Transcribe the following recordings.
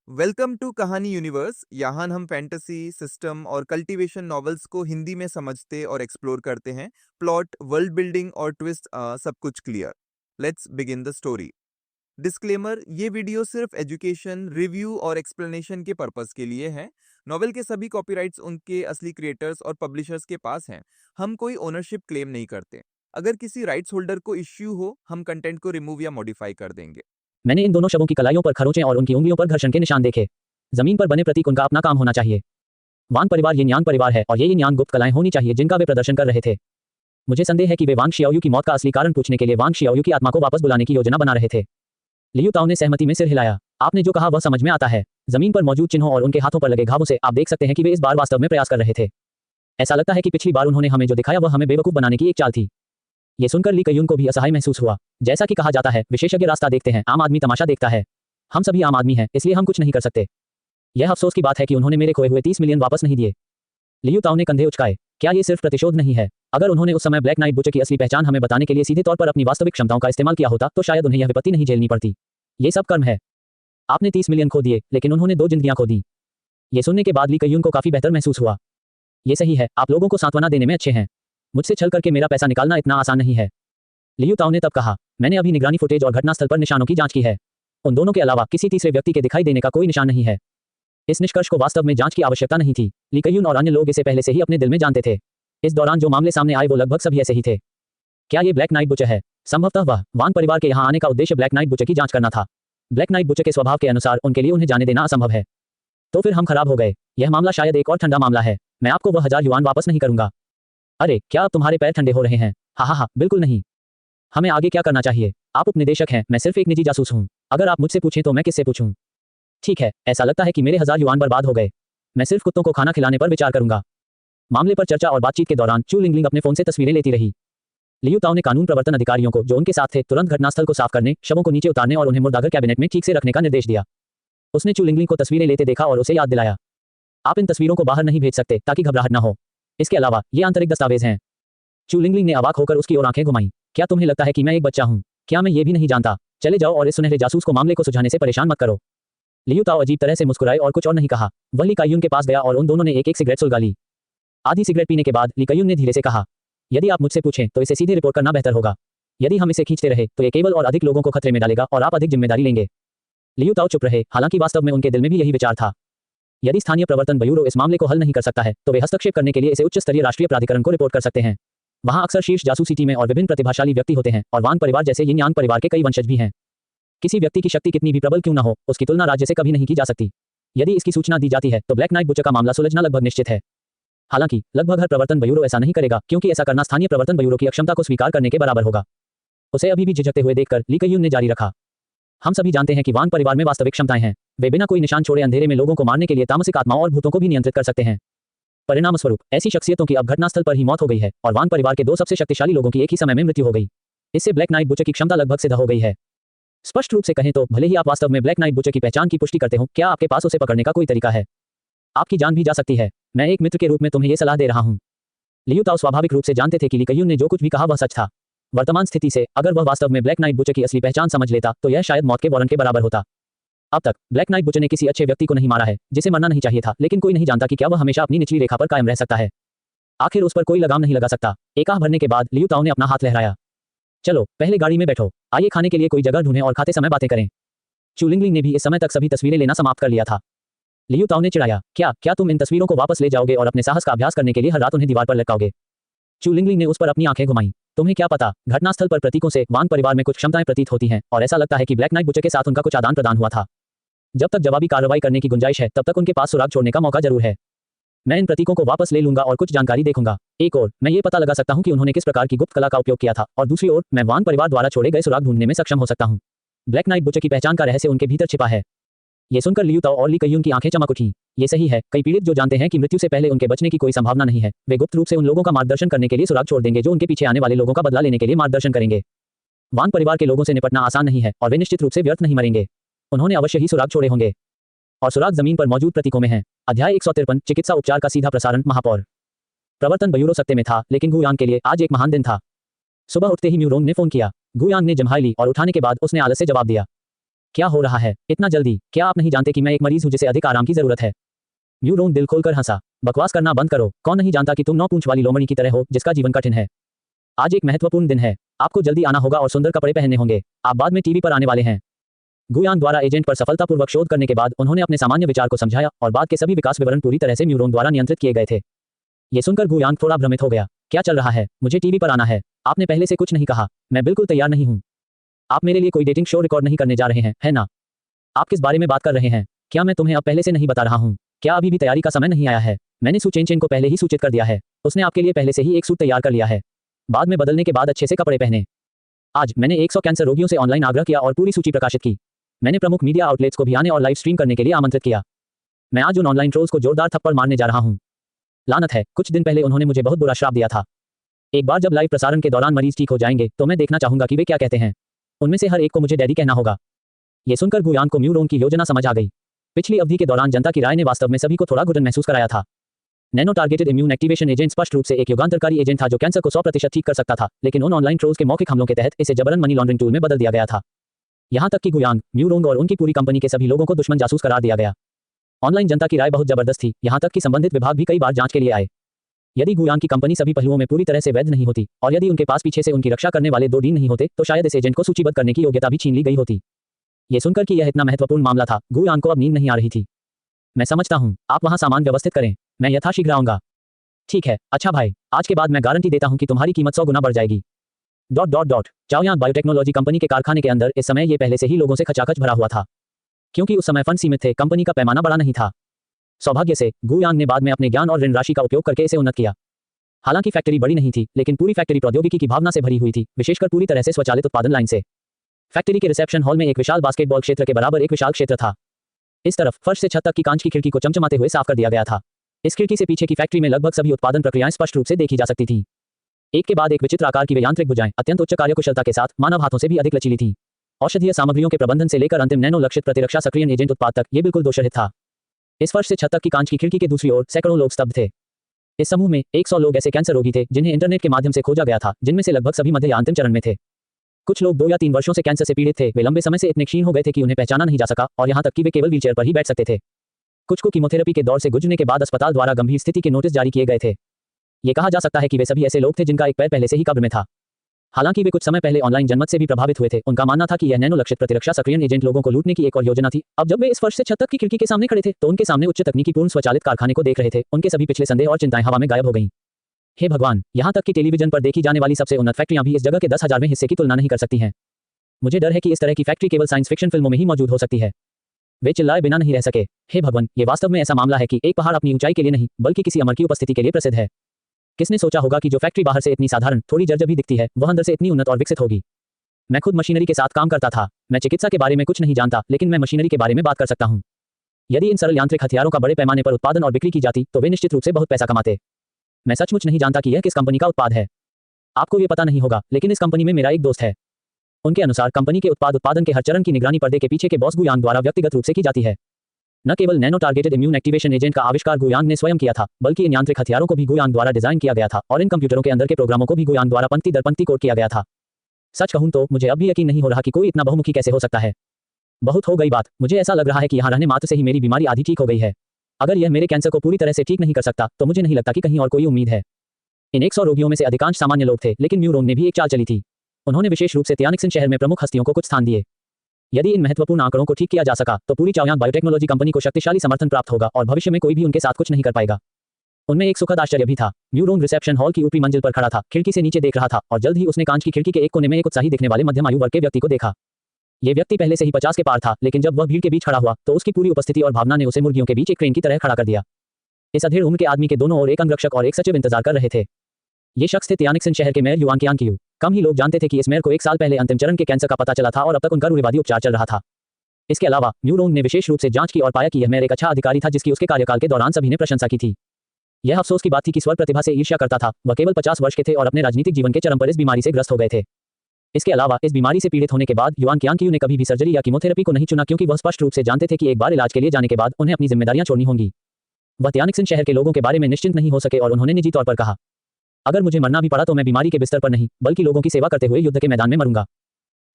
Welcome to Kahani universe. यहाँ हम fantasy, system और कल्टीवेशन नॉवेल्स को हिंदी में समझते और एक्सप्लोर करते हैं। प्लॉट, वर्ल्ड बिल्डिंग और ट्विस्ट, सब कुछ clear. Let's begin the story. Disclaimer: ये वीडियो सिर्फ एजुकेशन, रिव्यू और एक्सप्लेनेशन के पर्पस के लिए है। नॉवेल के सभी कॉपीराइट्स उनके असली क्रिएटर्स और पब्लिशर्स के पास हैं। हम कोई ओनरशिप क्लेम नहीं करते। अगर किसी राइट्स होल्डर को इश्यू हो, हम कंटेंट को रिमूव या मॉडिफाई कर देंगे। मैंने इन दोनों शवों की कलाइयों पर खरोंचें और उनकी उंगलियों पर घर्षण के निशान देखे। जमीन पर बने प्रतीक उनका अपना काम होना चाहिए। वांग परिवार यिनयान परिवार है और ये यिनयान गुप्त कलाएं होनी चाहिए जिनका वे प्रदर्शन कर रहे थे। मुझे संदेह है कि वे वांग शियाओयू की मौत का असली कारण पूछने के लिए वांग शियाओयू की आत्मा को वापस बुलाने की योजना बना रहे थे। लियू ताओ ने सहमति में सिर हिलाया। आपने जो कहा वह समझ में आता है। जमीन पर मौजूद चिन्हों और उनके हाथों पर लगे घावों से आप देख सकते हैं कि वे इस बार वास्तव में प्रयास कर रहे थे। ऐसा लगता है कि पिछली बार उन्होंने हमें जो दिखाया वह हमें बेवकूफ बनाने की एक चाल थी। ये सुनकर ली कयुन को भी असहाय महसूस हुआ। जैसा कि कहा जाता है, विशेषज्ञ रास्ता देखते हैं, आम आदमी तमाशा देखता है। हम सभी आम आदमी हैं, इसलिए हम कुछ नहीं कर सकते। यह अफसोस की बात है कि उन्होंने मेरे खोए हुए 30 मिलियन वापस नहीं दिए। लियू ताओ ने कंधे उचकाए। क्या ये सिर्फ प्रतिशोध नहीं है? अगर उन्होंने उस समय ब्लैक नाइट बुचर की असली पहचान हमें बताने के लिए सीधे तौर पर अपनी वास्तविक क्षमताओं का इस्तेमाल किया होता तो शायद उन्हें यह विपत्ति नहीं झेलनी पड़ती। ये सब कर्म है। आपने 30 मिलियन खो दिए, लेकिन उन्होंने 2 जिंदगियां खो दी। ये सुनने के बाद ली कयुन को काफी बेहतर महसूस हुआ। ये सही है, आप लोगों को सांत्वना देने में अच्छे हैं। मुझसे छल करके मेरा पैसा निकालना इतना आसान नहीं है। लियू ताओ ने तब कहा, मैंने अभी निगरानी फुटेज और घटनास्थल पर निशानों की जांच की है। उन दोनों के अलावा किसी तीसरे व्यक्ति के दिखाई देने का कोई निशान नहीं है। इस निष्कर्ष को वास्तव में जांच की आवश्यकता नहीं थी। ली कयुन और अन्य लोग इसे पहले से ही अपने दिल में जानते थे। इस दौरान जो मामले सामने आए वो लगभग सभी ऐसे ही थे। क्या ये ब्लैक नाइट बुचर है? संभवतः वह वांग परिवार के यहाँ आने का उद्देश्य ब्लैक नाइट बुचर की जांच करना था। ब्लैक नाइट बुचर के स्वभाव के अनुसार उनके लिए उन्हें जाने देना असंभव है। तो फिर हम खराब हो गए। यह मामला शायद एक और ठंडा मामला है। मैं आपको वह 1000 युआन वापस नहीं करूंगा। अरे, क्या अब तुम्हारे पैर ठंडे हो रहे हैं? हाँ, बिल्कुल नहीं। हमें आगे क्या करना चाहिए? आप उपनिदेशक हैं, मैं सिर्फ एक निजी जासूस हूँ। अगर आप मुझसे पूछें तो मैं किससे पूछूं? ठीक है, ऐसा लगता है कि मेरे 1000 युआन बर्बाद हो गए। मैं सिर्फ कुत्तों को खाना खिलाने पर विचार करूंगा। मामले पर चर्चा और बातचीत के दौरान चू लिंगलिंग अपने फोन से तस्वीरें लेती रही। लियू ताओ ने कानून प्रवर्तन अधिकारियों को जो उनके साथ थे तुरंत घटनास्थल को साफ करने, शवों को नीचे उतारने और उन्हें मुर्दाघर कैबिनेट में ठीक से रखने का निर्देश दिया। उसने चू लिंगलिंग को तस्वीरें लेते देखा और उसे याद दिलाया, आप इन तस्वीरों को बाहर नहीं भेज सकते ताकि घबराहट न हो। इसके अलावा ये आंतरिक दस्तावेज हैं। चू लिंगलिंग ने अवाक होकर उसकी ओर आंखें घुमाई। क्या तुम्हें लगता है कि मैं एक बच्चा हूँ? क्या मैं ये भी नहीं जानता? चले जाओ और इस सुनहरे जासूस को मामले को सुझाने से परेशान मत करो। लियू ताओ अजीब तरह से मुस्कुराए और कुछ और नहीं कहा। वह ली कायुन के पास गया और उन दोनों ने एक एक सिगरेट सुलगा ली। आधी सिगरेट पीने के बाद ली कायुन ने धीरे से कहा, यदि आप मुझसे पूछें तो इसे सीधे रिपोर्ट करना बेहतर होगा। यदि हम इसे खींचते रहे तो ये केवल और अधिक लोगों को खतरे में डालेगा और आप अधिक जिम्मेदारी लेंगे। लियू ताओ चुप रहे, हालांकि वास्तव में उनके दिल में भी यही विचार था। यदि स्थानीय प्रवर्तन ब्यूरो इस मामले को हल नहीं कर सकता है तो वे हस्तक्षेप करने के लिए इसे उच्च स्तरीय राष्ट्रीय प्राधिकरण को रिपोर्ट कर सकते हैं। वहां अक्सर शीर्ष जासूसी टीमें और विभिन्न प्रतिभाशाली व्यक्ति होते हैं और वांग परिवार जैसे यिनयान परिवार के कई वंशज भी हैं। किसी व्यक्ति की शक्ति कितनी भी प्रबल क्यों न हो, उसकी तुलना राज्य से कभी नहीं की जा सकती। यदि इसकी सूचना दी जाती है तो ब्लैक नाइट बुचर का मामला सुलझना लगभग निश्चित है। हालांकि लगभग हर प्रवर्तन ब्यूरो ऐसा नहीं करेगा, क्योंकि ऐसा करना स्थानीय प्रवर्तन ब्यूरो की अक्षमता को स्वीकार करने के बराबर होगा। उसे अभी भी झिझकते हुए देखकर ली कयुन ने जारी रखा, हम सभी जानते हैं कि वांग परिवार में वास्तविक क्षमताएं हैं। वे बिना कोई निशान छोड़े अंधेरे में लोगों को मारने के लिए तामसिक आत्माओं और भूतों को भी नियंत्रित कर सकते हैं। परिणामस्वरूप ऐसी शख्सियतों की अब घटनास्थल पर ही मौत हो गई है और वांग परिवार के 2 सबसे शक्तिशाली लोगों की एक ही समय में मृत्यु हो गई। इससे ब्लैक नाइट बुचर की क्षमता लगभग सिद्ध हो गई है। स्पष्ट रूप से कहें तो भले ही आप वास्तव में ब्लैक नाइट बुचर की पहचान की पुष्टि करते हो, क्या आपके पास उसे पकड़ने का कोई तरीका है? आपकी जान भी जा सकती है। मैं एक मित्र के रूप में तुम्हें यह सलाह दे रहा हूं। लियू ताओ स्वाभाविक रूप से जानते थे कि ली कयुन ने जो कुछ भी कहा वह सच था। वर्तमान स्थिति से अगर वह वास्तव में ब्लैक नाइट बुचर की असली पहचान समझ लेता तो यह शायद मौत के वारंट के बराबर होता। अब तक ब्लैक नाइट बुचर ने किसी अच्छे व्यक्ति को नहीं मारा है जिसे मरना नहीं चाहिए था, लेकिन कोई नहीं जानता कि क्या वह हमेशा अपनी निचली रेखा पर कायम रह सकता है। आखिर उस पर कोई लगाम नहीं लगा सकता। एक आह भरने के बाद लियू ताओ ने अपना हाथ लहराया। चलो पहले गाड़ी में बैठो, आइए खाने के लिए कोई जगह ढूंढें और खाते समय बातें करें। चू लिंगलिंग ने भी इस समय तक सभी तस्वीरें लेना समाप्त कर लिया था। लियू ताओ ने चिढ़ाया, क्या तुम इन तस्वीरों को वापस ले जाओगे और अपने साहस का अभ्यास करने के लिए हर रात उन्हें दीवार पर लटकाओगे? चू लिंगलिंग ने उस पर अपनी आंखें घुमाई। तुम्हें क्या पता, घटनास्थल पर प्रतीकों से वांग परिवार में कुछ क्षमताएं प्रतीत होती हैं और ऐसा लगता है कि ब्लैक नाइट बुचर के साथ उनका कुछ आदान प्रदान हुआ था। जब तक जवाबी कार्रवाई करने की गुंजाइश है तब तक उनके पास सुराग छोड़ने का मौका जरूर है। मैं इन प्रतीकों को वापस ले लूंगा और कुछ जानकारी देखूंगा। एक और मैं ये पता लगा सकता हूं कि उन्होंने किस प्रकार की गुप्त कला का उपयोग किया था और दूसरी ओर मैं वांग परिवार द्वारा छोड़े गए सुराग ढूंढने में सक्षम हो सकता हूं। ब्लैक नाइट बुचर की पहचान का रहस्य उनके भीतर छिपा है। ये सुनकर लियू ताओ और ली कयुन की आंखें चमक उठीं। ये सही है, कई पीड़ित जो जानते हैं कि मृत्यु से पहले उनके बचने की कोई संभावना नहीं है, वे गुप्त रूप से उन लोगों का मार्गदर्शन करने के लिए सुराग छोड़ देंगे जो उनके पीछे आने वाले लोगों का बदला लेने के लिए मार्गदर्शन करेंगे। वांग परिवार के लोगों से निपटना आसान नहीं है और वे निश्चित रूप से व्यर्थ नहीं मरेंगे। उन्होंने अवश्य ही सुराग छोड़े होंगे और सुराग जमीन पर मौजूद प्रतीकों में हैं। अध्याय 153 चिकित्सा उपचार का सीधा प्रसारण। महापौर प्रवर्तन ब्यूरो सत्ते में था, लेकिन गुयांग के लिए आज एक महान दिन था। सुबह उठते ही म्यूरोंग ने फोन किया। गुयांग ने जम्हाई ली और उठाने के बाद उसने आलस से जवाब दिया, क्या हो रहा है इतना जल्दी? क्या आप नहीं जानते कि मैं एक मरीज हूँ जिसे अधिक आराम की जरूरत है? म्यू रोंग दिल खोलकर हंसा। बकवास करना बंद करो। कौन नहीं जानता कि तुम 9 पूंछ वाली लोमड़ी की तरह हो जिसका जीवन कठिन है। आज एक महत्वपूर्ण दिन है। आपको जल्दी आना होगा और सुंदर कपड़े पहनने होंगे। आप बाद में टीवी पर आने वाले हैं। गुयान द्वारा एजेंट पर सफलतापूर्वक शोध करने के बाद उन्होंने अपने सामान्य विचार को समझाया और बाद के सभी विकास विवरण पूरी तरह से म्यू रोंग द्वारा नियंत्रित किए गए थे। ये सुनकर गुयान थोड़ा भ्रमित हो गया। क्या चल रहा है? मुझे टीवी पर आना है। आपने पहले से कुछ नहीं कहा। मैं बिल्कुल तैयार नहीं हूँ। आप मेरे लिए कोई डेटिंग शो रिकॉर्ड नहीं करने जा रहे हैं, है ना? आप किस बारे में बात कर रहे हैं? क्या मैं तुम्हें अब पहले से नहीं बता रहा हूँ? क्या अभी भी तैयारी का समय नहीं आया है? मैंने सु चेन चेन को पहले ही सूचित कर दिया है। उसने आपके लिए पहले से ही एक सूट तैयार कर लिया है। बाद में बदलने के बाद अच्छे से कपड़े पहने। आज मैंने 100 कैंसर रोगियों से ऑनलाइन आग्रह किया और पूरी सूची प्रकाशित की। मैंने प्रमुख मीडिया आउटलेट्स को भी आने और लाइव स्ट्रीम करने के लिए आमंत्रित किया। मैं आज उन ऑनलाइन ट्रोल्स को जोरदार थप्पड़ मारने जा रहा हूँ। लानत है, कुछ दिन पहले उन्होंने मुझे बहुत बुरा श्राप दिया था। एक बार जब लाइव प्रसारण के दौरान मरीज ठीक हो जाएंगे तो मैं देखना चाहूंगा कि वे क्या कहते हैं। उनमें से हर एक को मुझे डैडी कहना होगा। ये सुनकर गुयान को म्यू रोंग की योजना समझ आ गई। पिछली अवधि के दौरान जनता की राय ने वास्तव में सभी को थोड़ा घुटन महसूस कराया था। Nano targeted immune activation agent स्पष्ट रूप से एक युगांतरकारी एजेंट था जो कैंसर को 100% ठीक कर सकता था, लेकिन उन ऑनलाइन ट्रोल्स के मौखिक हमलों के तहत इसे जबरन मनी लॉन्ड्रिंग टूल में बदल दिया गया था। यहां तक कि गुयांग, म्यू रोंग और उनकी पूरी कंपनी के सभी लोगों को दुश्मन जासूस करार दिया गया। ऑनलाइन जनता की राय बहुत जबरदस्त थी, यहां तक कि संबंधित विभाग भी कई बार जांच के लिए आए। यदि गुयांग की कंपनी सभी पहलुओं में पूरी तरह से वैध नहीं होती और यदि उनके पास पीछे से उनकी रक्षा करने वाले 2 डीन नहीं होते तो शायद इस एजेंट को सूचीबद्ध करने की योग्यता भी छीन ली गई होती। ये सुनकर कि यह इतना महत्वपूर्ण मामला था, गुयांग को अब नींद नहीं आ रही थी। मैं समझता हूँ, आप वहां सामान व्यवस्थित करें। मैं यथाशीघ्र आऊंगा। ठीक है, अच्छा भाई, आज के बाद मैं गारंटी देता हूं कि तुम्हारी कीमत 100 गुना बढ़ जाएगी। चाओयांग बायोटेक्नोलॉजी कंपनी के कारखाने के अंदर इस समय ये पहले से ही लोगों से खचाखच भरा हुआ था। क्योंकि उस समय फंड सीमित थे, कंपनी का पैमाना बड़ा नहीं था। सौभाग्य से गुयांग ने बाद में अपने ज्ञान और ऋण राशि का उपयोग करके इसे उन्नत किया। हालांकि फैक्ट्री बड़ी नहीं थी, लेकिन पूरी फैक्ट्री प्रौद्योगिकी की भावना से भरी हुई थी, विशेषकर पूरी तरह से स्वचालित उत्पादन लाइन से। फैक्ट्री के रिसेप्शन हॉल में एक विशाल बास्केटबॉल क्षेत्र के बराबर एक विशाल क्षेत्र था। इस तरफ फर्श से छत तक की कांच की खिड़की को चमचमाते हुए साफ कर दिया गया था। इस खिड़की से पीछे की फैक्ट्री में लगभग सभी उत्पादन प्रक्रियाएं स्पष्ट रूप से देखी जा सकती थीं। एक के बाद एक विचित्र आकार की वे यांत्रिक भुजाएं अत्यंत उच्च कार्यकुशलता के साथ मानव हाथों से भी अधिक लचीली थीं। औषधीय सामग्रियों के प्रबंधन से लेकर अंतिम नैनो लक्षित प्रतिरक्षा सक्रियण एजेंट उत्पाद तक ये बिल्कुल दोषरहित था। इस फर्श से छत तक की कांच की खिड़की के दूसरी ओर सैकड़ों लोग स्तब्ध थे। इस समूह में 100 लोग ऐसे कैंसर रोगी थे जिन्हें इंटरनेट के माध्यम से खोजा गया था, जिनमें से लगभग सभी मध्य या अंतिम चरण में थे। कुछ लोग 2 या 3 वर्षों से कैंसर से पीड़ित थे। वे लंबे समय से इतने क्षीण हो गए थे कि उन्हें पहचाना नहीं जा सका और यहां तक कि वे केवल व्हीलचेयर पर ही बैठ सकते थे। कुछ को कीमोथेरेपी के दौर से गुजरने के बाद अस्पताल द्वारा गंभीर स्थिति के नोटिस जारी किए गए थे। ये कहा जा सकता है कि वे सभी ऐसे लोग थे जिनका एक पैर पहले से ही कब्र में था। हालांकि वे कुछ समय पहले ऑनलाइन जनमत से भी प्रभावित हुए थे। उनका मानना था कि यह नैनो लक्षित प्रतिरक्षा सक्रियण एजेंट लोगों को लूटने की एक और योजना थी। अब जब वे इस फर्श से छत तक की खिड़की के सामने खड़े थे तो उनके सामने उच्च तकनीकी पूर्ण स्वचालित कारखाने को देख रहे थे। उनके सभी पिछले संदेह और चिंताएं हवा में गायब हो गईं। हे भगवान, यहाँ तक कि टेलीविजन पर देखी जाने वाली सबसे उन्नत फैक्ट्रियां भी इस जगह के 10,000वें हिस्से की तुलना नहीं कर सकती हैं। मुझे डर है कि इस तरह की फैक्ट्री केवल साइंस फिक्शन फिल्मों में ही मौजूद हो सकती है। वे चिल्लाए बिना नहीं रह सके। हे भगवान, ये वास्तव में ऐसा मामला है कि एक पहाड़ अपनी ऊंचाई के लिए नहीं बल्कि किसी अमर की उपस्थिति के लिए प्रसिद्ध है। किसने सोचा होगा कि जो फैक्ट्री बाहर से इतनी साधारण, थोड़ी जर्जर भी दिखती है, वह अंदर से इतनी उन्नत और विकसित होगी। मैं खुद मशीनरी के साथ काम करता था। मैं चिकित्सा के बारे में कुछ नहीं जानता, लेकिन मैं मशीनरी के बारे में बात कर सकता हूँ। यदि इन सरल यांत्रिक हथियारों का बड़े पैमाने पर उत्पादन और बिक्री की जाती तो वे निश्चित रूप से बहुत पैसा कमाते। मैं सचमुच नहीं जानता कि यह किस कंपनी का उत्पाद है। आपको ये पता नहीं होगा, लेकिन इस कंपनी में मेरा एक दोस्त है। उनके अनुसार कंपनी के उत्पादन के हर चरण की निगरानी पर्दे के पीछे के बॉस गुयांग द्वारा व्यक्तिगत रूप से की जाती है। न केवल nano targeted immune activation agent का आविष्कार गुयांग ने स्वयं किया था, बल्कि इन यांत्रिक हथियारों को भी गुयांग द्वारा डिजाइन किया गया था और इन कंप्यूटरों के अंदर के प्रोग्रामों को भी गुयांग द्वारा पंक्ति दर पंक्ति कोड किया गया था। सच कहूं तो मुझे अब भी यकीन नहीं हो रहा कि कोई इतना बहुमुखी कैसे हो सकता है। बहुत हो गई बात। मुझे ऐसा लग रहा है कि यहाँ रहने मात्र से ही मेरी बीमारी आधी ठीक हो गई है। अगर यह मेरे कैंसर को पूरी तरह से ठीक नहीं कर सकता तो मुझे नहीं लगता कि कहीं और कोई उम्मीद है। इन 100 रोगियों में से अधिकांश सामान्य लोग थे, लेकिन म्यू रोंग ने भी एक चाल चली थी। उन्होंने विशेष रूप से तियानिक्सिन शहर में प्रमुख हस्तियों को कुछ स्थान दिए। यदि इन महत्वपूर्ण आंकड़ों को ठीक किया जा सका तो पूरी चाओयांग बायोटेक्नोलॉजी कंपनी को शक्तिशाली समर्थन प्राप्त होगा और भविष्य में कोई भी उनके साथ कुछ नहीं कर पाएगा। उनमें एक सुखद आश्चर्य भी था। म्यू रोंग रिसेप्शन हॉल की ऊपरी मंजिल पर खड़ा था, खिड़की से नीचे देख रहा था और जल्द ही उसने कांच की खिड़की के एक कोने में एक उत्साही दिखने वाले मध्यम आयु वर्ग के व्यक्ति को देखा। ये व्यक्ति पहले से ही 50 के पार था, लेकिन जब वह भीड़ के बीच खड़ा हुआ तो उसकी पूरी उपस्थिति और भावना ने उसे मुर्गियों के बीच एक क्रेन की तरह खड़ा कर दिया। इस अधेड़ उम्र के आदमी के दोनों ओर एक अंगरक्षक और एक सचिव इंतजार कर रहे थे। ये शख्स थे तियानिक्सिन शहर के मेयर युआन qianqiu। कम ही लोग जानते थे कि इस मेयर को 1 साल पहले अंतिम चरण के कैंसर का पता चला था और अब तक उनका रूढ़िवादी उपचार चल रहा था। इसके अलावा म्यू रोंग ने विशेष रूप से जांच की और पाया कि यह मेयर एक अच्छा अधिकारी था जिसकी उसके कार्यकाल के दौरान सभी ने प्रशंसा की थी। यह अफसोस की बात थी कि स्वर प्रतिभा से ईर्ष्या करता था। वह केवल 50 वर्ष के थे और अपने राजनीतिक जीवन के चरम पर इस बीमारी से ग्रस्त हो गए थे। इसके अलावा इस बीमारी से पीड़ित होने के बाद युआन qianqiu ने कभी भी सर्जरी या कीमोथेरेपी को नहीं चुना, क्योंकि वह स्पष्ट रूप से जानते थे कि एक बार इलाज के लिए जाने के बाद उन्हें अपनी जिम्मेदारियां छोड़नी होंगी। वह तियानिक्सिन शहर के लोगों के बारे में निश्चिंत नहीं हो सके और उन्होंने निजी तौर पर कहा, अगर मुझे मरना भी पड़ा तो मैं बीमारी के बिस्तर पर नहीं बल्कि लोगों की सेवा करते हुए युद्ध के मैदान में मरूंगा।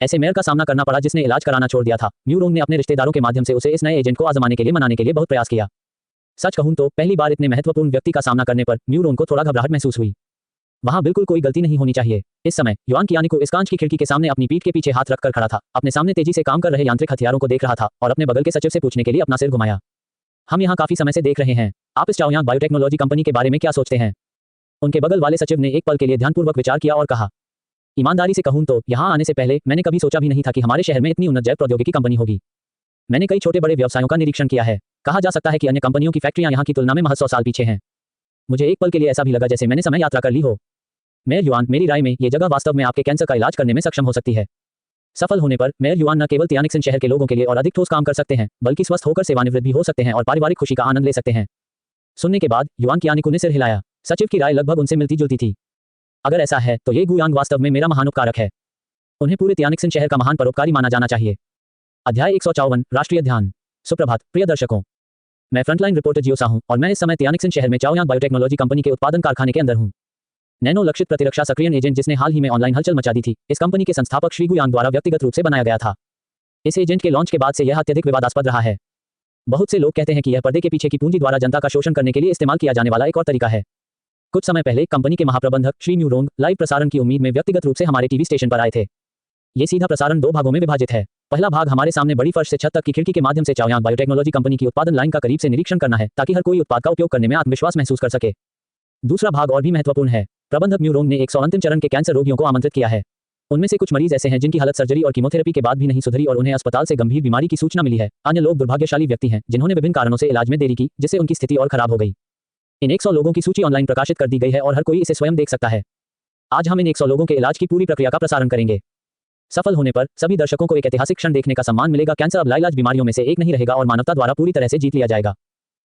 ऐसे मेयर का सामना करना पड़ा जिसने इलाज कराना छोड़ दिया था। म्यूरोंग ने अपने रिश्तेदारों के माध्यम से उसे इस नए एजेंट को आजमाने के लिए मनाने के लिए बहुत प्रयास किया। सच कहूं तो पहली बार इतने महत्वपूर्ण व्यक्ति का सामना करने पर म्यूरोंग को थोड़ा घबराहट महसूस हुई। वहां बिल्कुल कोई गलती नहीं होनी चाहिए। इस समय युआन कियानिको इस कांच की खिड़की के सामने अपनी पीठ के पीछे हाथ रखकर खड़ा था, अपने सामने तेजी से काम कर रहे यांत्रिक हथियारों को देख रहा था और अपने बगल के सचिव से पूछने के लिए अपना सिर घुमाया। हम यहाँ काफी समय से देख रहे हैं। आप इस चाओयांग बायोटेक्नोलॉजी कंपनी के बारे में क्या सोचते हैं? उनके बगल वाले सचिव ने एक पल के लिए ध्यानपूर्वक विचार किया और कहा, ईमानदारी से कहूं तो यहाँ आने से पहले मैंने कभी सोचा भी नहीं था कि हमारे शहर में इतनी उन्नत जैव प्रौद्योगिकी कंपनी होगी। मैंने कई छोटे बड़े व्यवसायों का निरीक्षण किया है। कहा जा सकता है कि अन्य कंपनियों की फैक्ट्रियां यहाँ की तुलना में महज 100 साल पीछे हैं। मुझे एक पल के लिए ऐसा भी लगा जैसे मैंने समय यात्रा कर ली हो। मेयर युआन, मेरी राय में ये जगह वास्तव में आपके कैंसर का इलाज करने में सक्षम हो सकती है। सफल होने पर मेयर युआन न केवल तियानिक्सिन शहर के लोगों के लिए और अधिक ठोस काम कर सकते हैं, बल्कि स्वस्थ होकर सेवानिवृत्त भी हो सकते हैं और पारिवारिक खुशी का आनंद ले सकते हैं। सुनने के बाद युआन कियानिको ने सिर हिलाया। सचिव की राय लगभग उनसे मिलती जुलती थी। अगर ऐसा है तो ये गुयांग वास्तव में मेरा महान उपकारक है। उन्हें पूरे तियानिक्सिन शहर का महान परोपकारी माना जाना चाहिए। अध्याय 154 राष्ट्रीय ध्यान। सुप्रभात प्रिय दर्शकों, मैं फ्रंटलाइन रिपोर्टर जियोसा हूं और मैं इस समय तियानिक्सिन शहर में चाओयांग बायोटेक्नोलॉजी कंपनी के उत्पादन कारखाने के अंदर हूं। नैनो लक्षित प्रतिरक्षा सक्रियण एजेंट जिसने हाल ही में ऑनलाइन हलचल मचा दी थी, इस कंपनी के संस्थापक श्री गुयांग द्वारा व्यक्तिगत रूप से बनाया गया था। इस एजेंट के लॉन्च के बाद से यह अत्यधिक विवादास्पद रहा है। बहुत से लोग कहते हैं कि यह पर्दे के पीछे की पूंजी द्वारा जनता का शोषण करने के लिए इस्तेमाल किया जाने वाला एक और तरीका है। कुछ समय पहले कंपनी के महाप्रबंधक श्री म्यूरोंग लाइव प्रसारण की उम्मीद में व्यक्तिगत रूप से हमारे टीवी स्टेशन पर आए थे। ये सीधा प्रसारण 2 भागों में विभाजित है। पहला भाग हमारे सामने बड़ी फर्श से छत तक की खिड़की के माध्यम से चाओयांग बायोटेक्नोलॉजी कंपनी की उत्पादन लाइन का करीब से निरीक्षण करना है, ताकि हर कोई उत्पाद का उपयोग करने में आत्मविश्वास महसूस कर सके। दूसरा भाग और भी महत्वपूर्ण है। प्रबंधक म्यूरोंग ने 100 अंतिम चरण के कैंसर रोगियों को आमंत्रित किया है। उनमें से कुछ मरीज ऐसे हैं जिनकी हालत सर्जरी और कीमोथेरेपी के बाद भी नहीं सुधरी और उन्हें अस्पताल से गंभीर बीमारी की सूचना मिली है। अन्य लोग दुर्भाग्यशाली व्यक्ति हैं जिन्होंने विभिन्न कारणों से इलाज में देरी की, जिससे उनकी स्थिति और खराब हो गई। इन 100 लोगों की सूची ऑनलाइन प्रकाशित कर दी गई है और हर कोई इसे स्वयं देख सकता है। आज हम इन 100 लोगों के इलाज की पूरी प्रक्रिया का प्रसारण करेंगे। सफल होने पर सभी दर्शकों को एक ऐतिहासिक क्षण देखने का सम्मान मिलेगा। कैंसर अब लाइलाज बीमारियों में से एक नहीं रहेगा और मानवता द्वारा पूरी तरह से जीत लिया जाएगा।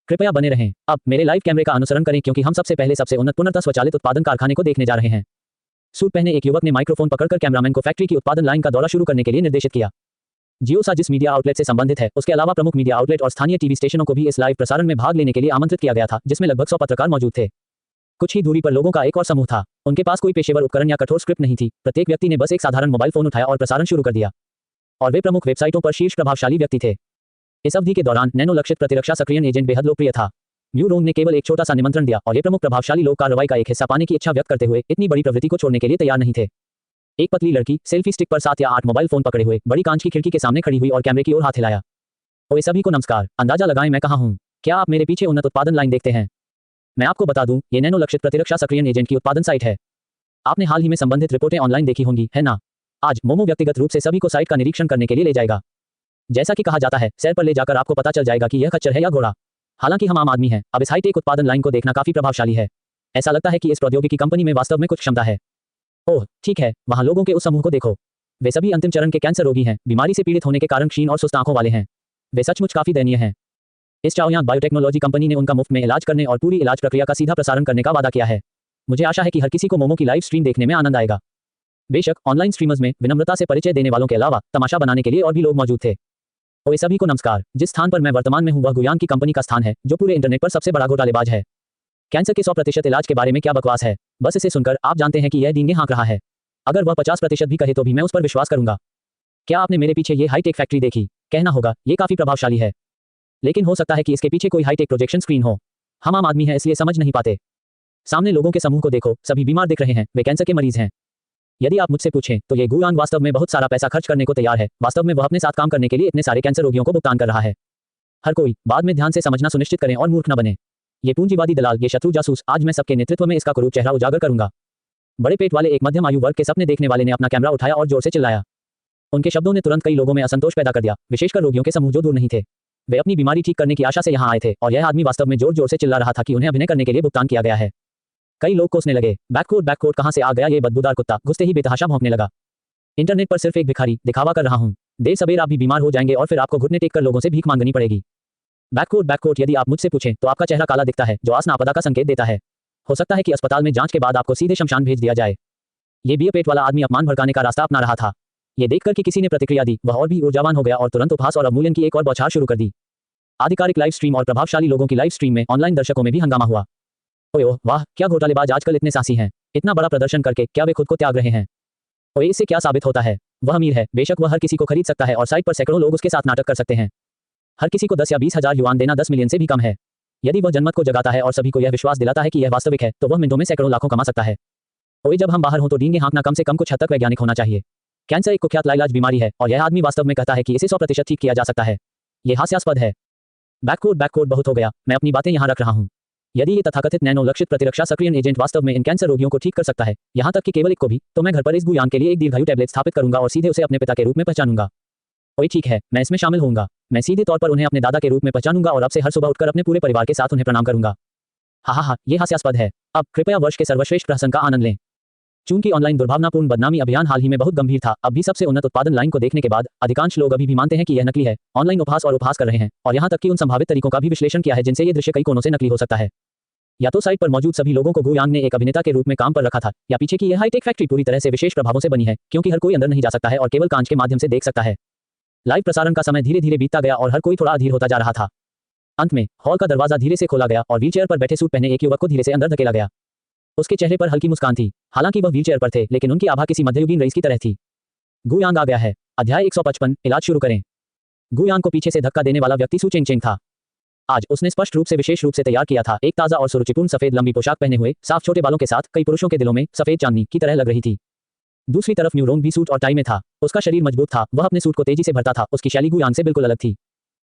कृपया बने रहें। अब मेरे लाइव कैमरे का अनुसरण करें क्योंकि हम सबसे पहले सबसे उन्नत पूर्णतः स्वचालित उत्पादन कारखाने को देखने जा रहे हैं। सूट पहने एक युवक ने माइक्रोफोन पकड़कर कैमरामैन को फैक्ट्री की उत्पादन लाइन का दौरा शुरू करने के लिए निर्देशित किया। जियोसा जिस मीडिया आउटलेट से संबंधित है, उसके अलावा प्रमुख मीडिया आउटलेट और स्थानीय टीवी स्टेशनों को भी इस लाइव प्रसारण में भाग लेने के लिए आमंत्रित किया गया था, जिसमें लगभग 100 पत्रकार मौजूद थे। कुछ ही दूरी पर लोगों का एक और समूह था। उनके पास कोई पेशेवर उपकरण या कठोर स्क्रिप्ट नहीं थी। प्रत्येक व्यक्ति ने बस एक साधारण मोबाइल फोन उठाया और प्रसारण शुरू कर दिया। और वे प्रमुख वेबसाइटों पर शीर्ष प्रभावशाली व्यक्ति थे। इस अवधि के दौरान नैनो लक्षित प्रतिरक्षा सक्रियण एजेंट बेहद लोकप्रिय था। म्यूरोंग ने केवल एक छोटा सा निमंत्रण दिया और ये प्रमुख प्रभावशाली लोग कार्रवाई का एक हिस्सा पाने की इच्छा व्यक्त करते हुए इतनी बड़ी प्रवृत्ति को छोड़ने के लिए तैयार नहीं थे। एक पतली लड़की सेल्फी स्टिक पर 7 या 8 मोबाइल फोन पकड़े हुए बड़ी कांच की खिड़की के सामने खड़ी हुई और कैमरे की ओर हाथ हिलाया। ओए सभी को नमस्कार। अंदाजा लगाएं मैं कहां हूं। क्या आप मेरे पीछे उन्नत उत्पादन लाइन देखते हैं? मैं आपको बता दूं, ये नैनो लक्षित प्रतिरक्षा सक्रियण एजेंट की उत्पादन साइट है। आपने हाल ही में संबंधित रिपोर्टें ऑनलाइन देखी होंगी, है ना? आज मोमो व्यक्तिगत रूप से सभी को साइट का निरीक्षण करने के लिए ले जाएगा। जैसा कि कहा जाता है, सैर पर ले जाकर आपको पता चल जाएगा कि यह खच्चर है या घोड़ा। हालांकि हम आम आदमी हैं, अब इस हाईटेक उत्पादन लाइन को देखना काफी प्रभावशाली है। ऐसा लगता है कि इस प्रौद्योगिकी कंपनी में वास्तव में कुछ क्षमता है। ओह ठीक है, वहां लोगों के उस समूह को देखो। वे सभी अंतिम चरण के कैंसर रोगी हैं, बीमारी से पीड़ित होने के कारण क्षीण और सुस्त आंखों वाले हैं। वे सचमुच काफी दयनीय हैं। इस चाओयांग बायोटेक्नोलॉजी कंपनी ने उनका मुफ्त में इलाज करने और पूरी इलाज प्रक्रिया का सीधा प्रसारण करने का वादा किया है। मुझे आशा है कि हर किसी को मोमो की लाइव स्ट्रीम देखने में आनंद आएगा। बेशक ऑनलाइन स्ट्रीमर्स में विनम्रता से परिचय देने वालों के अलावा तमाशा बनाने के लिए और भी लोग मौजूद थे। ओए सभी को नमस्कार। जिस स्थान पर मैं वर्तमान में हूं वह गुयांग की कंपनी का स्थान है, जो पूरे इंटरनेट पर सबसे बड़ा घोटालेबाज है। कैंसर के 100% इलाज के बारे में क्या बकवास है। बस इसे सुनकर आप जानते हैं कि यह डींगे हाँक रहा है। अगर वह 50% भी कहे तो भी मैं उस पर विश्वास करूंगा। क्या आपने मेरे पीछे ये हाईटेक फैक्ट्री देखी? कहना होगा ये काफी प्रभावशाली है, लेकिन हो सकता है कि इसके पीछे कोई हाईटेक प्रोजेक्शन स्क्रीन हो। हम आम आदमी हैं इसलिए समझ नहीं पाते। सामने लोगों के समूह को देखो, सभी बीमार दिख रहे हैं, वे कैंसर के मरीज हैं। यदि आप मुझसे पूछें तो ये गुयांग वास्तव में बहुत सारा पैसा खर्च करने को तैयार है। वास्तव में वह अपने साथ काम करने के लिए इतने सारे कैंसर रोगियों को भुगतान कर रहा है। हर कोई बाद में ध्यान से समझना सुनिश्चित करें और मूर्ख न बने। ये पूंजीवादी दलाल, ये शत्रु जासूस, आज मैं सबके नेतृत्व में इसका कुरूप चेहरा उजागर करूंगा। बड़े पेट वाले एक मध्यम आयु वर्ग के सपने देखने वाले ने अपना कैमरा उठाया और जोर से चिल्लाया। उनके शब्दों ने तुरंत कई लोगों में असंतोष पैदा कर दिया, विशेषकर रोगियों के समूह जो दूर नहीं थे। वे अपनी बीमारी ठीक करने की आशा से यहाँ आए थे और यह आदमी वास्तव में जोर जोर से चिल्ला रहा था कि उन्हें अभिनय करने के लिए भुगतान किया गया है। कई लोग कोसने लगे, बैककोट कहां से आ गया ये बदबूदार कुत्ता। घुसते ही बेतहाशा भौंकने लगा। इंटरनेट पर सिर्फ एक भिखारी दिखावा कर रहा हूं। देर सबेर आप भी बीमार हो जाएंगे और फिर आपको घुटने टेक कर लोगों से भीख मांगनी पड़ेगी। बैककोट यदि आप मुझसे पूछें तो आपका चेहरा काला दिखता है, जो आसन आपदा का संकेत देता है। हो सकता है कि अस्पताल में जांच के बाद आपको सीधे शमशान भेज दिया जाए। ये बियर पेट वाला आदमी अपमान भड़काने का रास्ता अपना रहा था। ये देखकर कि किसी ने प्रतिक्रिया दी, वह और भी ऊर्जावान हो गया और तुरंत उपहास और अवमूल्यन की एक और बौछार शुरू कर दी। आधिकारिक लाइव स्ट्रीम और प्रभावशाली लोगों की लाइव स्ट्रीम में ऑनलाइन दर्शकों में भी हंगामा हुआ। ओए ओह वाह, क्या घोटालेबाज आजकल इतने साहसी हैं। इतना बड़ा प्रदर्शन करके क्या वे खुद को त्याग रहे हैं? ओए इससे क्या साबित होता है? वह अमीर है, बेशक वह हर किसी को खरीद सकता है और साइट पर सैकड़ों लोग उसके साथ नाटक कर सकते हैं। हर किसी को 10 या 20 हजार युआन देना 10 मिलियन से भी कम है। यदि वह जनमत को जगाता है और सभी को यह विश्वास दिलाता है कि यह वास्तविक है, तो वह मिनटों में सैकड़ों लाखों कमा सकता है। ओए, जब हम बाहर हों तो डींगे हाँकना कम से कम कुछ हद तक वैज्ञानिक होना चाहिए। कैंसर एक कुख्यात लाइलाज बीमारी है और यह आदमी वास्तव में कहता है कि इसे 100% ठीक किया जा सकता है। यह हास्यास्पद है। बैककोड बहुत हो गया, मैं अपनी बातें यहाँ रख रहा हूँ। यदि ये तथाकथित नैनो लक्षित प्रतिरक्षा सक्रियण एजेंट वास्तव में इन कैंसर रोगियों को ठीक कर सकता है, यहाँ तक कि केवल एक को भी, तो मैं घर पर इस गुयान के लिए एक दीर्घायु टैबलेट स्थापित करूंगा और सीधे उसे अपने पिता के रूप में पहचानूंगा। ओए ठीक है, मैं इसमें शामिल होऊंगा। मैं सीधे तौर पर उन्हें अपने दादा के रूप में पहचानूंगा और अब से हर सुबह उठकर अपने पूरे परिवार के साथ उन्हें प्रणाम करूंगा। हा, ये हास्यास्पद है। अब कृपया वर्ष के सर्वश्रेष्ठ प्रहसन का आनंद लें। चूंकि ऑनलाइन दुर्भावनापूर्ण बदनामी अभियान हाल ही में बहुत गंभीर था, अब भी सबसे उन्नत उत्पादन लाइन को देखने के बाद अधिकांश लोग अभी भी मानते हैं कि यह नकली है, ऑनलाइन उपहास और उपहास कर रहे हैं और यहां तक कि उन संभावित तरीकों का भी विश्लेषण किया है जिनसे ये दृश्य कई कोनों से नकली हो सकता है। या तो साइट पर मौजूद सभी लोगों को गु यांग ने एक अभिनेता के रूप में काम पर रखा था, या पीछे की यह हाईटेक फैक्ट्री पूरी तरह से विशेष प्रभावों से बनी है, क्योंकि हर कोई अंदर नहीं जा सकता है और केवल कांच के माध्यम से देख सकता है। लाइव प्रसारण का समय धीरे धीरे बीतता गया और हर कोई थोड़ा अधीर होता जा रहा था। अंत में हॉल का दरवाजा धीरे से खोला गया और व्हीलचेयर पर बैठे सूट पहने एक युवक को धीरे से अंदर धकेला गया। उसके चेहरे पर हल्की मुस्कान थी, हालांकि वह व्हीलचेयर पर थे, लेकिन उनकी आभा किसी मध्ययुगीन रईस की तरह थी। गु यांग आ गया है। अध्याय 155, इलाज शुरू करें। गु यांग को पीछे से धक्का देने वाला व्यक्ति सु चेंग था। आज उसने स्पष्ट रूप से विशेष रूप से तैयार किया था, एक ताजा और सुरुचिपूर्ण सफेद लंबी पोशाक पहने हुए, साफ छोटे बालों के साथ, कई पुरुषों के दिलों में सफेद चांदनी की तरह लग रही थी। दूसरी तरफ न्यू रोंग भी सूट और टाई में था। उसका शरीर मजबूत था, वह अपने सूट को तेजी से भरता था, उसकी शैली गु यांग से बिल्कुल अलग थी।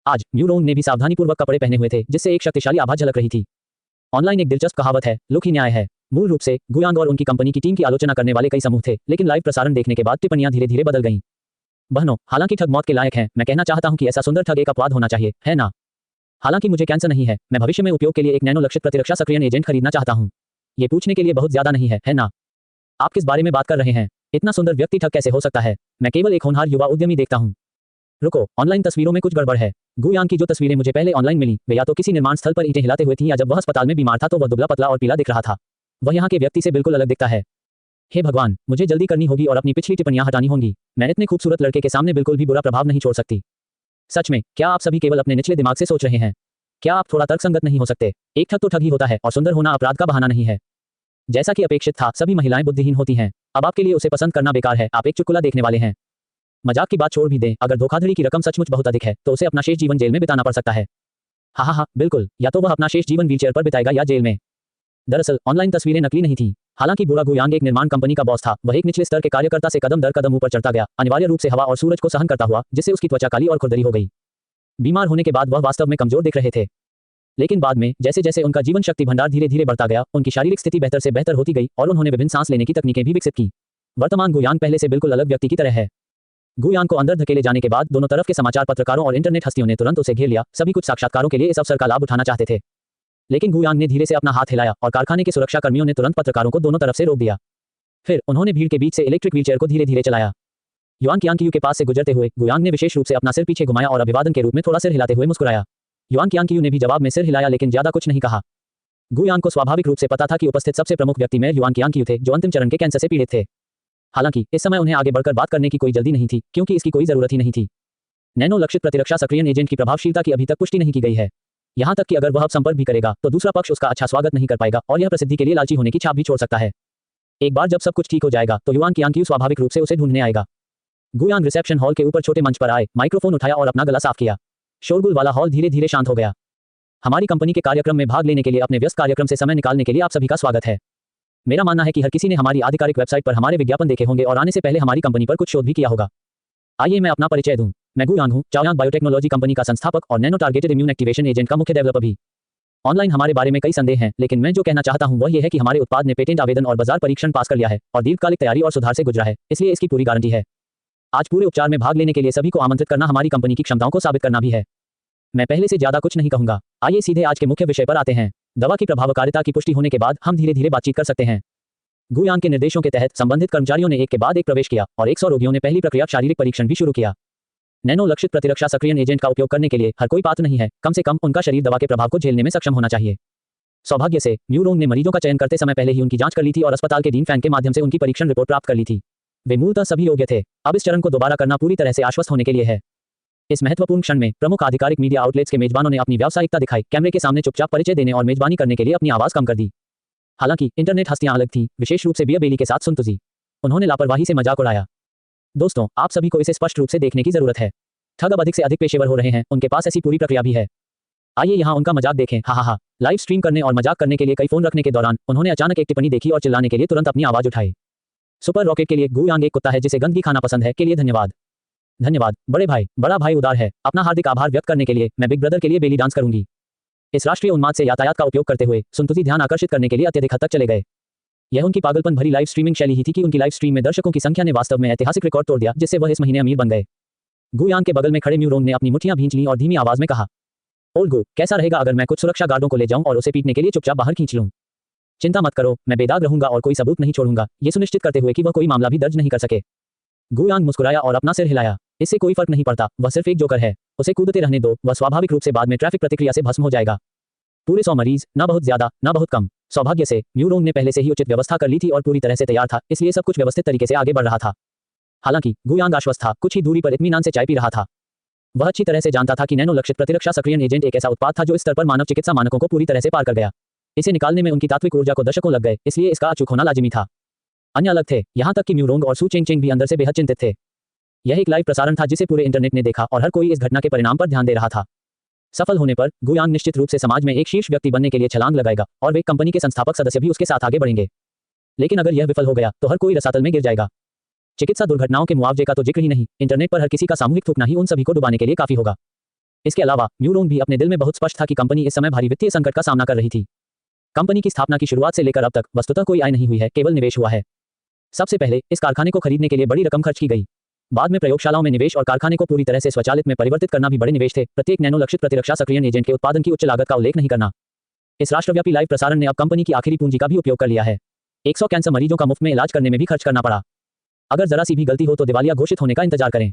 आज न्यू रोंग ने भी सावधानीपूर्वक कपड़े पहने हुए थे, जिससे एक शक्तिशाली आभा झलक रही थी। ऑनलाइन एक दिलचस्प कहावत है, लोक ही न्याय है। मूल रूप से गु यांग और उनकी कंपनी की टीम की आलोचना करने वाले कई समूह थे, लेकिन लाइव प्रसारण देखने के बाद टिप्पणियां धीरे धीरे बदल गईं। बहनों, हालांकि ठग मौत के लायक हैं, मैं कहना चाहता हूं कि ऐसा सुंदर ठग एक अपवाद होना चाहिए, है ना? हालांकि मुझे कैंसर नहीं है, मैं भविष्य में उपयोग के लिए एक नैनो लक्षित प्रतिरक्षा सक्रियण एजेंट खरीदना चाहता हूं। ये पूछने के लिए बहुत ज्यादा नहीं है ना? आप किस बारे में बात कर रहे हैं? इतना सुंदर व्यक्ति ठग कैसे हो सकता है? मैं केवल एक होनहार युवा उद्यमी देखता हूं। रुको, ऑनलाइन तस्वीरों में कुछ गड़बड़ है। गु यांग की जो तस्वीरें मुझे पहले ऑनलाइन मिली, वे या तो किसी निर्माण स्थल पर ईंटें हिलाते हुए थीं, या जब वह अस्पताल में बीमार था तो वह दुबला पतला और पीला दिख रहा था। वह यहाँ के व्यक्ति से बिल्कुल अलग दिखता है। हे भगवान, मुझे जल्दी करनी होगी और अपनी पिछली टिप्पणियां हटानी होंगी। मैं इतने खूबसूरत लड़के के सामने बिल्कुल भी बुरा प्रभाव नहीं छोड़ सकती। सच में, क्या आप सभी केवल अपने निचले दिमाग से सोच रहे हैं? क्या आप थोड़ा तर्कसंगत नहीं हो सकते? एक ठग तो ठग ही होता है और सुंदर होना अपराध का बहाना नहीं है। जैसा कि अपेक्षित था, सभी महिलाएं बुद्धिहीन होती हैं। अब आपके लिए उसे पसंद करना बेकार है, आप एक चुटकुला देखने वाले हैं। मजाक की बात छोड़ भी दें, अगर धोखाधड़ी की रकम सचमुच बहुत अधिक है, तो उसे अपना शेष जीवन जेल में बिताना पड़ सकता है। हाँ, बिल्कुल, या तो वह अपना शेष जीवन व्हीलचेयर पर बिताएगा या जेल में। दरअसल ऑनलाइन तस्वीरें नकली नहीं थीं। हालांकि बूढ़ा गु यांग एक निर्माण कंपनी का बॉस था, वह एक निचले स्तर के कार्यकर्ता से कदम दर कदम ऊपर चढ़ता गया, अनिवार्य रूप से हवा और सूरज को सहन करता हुआ, जिससे उसकी त्वचा काली और खुरदरी हो गई। बीमार होने के बाद वह वास्तव में कमजोर दिख रहे थे, लेकिन बाद में जैसे जैसे उनका जीवन शक्ति भंडार धीरे धीरे बढ़ता गया, उनकी शारीरिक स्थिति बेहतर से बेहतर होती गई और उन्होंने विभिन्न सांस लेने की तकनीकें भी विकसित की। वर्तमान गु यांग पहले से बिल्कुल अलग व्यक्ति की तरह है। गु यांग को अंदर धकेले जाने के बाद दोनों तरफ के समाचार पत्रकारों और इंटरनेट हस्तियों ने तुरंत उसे घेर लिया। सभी कुछ साक्षात्कारों के लिए इस अवसर का लाभ उठाना चाहते थे, लेकिन गु यांग ने धीरे से अपना हाथ हिलाया और कारखाने के सुरक्षा कर्मियों ने तुरंत पत्रकारों को दोनों तरफ से रोक दिया। फिर उन्होंने भीड़ के बीच से इलेक्ट्रिक व्हीलचेयर को धीरे धीरे चलाया। युआन कियांग के पास से गुजरते हुए गु यांग ने विशेष रूप से अपना सिर पीछे घुमाया और अभिवादन के रूप में थोड़ा सिर हिलाते हुए मुस्कुराया। युआन कियांग ने भी जवाब में सिर हिलाया, लेकिन ज्यादा कुछ नहीं कहा। गु यांग को स्वाभाविक रूप से पता था कि उपस्थित सबसे प्रमुख व्यक्ति मेयर युआन कियांग थे, जो अंतिम चरण के कैंसर से पीड़ित थे। हालांकि इस समय उन्हें आगे बढ़कर बात करने की कोई जल्दी नहीं थी, क्योंकि इसकी कोई जरूरत ही नहीं थी। नैनो लक्षित प्रतिरक्षा सक्रियण एजेंट की प्रभावशीलता की अभी तक पुष्टि नहीं की गई है। यहां तक कि अगर वह अब संपर्क भी करेगा, तो दूसरा पक्ष उसका अच्छा स्वागत नहीं कर पाएगा और यह प्रसिद्धि के लिए लालची होने की छाप भी छोड़ सकता है। एक बार जब सब कुछ ठीक हो जाएगा, तो युआन कियांग स्वाभाविक रूप से उसे ढूंढने आएगा। गु यांग रिसेप्शन हॉल के ऊपर छोटे मंच पर आए, माइक्रोफोन उठाया और अपना गला साफ किया। शोरगुल वाला हॉल धीरे धीरे शांत हो गया। हमारी कंपनी के कार्यक्रम में भाग लेने के लिए अपने व्यस्त कार्यक्रम से समय निकालने के लिए आप सभी का स्वागत है। मेरा मानना है कि हर किसी ने हमारी आधिकारिक वेबसाइट पर हमारे विज्ञापन देखे होंगे और आने से पहले हमारी कंपनी पर कुछ शोध भी किया होगा। आइए मैं अपना परिचय दूं। मैं गु यांग हूं, चाओयांग बायोटेक्नोलॉजी कंपनी का संस्थापक और nano targeted immune activation agent का मुख्य डेवलपर भी। ऑनलाइन हमारे बारे में कई संदेह हैं, लेकिन मैं जो कहना चाहता हूं वह यह है कि हमारे उत्पाद ने पेटेंट आवेदन और बाजार परीक्षण पास कर लिया है और दीर्घकालिक तैयारी और सुधार से गुजरा है, इसलिए इसकी पूरी गारंटी है। आज पूरे उपचार में भाग लेने के लिए सभी को आमंत्रित करना हमारी कंपनी की क्षमताओं को साबित करना भी है। मैं पहले से ज्यादा कुछ नहीं कहूंगा। आइए सीधे आज के मुख्य विषय पर आते हैं। दवा की प्रभावकारिता की पुष्टि होने के बाद हम धीरे धीरे बातचीत कर सकते हैं। गु यांग के निर्देशों के तहत संबंधित कर्मचारियों ने एक के बाद एक प्रवेश किया और 100 रोगियों ने पहली प्रक्रिया शारीरिक परीक्षण भी शुरू किया। नैनो लक्षित प्रतिरक्षा सक्रियण एजेंट का उपयोग करने के लिए हर कोई पात्र नहीं है, कम से कम उनका शरीर दवा के प्रभाव को झेलने में सक्षम होना चाहिए। सौभाग्य से न्यू रोंग ने मरीजों का चयन करते समय पहले ही उनकी जांच कर ली थी और अस्पताल के डीन फैंग के माध्यम से उनकी परीक्षण रिपोर्ट प्राप्त कर ली थी। वे मूलतः सभी योग्य थे। अब इस चरण को दोबारा करना पूरी तरह से आश्वस्त होने के लिए है। इस महत्वपूर्ण क्षण में प्रमुख आधिकारिक मीडिया आउटलेट्स के मेजबानों ने अपनी व्यावसायिकता दिखाई, कैमरे के सामने चुपचाप परिचय देने और मेजबानी करने के लिए अपनी आवाज कम कर दी। हालांकि इंटरनेट हस्तियां अलग थीं, विशेष रूप से बिया बेली के साथ सुनतुजी। उन्होंने लापरवाही से मजाक उड़ाया। दोस्तों, आप सभी को इसे स्पष्ट रूप से देखने की जरूरत है। ठग अब अधिक से अधिक पेशेवर हो रहे हैं, उनके पास ऐसी पूरी प्रक्रिया भी है। आइए यहाँ उनका मजाक देखें। हा हा हा। लाइव स्ट्रीम करने और मजाक करने के लिए कई फोन रखने के दौरान उन्होंने अचानक एक टिप्पणी देखी और चिल्लाने के लिए तुरंत अपनी आवाज उठाई। सुपर रॉकेट के लिए गु यांग एक कुत्ता है जिसे गंदगी खाना पसंद है के लिए धन्यवाद। धन्यवाद बड़े भाई, बड़ा भाई उदार है। अपना हार्दिक आभार व्यक्त करने के लिए मैं बिग ब्रदर के लिए बेली डांस करूंगी। इस राष्ट्रीय उन्माद से यातायात का उपयोग करते हुए सुनतुजी ध्यान आकर्षित करने के लिए अत्यधिक हद तक चले गए। यह उनकी पागलपन भरी लाइव स्ट्रीमिंग शैली ही थी कि उनकी लाइव स्ट्रीम में दर्शकों की संख्या ने वास्तव में ऐतिहासिक रिकॉर्ड तोड़ दिया, जिससे वह इस महीने अमीर बन गए। गु यांग के बगल में खड़े म्यूरोंग ने अपनी मुट्ठियां भींच लीं और धीमी आवाज में कहा, ओल्ड गु, कैसा रहेगा अगर मैं कुछ सुरक्षा गार्डों को ले जाऊं और उसे पीटने के लिए चुपचाप बाहर खींच लूं? चिंता मत करो, मैं बेदाग रहूंगा और कोई सबूत नहीं छोड़ूंगा, ये सुनिश्चित करते हुए कि वह कोई मामला भी दर्ज नहीं कर सके। गु यांग मुस्कुराया और अपना सिर हिलाया। इससे कोई फर्क नहीं पड़ता, वह सिर्फ एक जोकर है, उसे कूदते रहने दो, वह स्वाभाविक रूप से बाद में ट्रैफिक प्रतिक्रिया से भस्म हो जाएगा। पूरे 100 मरीज, ना बहुत ज्यादा, ना बहुत कम। सौभाग्य से म्यूरोंग ने पहले से ही उचित व्यवस्था कर ली थी और पूरी तरह से तैयार था, इसलिए सब कुछ व्यवस्थित तरीके से आगे बढ़ रहा था। हालांकि गु यांग आश्वस्त था, कुछ ही दूरी पर इत्मीनान से चाय पी रहा था। वह अच्छी तरह से जानता था कि नैनो लक्षित प्रतिरक्षा सक्रियण एजेंट एक ऐसा उत्पाद था जो इस स्तर पर मानव चिकित्सा मानकों को पूरी तरह से पार कर गया। इसे निकालने में उनकी तात्विक ऊर्जा को दशकों लग गए, इसलिए इसका अचूक होना लाजिमी था। अन्य अलग थे, यहाँ तक कि म्यूरोंग और सू चेंग चेंग भी अंदर से बेहद चिंतित थे। यह एक लाइव प्रसारण था जिसे पूरे इंटरनेट ने देखा और हर कोई इस घटना के परिणाम पर ध्यान दे रहा था। सफल होने पर गु यांग निश्चित रूप से समाज में एक शीर्ष व्यक्ति बनने के लिए छलांग लगाएगा और वे कंपनी के संस्थापक सदस्य भी उसके साथ आगे बढ़ेंगे। लेकिन अगर यह विफल हो गया तो हर कोई रसातल में गिर जाएगा। चिकित्सा दुर्घटनाओं के मुआवजे का तो जिक्र ही नहीं, इंटरनेट पर हर किसी का सामूहिक थूकना ही उन सभी को डुबाने के लिए काफी होगा। इसके अलावा म्यूरोंग भी अपने दिल में बहुत स्पष्ट था कि कंपनी इस समय भारी वित्तीय संकट का सामना कर रही थी। कंपनी की स्थापना की शुरुआत से लेकर अब तक वस्तुतः कोई आय नहीं हुई है, केवल निवेश हुआ है। सबसे पहले इस कारखाने को खरीदने के लिए बड़ी रकम खर्च की गई। बाद में प्रयोगशालाओं में निवेश और कारखाने को पूरी तरह से स्वचालित में परिवर्तित करना भी बड़े निवेश थे। प्रत्येक नैनो लक्षित प्रतिरक्षा सक्रियण एजेंट के उत्पादन की उच्च लागत का उल्लेख नहीं करना। इस राष्ट्रव्यापी लाइव प्रसारण ने अब कंपनी की आखिरी पूंजी का भी उपयोग कर लिया है। 100 कैंसर मरीजों का मुफ्त में इलाज करने में भी खर्च करना पड़ा। अगर जरा सी भी गलती हो तो दिवालिया घोषित होने का इंतजार करें।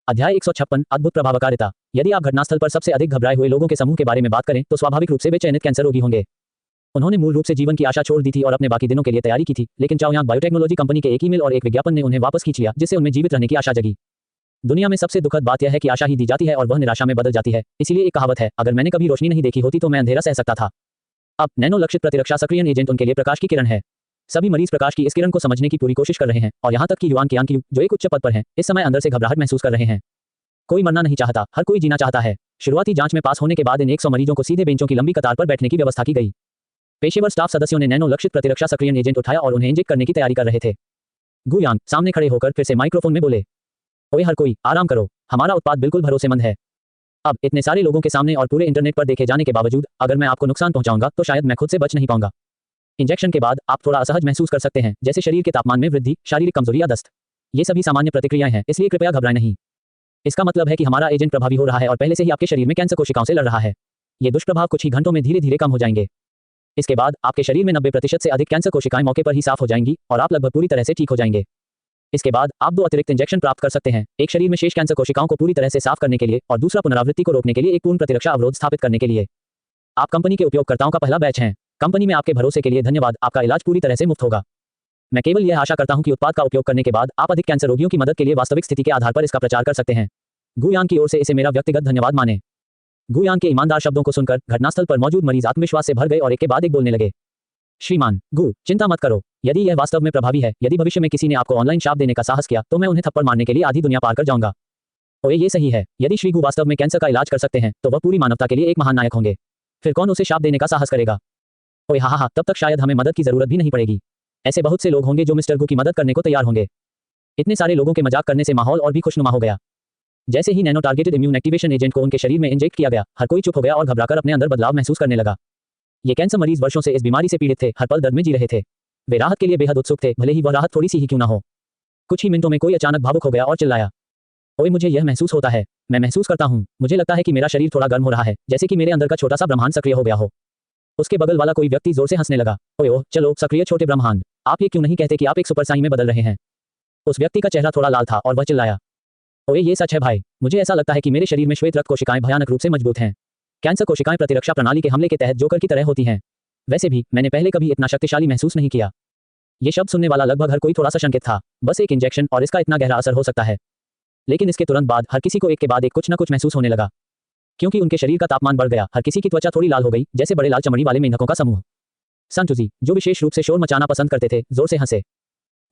अध्याय 156 अद्भुत प्रभावकारिता। यदि आप घटनास्थल पर सबसे अधिक घबराए हुए लोगों के समूह के बारे में बात करें तो स्वाभाविक रूप से वे चयनित कैंसर रोगी होंगे। उन्होंने मूल रूप से जीवन की आशा छोड़ दी थी और अपने बाकी दिनों के लिए तैयारी की थी, लेकिन चाओयांग बायोटेक्नोलॉजी कंपनी के एक ईमेल और एक विज्ञापन ने उन्हें वापस खींच लिया, जिससे उनमें जीवित रहने की आशा जगी। दुनिया में सबसे दुखद बात यह है कि आशा ही दी जाती है और वह निराशा में बदल जाती है। इसीलिए एक कहावत है, अगर मैंने कभी रोशनी नहीं देखी होती तो मैं अंधेरा सह सकता था। अब नैनो लक्षित प्रतिरक्षा सक्रियण एजेंट उनके लिए प्रकाश की किरण है। सभी मरीज प्रकाश की इस किरण को समझने की पूरी कोशिश कर रहे हैं और यहाँ तक कि युआन कियांग जो एक उच्च पद पर हैं, इस समय अंदर से घबराहट महसूस कर रहे हैं। कोई मरना नहीं चाहता, हर कोई जीना चाहता है। शुरुआती जांच में पास होने के बाद इन 100 मरीजों को सीधे बेंचों की लंबी कतार पर बैठने की व्यवस्था की गई। पेशेवर स्टाफ सदस्यों ने नैनो लक्षित प्रतिरक्षा सक्रियण एजेंट उठाया और उन्हें इंजेक्ट करने की तैयारी कर रहे थे। गु यांग सामने खड़े होकर फिर से माइक्रोफोन में बोले, ओए हर कोई आराम करो, हमारा उत्पाद बिल्कुल भरोसेमंद है। अब इतने सारे लोगों के सामने और पूरे इंटरनेट पर देखे जाने के बावजूद अगर मैं आपको नुकसान पहुंचाऊंगा तो शायद मैं खुद से बच नहीं पाऊंगा। इंजेक्शन के बाद आप थोड़ा असहज महसूस कर सकते हैं, जैसे शरीर के तापमान में वृद्धि, शारीरिक कमजोरी या दस्त। ये सभी सामान्य प्रतिक्रियाएं हैं, इसलिए कृपया घबराएं नहीं। इसका मतलब है कि हमारा एजेंट प्रभावी हो रहा है और पहले से ही आपके शरीर में कैंसर कोशिकाओं से लड़ रहा है। ये दुष्प्रभाव कुछ ही घंटों में धीरे धीरे कम हो जाएंगे। इसके बाद आपके शरीर में 90% से अधिक कैंसर कोशिकाएं मौके पर ही साफ हो जाएंगी और आप लगभग पूरी तरह से ठीक हो जाएंगे। इसके बाद आप 2 अतिरिक्त इंजेक्शन प्राप्त कर सकते हैं, एक शरीर में शेष कैंसर कोशिकाओं को पूरी तरह से साफ करने के लिए और दूसरा पुनरावृत्ति को रोकने के लिए एक पूर्ण प्रतिरक्षा अवरोध स्थापित करने के लिए। आप कंपनी के उपयोगकर्ताओं का पहला बैच हैं। कंपनी में आपके भरोसे के लिए धन्यवाद। आपका इलाज पूरी तरह से मुफ्त होगा। मैं केवल यह आशा करता हूं कि उत्पाद का उपयोग करने के बाद आप अधिक कैंसर रोगियों की मदद के लिए वास्तविक स्थिति के आधार पर इसका प्रचार कर सकते हैं। गु यांग की ओर से इसे मेरा व्यक्तिगत धन्यवाद माने। गु यांग के ईमानदार शब्दों को सुनकर घटनास्थल पर मौजूद मरीज आत्मविश्वास से भर गए और एक के बाद एक बोलने लगे। श्रीमान गु, चिंता मत करो, यदि यह वास्तव में प्रभावी है, यदि भविष्य में किसी ने आपको ऑनलाइन शाप देने का साहस किया तो मैं उन्हें थप्पड़ मारने के लिए आधी दुनिया पार कर जाऊंगा। ओए ये सही है, यदि श्री गु वास्तव में कैंसर का इलाज कर सकते हैं तो वह पूरी मानवता के लिए एक महान नायक होंगे। फिर कौन उसे शाप देने का साहस करेगा? ओए हा, तब तक शायद हमें मदद की जरूरत भी नहीं पड़ेगी। ऐसे बहुत से लोग होंगे जो मिस्टर गु की मदद करने को तैयार होंगे। इतने सारे लोगों के मजाक करने से माहौल और भी खुशनुमा हो गया। जैसे ही nano targeted immune activation agent को उनके शरीर में इंजेक्ट किया गया, हर कोई चुप हो गया और घबराकर अपने अंदर बदलाव महसूस करने लगा। ये कैंसर मरीज वर्षों से इस बीमारी से पीड़ित थे, हर पल दर्द में जी रहे थे। वे राहत के लिए बेहद उत्सुक थे, भले ही वह राहत थोड़ी सी ही क्यों ना हो। कुछ ही मिनटों में कोई अचानक भावुक हो गया और चिल्लाया, ओए मुझे यह महसूस होता है, मैं महसूस करता हूँ, मुझे लगता है कि मेरा शरीर थोड़ा गर्म हो रहा है, जैसे कि मेरे अंदर का छोटा सा ब्रह्मांड सक्रिय हो गया हो। उसके बगल वाला कोई व्यक्ति जोर से हंसने लगा। ओए ओह, चलो सक्रिय छोटे ब्रह्मांड, आप ये क्यों नहीं कहते कि आप एक सुपर साई में बदल रहे हैं? उस व्यक्ति का चेहरा थोड़ा लाल था और वह चिल्लाया, ओए ये सच है भाई, मुझे ऐसा लगता है कि मेरे शरीर में श्वेत रक्त कोशिकाएं भयानक रूप से मजबूत हैं। कैंसर कोशिकाएं प्रतिरक्षा प्रणाली के हमले के तहत जोकर की तरह होती हैं। वैसे भी मैंने पहले कभी इतना शक्तिशाली महसूस नहीं किया। ये शब्द सुनने वाला लगभग हर कोई थोड़ा सा शंकित था। बस एक इंजेक्शन और इसका इतना गहरा असर हो सकता है। लेकिन इसके तुरंत बाद हर किसी को एक के बाद एक कुछ न कुछ महसूस होने लगा, क्योंकि उनके शरीर का तापमान बढ़ गया। हर किसी की त्वचा थोड़ी लाल हो गई, जैसे बड़े लाल चमड़ी वाले मेंढकों का समूह। संतुजी, जो विशेष रूप से शोर मचाना पसंद करते थे, जोर से हंसे।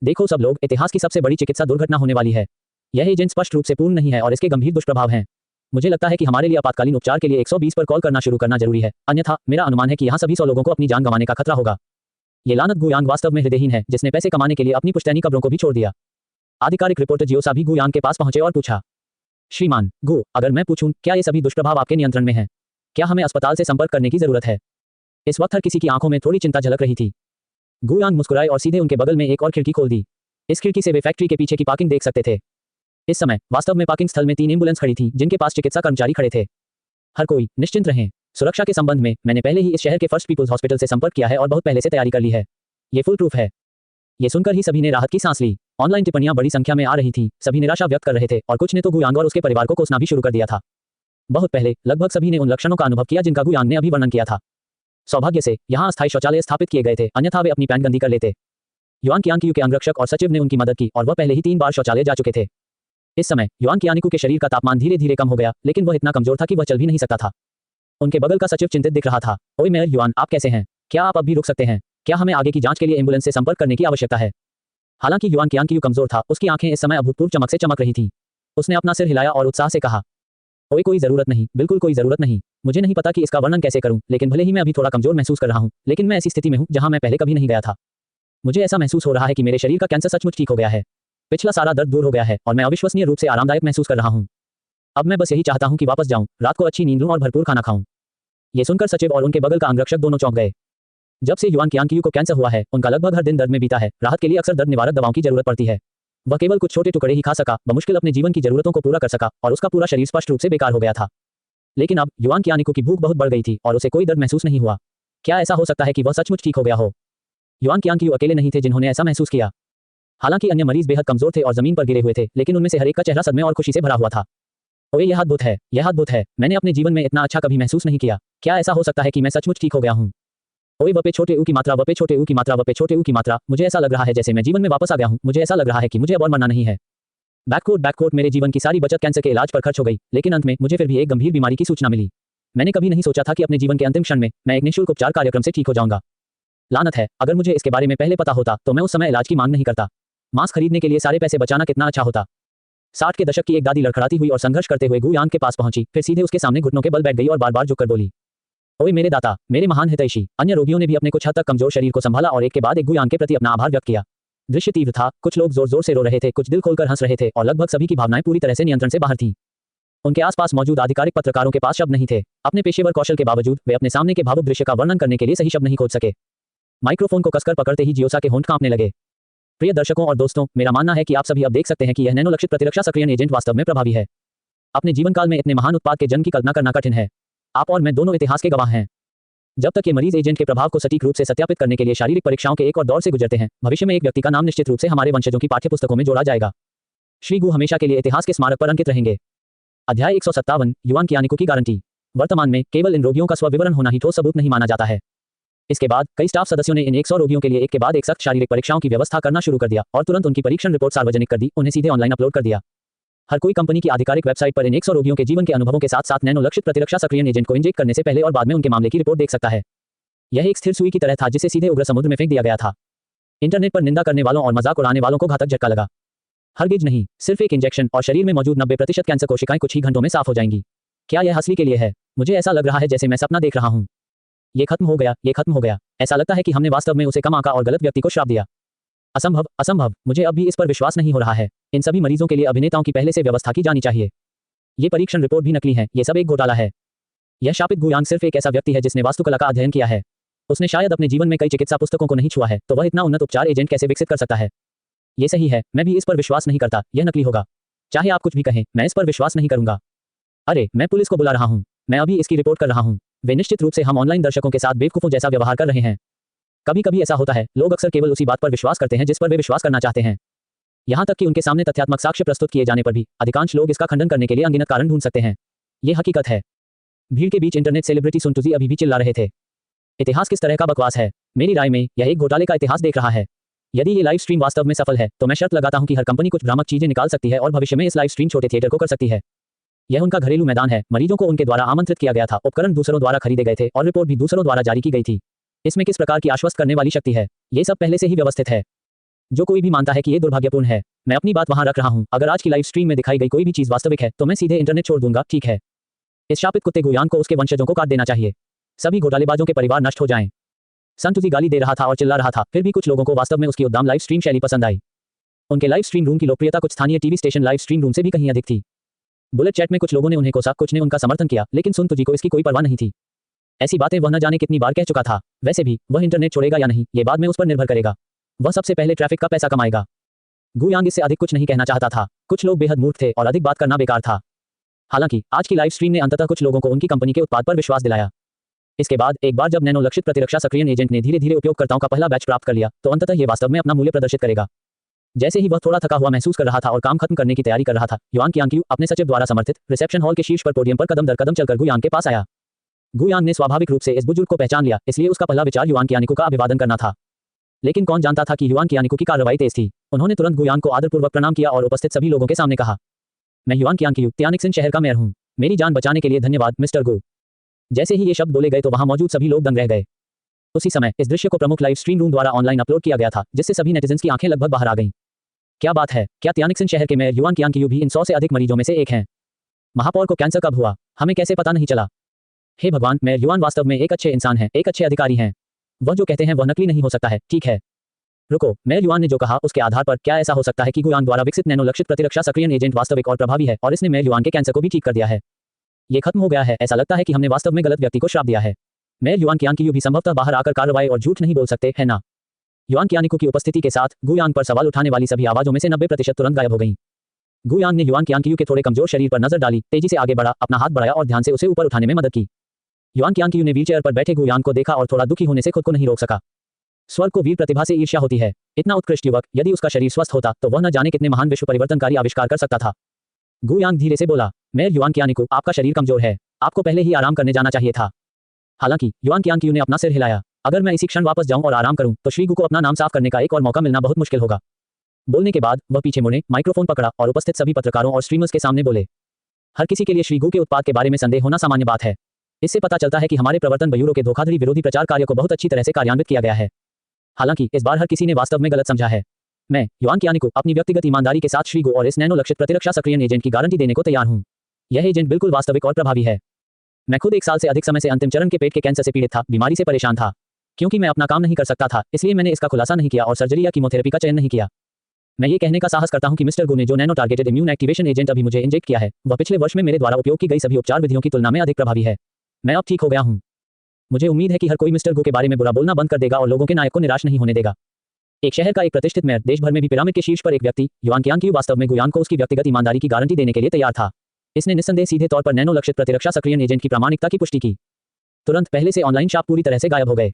देखो सब लोग, इतिहास की सबसे बड़ी चिकित्सा दुर्घटना होने वाली है। यह एजेंट स्पष्ट रूप से पूर्ण नहीं है और इसके गंभीर दुष्प्रभाव हैं। मुझे लगता है कि हमारे लिए आपातकालीन उपचार के लिए 120 पर कॉल करना शुरू करना जरूरी है, अन्यथा मेरा अनुमान है कि यहाँ सभी 100 लोगों को अपनी जान गंवाने का खतरा होगा। ये लानत गुयांग वास्तव में हृदयहीन है, जिसने पैसे कमाने के लिए अपनी पुश्तैनी कब्रों को भी छोड़ दिया। आधिकारिक रिपोर्टर जियोसा भी गुयांग के पास पहुंचे और पूछा, श्रीमान गु, अगर मैं पूछूं, क्या ये सभी दुष्प्रभाव आपके नियंत्रण में हैं? क्या हमें अस्पताल से संपर्क करने की जरूरत है? इस वक्त हर किसी की आंखों में थोड़ी चिंता झलक रही थी। गुयांग मुस्कुराए और सीधे उनके बगल में एक और खिड़की खोल दी। इस खिड़की से वे फैक्ट्री के पीछे की पार्किंग देख सकते थे। इस समय वास्तव में पार्किंग स्थल में 3 एम्बुलेंस खड़ी थी, जिनके पास चिकित्सा कर्मचारी खड़े थे। हर कोई निश्चिंत रहें। सुरक्षा के संबंध में मैंने पहले ही इस शहर के फर्स्ट पीपुल्स हॉस्पिटल से संपर्क किया है और बहुत पहले से तैयारी कर ली है। ये फुल प्रूफ है। ये सुनकर ही सभी ने राहत की सांस ली। ऑनलाइन टिप्पणियां बड़ी संख्या में आ रही थीं, सभी निराशा व्यक्त कर रहे थे और कुछ ने तो गुयांग और उसके परिवार को कोसना भी शुरू कर दिया था। बहुत पहले लगभग सभी ने उन लक्षणों का अनुभव किया जिनका गुयांग ने अभी वर्णन किया था। सौभाग्य से यहाँ अस्थायी शौचालय स्थापित किए गए थे, अन्यथा वे अपनी पैंट गंदी कर लेते। युआन कियांग के अंगरक्षक और सचिव ने उनकी मदद की और वह पहले ही 3 बार शौचालय जा चुके थे। इस समय युआन कियानिकू के शरीर का तापमान धीरे धीरे कम हो गया, लेकिन वह इतना कमजोर था कि वह चल भी नहीं सकता था। उनके बगल का सचिव चिंतित दिख रहा था। ओए मेयर युआन, आप कैसे हैं? क्या आप अब भी रुक सकते हैं? क्या हमें आगे की जांच के लिए एम्बुलेंस से संपर्क करने की आवश्यकता है? हालांकि युआन कियांग कमजोर था, उसकी आंखें इस समय अभूतपूर्व चमक से चमक रही थीं। उसने अपना सिर हिलाया और उत्साह से कहा, ओए कोई जरूरत नहीं, बिल्कुल कोई जरूरत नहीं। मुझे नहीं पता कि इसका वर्णन कैसे करूं, लेकिन भले ही मैं अभी थोड़ा कमजोर महसूस कर रहा हूं, लेकिन मैं ऐसी स्थिति में हूं जहां मैं पहले कभी नहीं गया था। मुझे ऐसा महसूस हो रहा है कि मेरे शरीर का कैंसर सचमुच ठीक हो गया है। पिछला सारा दर्द दूर हो गया है और मैं अविश्वसनीय रूप से आरामदायक महसूस कर रहा हूं। अब मैं बस यही चाहता हूं कि वापस जाऊं, रात को अच्छी नींद लूं और भरपूर खाना खाऊं। ये सुनकर सचिव और उनके बगल का अंगरक्षक दोनों चौंक गए। जब से युआन कियांग को कैंसर हुआ है, उनका लगभग हर दिन दर्द में बीता है। राहत के लिए अक्सर दर्द निवारक दवाओं की जरूरत पड़ती है। वह केवल कुछ छोटे टुकड़े ही खा सका, बमुश्किल अपने जीवन की जरूरतों को पूरा कर सका और उसका पूरा शरीर स्पष्ट रूप से बेकार हो गया था। लेकिन अब युआन कियांग की भूख बहुत बढ़ गई थी और उसे कोई दर्द महसूस नहीं हुआ। क्या ऐसा हो सकता है कि वह सचमुच ठीक हो गया हो? युआन कियांग अकेले नहीं थे जिन्होंने ऐसा महसूस किया। हालांकि अन्य मरीज बेहद कमजोर थे और जमीन पर गिरे हुए थे, लेकिन उनमें से हर एक का चेहरा सदमे और खुशी से भरा हुआ था। ओए यह अद्भुत है, यह अद्भुत है। मैंने अपने जीवन में इतना अच्छा कभी महसूस नहीं किया। क्या ऐसा हो सकता है कि मैं सचमुच ठीक हो गया हूं? ओए वपे छोटे ऊ की मात्रा, वपे छोटे ऊ की मात्रा, वपे छोटे ऊ की मात्रा। मुझे ऐसा लग रहा है जैसे मैं जीवन में वापस आ गया हूं। मुझे ऐसा लग रहा है कि मुझे अब और मरना नहीं है। बैककोट मेरे जीवन की सारी बचत कैंसर के इलाज पर खर्च हो गई, लेकिन अंत में मुझे फिर भी एक गंभीर बीमारी की सूचना मिली। मैंने कभी नहीं सोचा था कि अपने जीवन के अंतिम क्षण में मैं एक निःशुल्क उपचार कार्यक्रम से ठीक हो जाऊंगा। लानत है, अगर मुझे इसके बारे में पहले पता होता तो मैं उस समय इलाज की मांग नहीं करता। मांस खरीदने के लिए सारे पैसे बचाना कितना अच्छा होता। 60 के दशक की एक दादी लड़खड़ाती हुई और संघर्ष करते हुए गुयांग के पास पहुंची, फिर सीधे उसके सामने घुटनों के बल बैठ गई और बार बार झुककर बोली, ओए मेरे दाता, मेरे महान हितैषी। अन्य रोगियों ने भी अपने कुछ हद तक कमजोर शरीर को संभाला और एक के बाद एक गुयांग के प्रति अपना आभार व्यक्त किया। दृश्य तीव्र था, कुछ लोग जोर जोर से रो रहे थे, कुछ दिल खोलकर हंस रहे थे और लगभग सभी की भावनाएं पूरी तरह से नियंत्रण से बाहर थीं। उनके आसपास मौजूद आधिकारिक पत्रकारों के पास शब्द नहीं थे। अपने पेशेवर कौशल के बावजूद वे अपने सामने के भावुक दृश्य का वर्णन करने के लिए सही शब्द नहीं खोज सके। माइक्रोफोन को कसकर पकड़ते ही जियोसा के होंठ कांपने लगे। प्रिय दर्शकों और दोस्तों, मेरा मानना है कि आप सभी अब देख सकते हैं कि यह नैनो लक्षित प्रतिरक्षा सक्रियण एजेंट वास्तव में प्रभावी है। अपने जीवन काल में इतने महान उत्पाद के जन्म की कल्पना करना कठिन है। आप और मैं दोनों इतिहास के गवाह हैं। जब तक ये मरीज एजेंट के प्रभाव को सटीक रूप से सत्यापित करने के लिए शारीरिक परीक्षाओं के एक और दौर से गुजरते हैं, भविष्य में एक व्यक्ति का नाम निश्चित रूप से हमारे वंशजों की पाठ्यपुस्तकों में जोड़ा जाएगा। श्री गु हमेशा के लिए इतिहास के स्मारक पर अंकित रहेंगे। अध्याय 157, युआन कियांग की गारंटी। वर्तमान में केवल इन रोगियों का स्व-विवरण होना ही ठोस सबूत नहीं माना जाता है। इसके बाद कई स्टाफ सदस्यों ने इन 100 रोगियों के लिए एक के बाद एक सख्त शारीरिक परीक्षाओं की व्यवस्था करना शुरू कर दिया और तुरंत उनकी परीक्षण रिपोर्ट सार्वजनिक कर दी, उन्हें सीधे ऑनलाइन अपलोड कर दिया। हर कोई कंपनी की आधिकारिक वेबसाइट पर इन 100 रोगियों के जीवन के अनुभवों के साथ साथ नैनो लक्षित प्रतिरक्षा सक्रियण एजेंट को इंजेक्ट करने से पहले और बाद में उनके मामले की रिपोर्ट देख सकता है। यह एक स्थिर सुई की तरह था जिसे सीधे उग्र समुद्र में फेंक दिया गया था। इंटरनेट पर निंदा करने वालों और मजाक उड़ाने वालों को घातक झटका लगा। हरगिज नहीं, सिर्फ एक इंजेक्शन और शरीर में मौजूद 90% कैंसर कोशिकाएं कुछ ही घंटों में साफ हो जाएंगी। क्या यह असली के लिए है? मुझे ऐसा लग रहा है जैसे मैं सपना देख रहा हूं। ये खत्म हो गया, ये खत्म हो गया। ऐसा लगता है कि हमने वास्तव में उसे कम आंका और गलत व्यक्ति को श्राप दिया। असंभव, असंभव। मुझे अब भी इस पर विश्वास नहीं हो रहा है। इन सभी मरीजों के लिए अभिनेताओं की पहले से व्यवस्था की जानी चाहिए। ये परीक्षण रिपोर्ट भी नकली है, ये सब एक घोटाला है। यह शापित गुयांग सिर्फ एक ऐसा व्यक्ति है जिसने वास्तुकला का अध्ययन किया है। उसने शायद अपने जीवन में कई चिकित्सा पुस्तकों को नहीं छुआ है, तो वह इतना उन्नत उपचार एजेंट कैसे विकसित कर सकता है? ये सही है, मैं भी इस पर विश्वास नहीं करता, यह नकली होगा। चाहे आप कुछ भी कहें, मैं इस पर विश्वास नहीं करूंगा। अरे, मैं पुलिस को बुला रहा हूं। मैं अभी इसकी रिपोर्ट कर रहा हूं। वे निश्चित रूप से हम ऑनलाइन दर्शकों के साथ बेवकूफों जैसा व्यवहार कर रहे हैं। कभी कभी ऐसा होता है, लोग अक्सर केवल उसी बात पर विश्वास करते हैं जिस पर वे विश्वास करना चाहते हैं। यहां तक कि उनके सामने तथ्यात्मक साक्ष्य प्रस्तुत किए जाने पर भी अधिकांश लोग इसका खंडन करने के लिए अनगिनत कारण ढूंढ सकते हैं। ये हकीकत है। भीड़ के बीच इंटरनेट सेलिब्रिटी सुनटुजी अभी भी चिल्ला रहे थे, इतिहास किस तरह का बकवास है। मेरी राय में यह एक घोटाले का इतिहास देख रहा है। यदि ये लाइव स्ट्रीम वास्तव में सफल है, तो मैं शर्त लगाता हूं कि हर कंपनी कुछ भ्रामक चीजें निकाल सकती है और भविष्य में इस लाइव स्ट्रीम छोटे थिएटर को कर सकती है। यह उनका घरेलू मैदान है। मरीजों को उनके द्वारा आमंत्रित किया गया था, उपकरण दूसरों द्वारा खरीदे गए थे और रिपोर्ट भी दूसरों द्वारा जारी की गई थी। इसमें किस प्रकार की आश्वस्त करने वाली शक्ति है? ये सब पहले से ही व्यवस्थित है। जो कोई भी मानता है कि ये दुर्भाग्यपूर्ण है, मैं अपनी बात वहां रख रहा हूं। अगर आज की लाइव स्ट्रीम में दिखाई गई कोई भी चीज वास्तविक है तो मैं सीधे इंटरनेट छोड़ दूंगा, ठीक है। इस शापित कुत्ते गुयांग को उसके वंशजों को काट देना चाहिए। सभी घोटालेबाजों के परिवार नष्ट हो जाएं। संतुजी गाली दे रहा था और चिल्ला रहा था, फिर भी कुछ लोगों को वास्तव में उसकी उद्दाम लाइव स्ट्रीम शैली पसंद आई। उनके लाइव स्ट्रीम रूम की लोकप्रियता कुछ स्थानीय TV station live stream room से भी कहीं अधिक थी। बुलेट चैट में कुछ लोगों ने उन्हें कोसा, कुछ ने उनका समर्थन किया, लेकिन सुनतुजी को इसकी कोई परवाह नहीं थी। ऐसी बातें वह न जाने कितनी बार कह चुका था। वैसे भी वह इंटरनेट छोड़ेगा या नहीं, ये बाद में उस पर निर्भर करेगा। वह सबसे पहले ट्रैफिक का पैसा कमाएगा। गुयांग इससे अधिक कुछ नहीं कहना चाहता था। कुछ लोग बेहद मूर्ख थे और अधिक बात करना बेकार था। हालांकि आज की लाइव स्ट्रीम ने अंततः कुछ लोगों को उनकी कंपनी के उत्पाद पर विश्वास दिलाया। इसके बाद एक बार जब नैनो लक्षित प्रतिरक्षा सक्रियण एजेंट ने धीरे धीरे उपयोगकर्ताओं का पहला बैच प्राप्त कर लिया, तो अंततः ये वास्तव में अपना मूल्य प्रदर्शित करेगा। जैसे ही वह थोड़ा थका हुआ महसूस कर रहा था और काम खत्म करने की तैयारी कर रहा था, युआन qianqiu अपने सचिव द्वारा समर्थित रिसेप्शन हॉल के शीर्ष पर पोडियम पर कदम दर कदम चलकर गुयांग के पास आया। गुयांग ने स्वाभाविक रूप से इस बुजुर्ग को पहचान लिया, इसलिए उसका पहला विचार युआन qianqiu का अभिवादन करना था। लेकिन कौन जानता था कि युआन qianqiu की कार्रवाई तेज थी। उन्होंने तुरंत गुयांग को आदरपूर्वक प्रणाम किया और उपस्थित सभी लोगों के सामने कहा, मैं युआन qianqiu तियानिक्सिन शहर का मेयर हूं। मेरी जान बचाने के लिए धन्यवाद मिस्टर गो। जैसे ही ये शब्द बोले गए तो वहां मौजूद सभी लोग दंग रह गए। उसी समय इस दृश्य को प्रमुख लाइव स्ट्रीम रूम द्वारा ऑनलाइन अपलोड किया गया था, जिससे सभी नेटिजन्स की आंखें लगभग बाहर आ गईं। क्या बात है, क्या तियानिक्सिन शहर के मेयर युआन qianqiu भी इन 100 से अधिक मरीजों में से एक हैं? महापौर को कैंसर कब हुआ, हमें कैसे पता नहीं चला? हे भगवान, मेयर युआन वास्तव में एक अच्छे इंसान हैं, एक अच्छे अधिकारी हैं। वह जो कहते हैं वह नकली नहीं हो सकता है, ठीक है। रुको, मेयर युआन ने जो कहा उसके आधार पर क्या ऐसा हो सकता है कि गुयांग द्वारा विकसित नैनो लक्षित प्रतिरक्षा सक्रियण एजेंट वास्तविक और प्रभावी है और इसने मेयर युआन के कैंसर को भी ठीक कर दिया है? ये खत्म हो गया है। ऐसा लगता है कि हमने वास्तव में गलत व्यक्ति को श्राप दिया है। मेयर युआन qianqiu भी संभवतः बाहर आकर कार्रवाई और झूठ नहीं बोल सकते, है ना? युआन qianqiu की उपस्थिति के साथ गुयांग पर सवाल उठाने वाली सभी आवाजों में से 90% तुरंत गायब हो गईं। गुयांग ने युआन qianqiu के थोड़े कमजोर शरीर पर नजर डाली, तेजी से आगे बढ़ा, अपना हाथ बढ़ाया और ध्यान से उसे ऊपर उठाने में मदद की। युआन qianqiu ने व्हीलचेयर पर बैठे गुयांग को देखा और थोड़ा दुखी होने से खुद को नहीं रोक सका। स्वर्ग को वीर प्रतिभा से ईर्ष्या होती है। इतना उत्कृष्ट युवक, यदि उसका शरीर स्वस्थ होता तो वह न जाने कितने महान विश्व परिवर्तनकारी आविष्कार कर सकता था। गुयांग धीरे से बोला, मेयर युआन qianqiu, आपका शरीर कमजोर है, आपको पहले ही आराम करने जाना चाहिए था। हालांकि युआन qianqiu ने अपना सिर हिलाया, अगर मैं इसी क्षण वापस जाऊं और आराम करूं तो श्रीगु को अपना नाम साफ करने का एक और मौका मिलना बहुत मुश्किल होगा। बोलने के बाद वह पीछे मुड़े, माइक्रोफोन पकड़ा और उपस्थित सभी पत्रकारों और स्ट्रीमर्स के सामने बोले, हर किसी के लिए श्रीगु के उत्पाद के बारे में संदेह होना सामान्य बात है। इससे पता चलता है कि हमारे प्रवर्तन ब्यूरो के धोखाधड़ी विरोधी प्रचार कार्य को बहुत अच्छी तरह से कार्यान्वित किया गया है। हालांकि इस बार हर किसी ने वास्तव में गलत समझा है। मैं युआन qianqiu अपनी व्यक्तिगत ईमानदारी के साथ श्रीगु और इस नैनो लक्षित प्रतिरक्षा सक्रियण एजेंट की गारंटी देने को तैयार हूं। यह एजेंट बिल्कुल वास्तविक और प्रभावी है। मैं खुद 1 साल से अधिक समय से अंतिम चरण के पेट के कैंसर से पीड़ित था, बीमारी से परेशान था। क्योंकि मैं अपना काम नहीं कर सकता था, इसलिए मैंने इसका खुलासा नहीं किया और सर्जरी या कीमोथेरेपी का चयन नहीं किया। मैं ये कहने का साहस करता हूं कि मिस्टर गो ने जो nano targeted immune activation agent अभी मुझे इंजेक्ट किया है, वह पिछले वर्ष में मेरे द्वारा उपयोग की गई सभी उपचार विधियों की तुलना में अधिक प्रभावी है। मैं अब ठीक हो गया हूं। मुझे उम्मीद है कि हर कोई मिस्टर गो के बारे में बुरा बोलना बंद कर देगा और लोगों के नायक को निराश नहीं होने देगा। एक शहर का एक प्रतिष्ठित मेयर, देश भर में भी पिरामिड के शीर्ष पर एक व्यक्ति, युआन qianqiu वास्तव में गुयांग को उसकी व्यक्तिगत ईमानदारी की गारंटी देने के लिए तैयार था। इसने निस्संदेह सीधे तौर पर नैनो लक्षित प्रतिरक्षा सक्रियण एजेंट की प्रामाणिकता की पुष्टि की। तुरंत पहले से ऑनलाइन शाप पूरी तरह से गायब हो गए।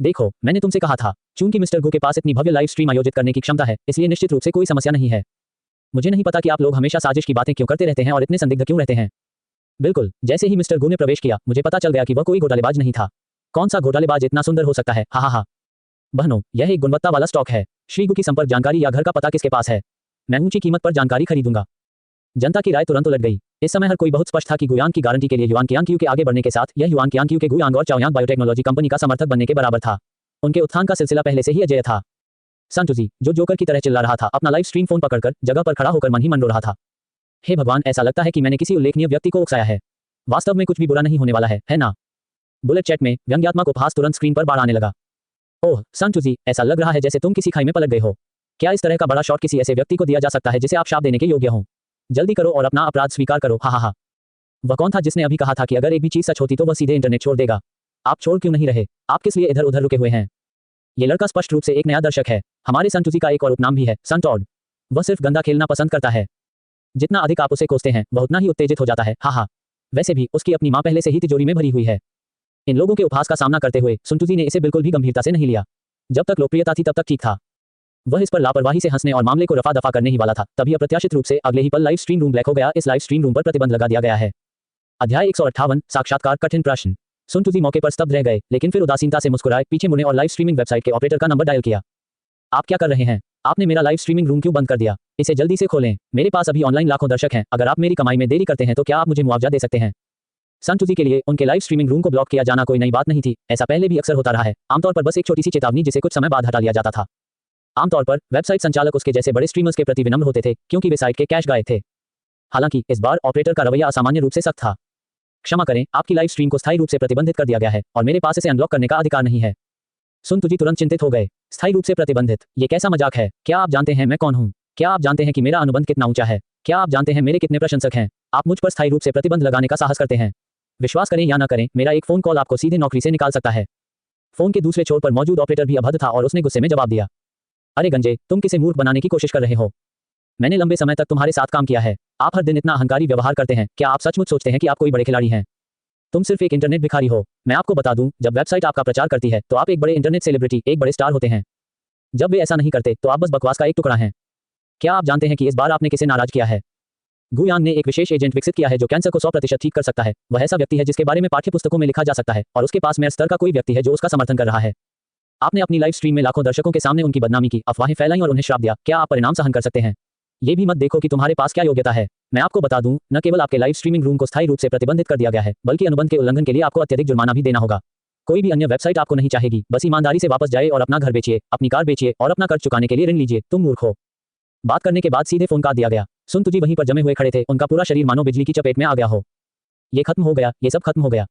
देखो, मैंने तुमसे कहा था, चूंकि मिस्टर गो के पास इतनी भव्य लाइव स्ट्रीम आयोजित करने की क्षमता है, इसलिए निश्चित रूप से कोई समस्या नहीं है। मुझे नहीं पता कि आप लोग हमेशा साजिश की बातें क्यों करते रहते हैं और इतने संदिग्ध क्यों रहते हैं। बिल्कुल, जैसे ही मिस्टर गो ने प्रवेश किया, मुझे पता चल गया कि वह कोई घोटालेबाज नहीं था। कौन सा घोटालेबाज इतना सुंदर हो सकता है? हा हा हा। बहनों, यह एक गुणवत्ता वाला स्टॉक है। श्रीगु की संपर्क जानकारी या घर का पता किसके पास है? मैं ऊंची कीमत पर जानकारी खरीदूंगा। जनता की राय तुरंत उलट गई। इस समय हर कोई बहुत स्पष्ट था कि गुयांग की गारंटी के लिए युआन qianqiu के आगे बढ़ने के साथ यह युआन qianqiu के गुयांग और चाओयांग बायोटेक्नोलॉजी कंपनी का समर्थक बनने के बराबर था। उनके उत्थान का सिलसिला पहले से ही अजेय था। संतुजी, जो जोकर की तरह चिल्ला रहा था, अपना लाइव स्ट्रीम फोन पकड़कर जगह पर खड़ा होकर मन ही मन रो रहा था। हे भगवान, ऐसा लगता है कि मैंने किसी उल्लेखनीय व्यक्ति को उकसाया है। वास्तव में कुछ भी बुरा नहीं होने वाला है ना? बुलेट चैट में व्यंग्यात्मक उपहास तुरंत स्क्रीन पर बाढ़ आने लगा। ओह संतुजी, ऐसा लग रहा है जैसे तुम किसी खाई में पलट गए हो। क्या इस तरह का बड़ा शॉट किसी ऐसे व्यक्ति को दिया जा सकता है जिसे आप शाप देने के योग्य हो? जल्दी करो और अपना अपराध स्वीकार करो। हा हा हा। वह कौन था जिसने अभी कहा था कि अगर एक भी चीज सच होती तो वह सीधे इंटरनेट छोड़ देगा? आप छोड़ क्यों नहीं रहे? आप किस लिए इधर उधर रुके हुए हैं? ये लड़का स्पष्ट रूप से एक नया दर्शक है। हमारे संतुजी का एक और उपनाम भी है, सन टॉड। वह सिर्फ गंदा खेलना पसंद करता है। जितना अधिक आप उसे कोसते हैं, वह उतना ही उत्तेजित हो जाता है। हा हा। वैसे भी उसकी अपनी मां पहले से ही तिजोरी में भरी हुई है। इन लोगों के उपहास का सामना करते हुए सुनतुजी ने इसे बिल्कुल भी गंभीरता से नहीं लिया। जब तक लोकप्रियता थी तब तक ठीक था। वह इस पर लापरवाही से हंसने और मामले को रफा दफा करने ही वाला था, तभी अप्रत्याशित रूप से अगले ही पल लाइव स्ट्रीम रूम ब्लैक हो गया। इस लाइव स्ट्रीम रूम पर प्रतिबंध लगा दिया गया है। अध्याय 158 साक्षात्कार कठिन प्रश्न। सुनतुजी मौके पर स्तब्ध रह गए, लेकिन फिर उदासीनता से मुस्कुराए, पीछे मुड़े और लाइव स्ट्रीमिंग वेबसाइट के ऑपरेटर का नंबर डायल किया। आप क्या कर रहे हैं? आपने मेरा लाइव स्ट्रीमिंग रूम क्यों बंद कर दिया? इसे जल्दी से खोलें। मेरे पास अभी ऑनलाइन लाखों दर्शक हैं। अगर आप मेरी कमाई में देरी करते हैं तो क्या आप मुझे मुआवजा दे सकते हैं? संतुजी के लिए उनके लाइव स्ट्रीमिंग रूम को ब्लॉक किया जाना कोई नई बात नहीं थी। ऐसा पहले भी अक्सर होता रहा है। आमतौर पर बस एक छोटी सी चेतावनी जिसे कुछ समय बाद हटा लिया जाता था। आमतौर पर वेबसाइट संचालक उसके जैसे बड़े स्ट्रीमर्स के प्रति विनम्र होते थे क्योंकि वे साइट के कैश गायक थे। हालांकि इस बार ऑपरेटर का रवैया असामान्य रूप से सख्त था। क्षमा करें, आपकी लाइव स्ट्रीम को स्थायी रूप से प्रतिबंधित कर दिया गया है और मेरे पास इसे अनब्लॉक करने का अधिकार नहीं है। सुन तुजी तुरंत चिंतित हो गए। स्थायी रूप से प्रतिबंधित, ये कैसा मजाक है? क्या आप जानते हैं मैं कौन हूँ? क्या आप जानते हैं कि मेरा अनुबंध कितना ऊंचा है? क्या आप जानते हैं मेरे कितने प्रशंसक हैं? आप मुझ पर स्थायी रूप से प्रतिबंध लगाने का साहस करते हैं। विश्वास करें या न करें, मेरा एक फोन कॉल आपको सीधे नौकरी से निकाल सकता है। फोन के दूसरे छोर पर मौजूद ऑपरेटर भी अभद्र था और उसने गुस्से में जवाब दिया, अरे गंजे, तुम किसे मूर्ख बनाने की कोशिश कर रहे हो? मैंने लंबे समय तक तुम्हारे साथ काम किया है। आप हर दिन इतना अहंकारी व्यवहार करते हैं। क्या आप सचमुच सोचते हैं कि आप कोई बड़े खिलाड़ी हैं? तुम सिर्फ एक इंटरनेट भिखारी हो। मैं आपको बता दूं, जब वेबसाइट आपका प्रचार करती है तो आप एक बड़े इंटरनेट सेलिब्रिटी, एक बड़े स्टार होते हैं। जब वे ऐसा नहीं करते तो आप बस बकवास का एक टुकड़ा हैं। क्या आप जानते हैं कि इस बार आपने किसे नाराज किया है? गुयांग ने एक विशेष एजेंट विकसित किया है जो कैंसर को 100% ठीक कर सकता है। वह ऐसा व्यक्ति है जिसके बारे में पाठ्यपुस्तकों में लिखा जा सकता है और उसके पास मेयर स्तर का कोई व्यक्ति है जो उसका समर्थन कर रहा है। आपने अपनी लाइव स्ट्रीम में लाखों दर्शकों के सामने उनकी बदनामी की, अफवाहें फैलाई और उन्हें श्राप दिया। क्या आप परिणाम सहन कर सकते हैं? ये भी मत देखो कि तुम्हारे पास क्या योग्यता है। मैं आपको बता दूं, न केवल आपके लाइव स्ट्रीमिंग रूम को स्थायी रूप से प्रतिबंधित कर दिया गया है, बल्कि अनुबंध के उल्लंघन के लिए आपको अत्यधिक जुर्माना भी देना होगा। कोई भी अन्य वेबसाइट आपको नहीं चाहेगी। बस ईमानदारी से वापस जाए और अपना घर बेचिए, अपनी कार बेचिए और अपना कर्ज चुकाने के लिए ऋण लीजिए। तुम मूर्ख हो। बात करने के बाद सीधे फोन काट दिया गया। सुन तुजी वहीं पर जमे हुए खड़े थे। उनका पूरा शरीर मानो बिजली की चपेट में आ गया हो। ये खत्म हो गया, ये सब खत्म हो गया। ...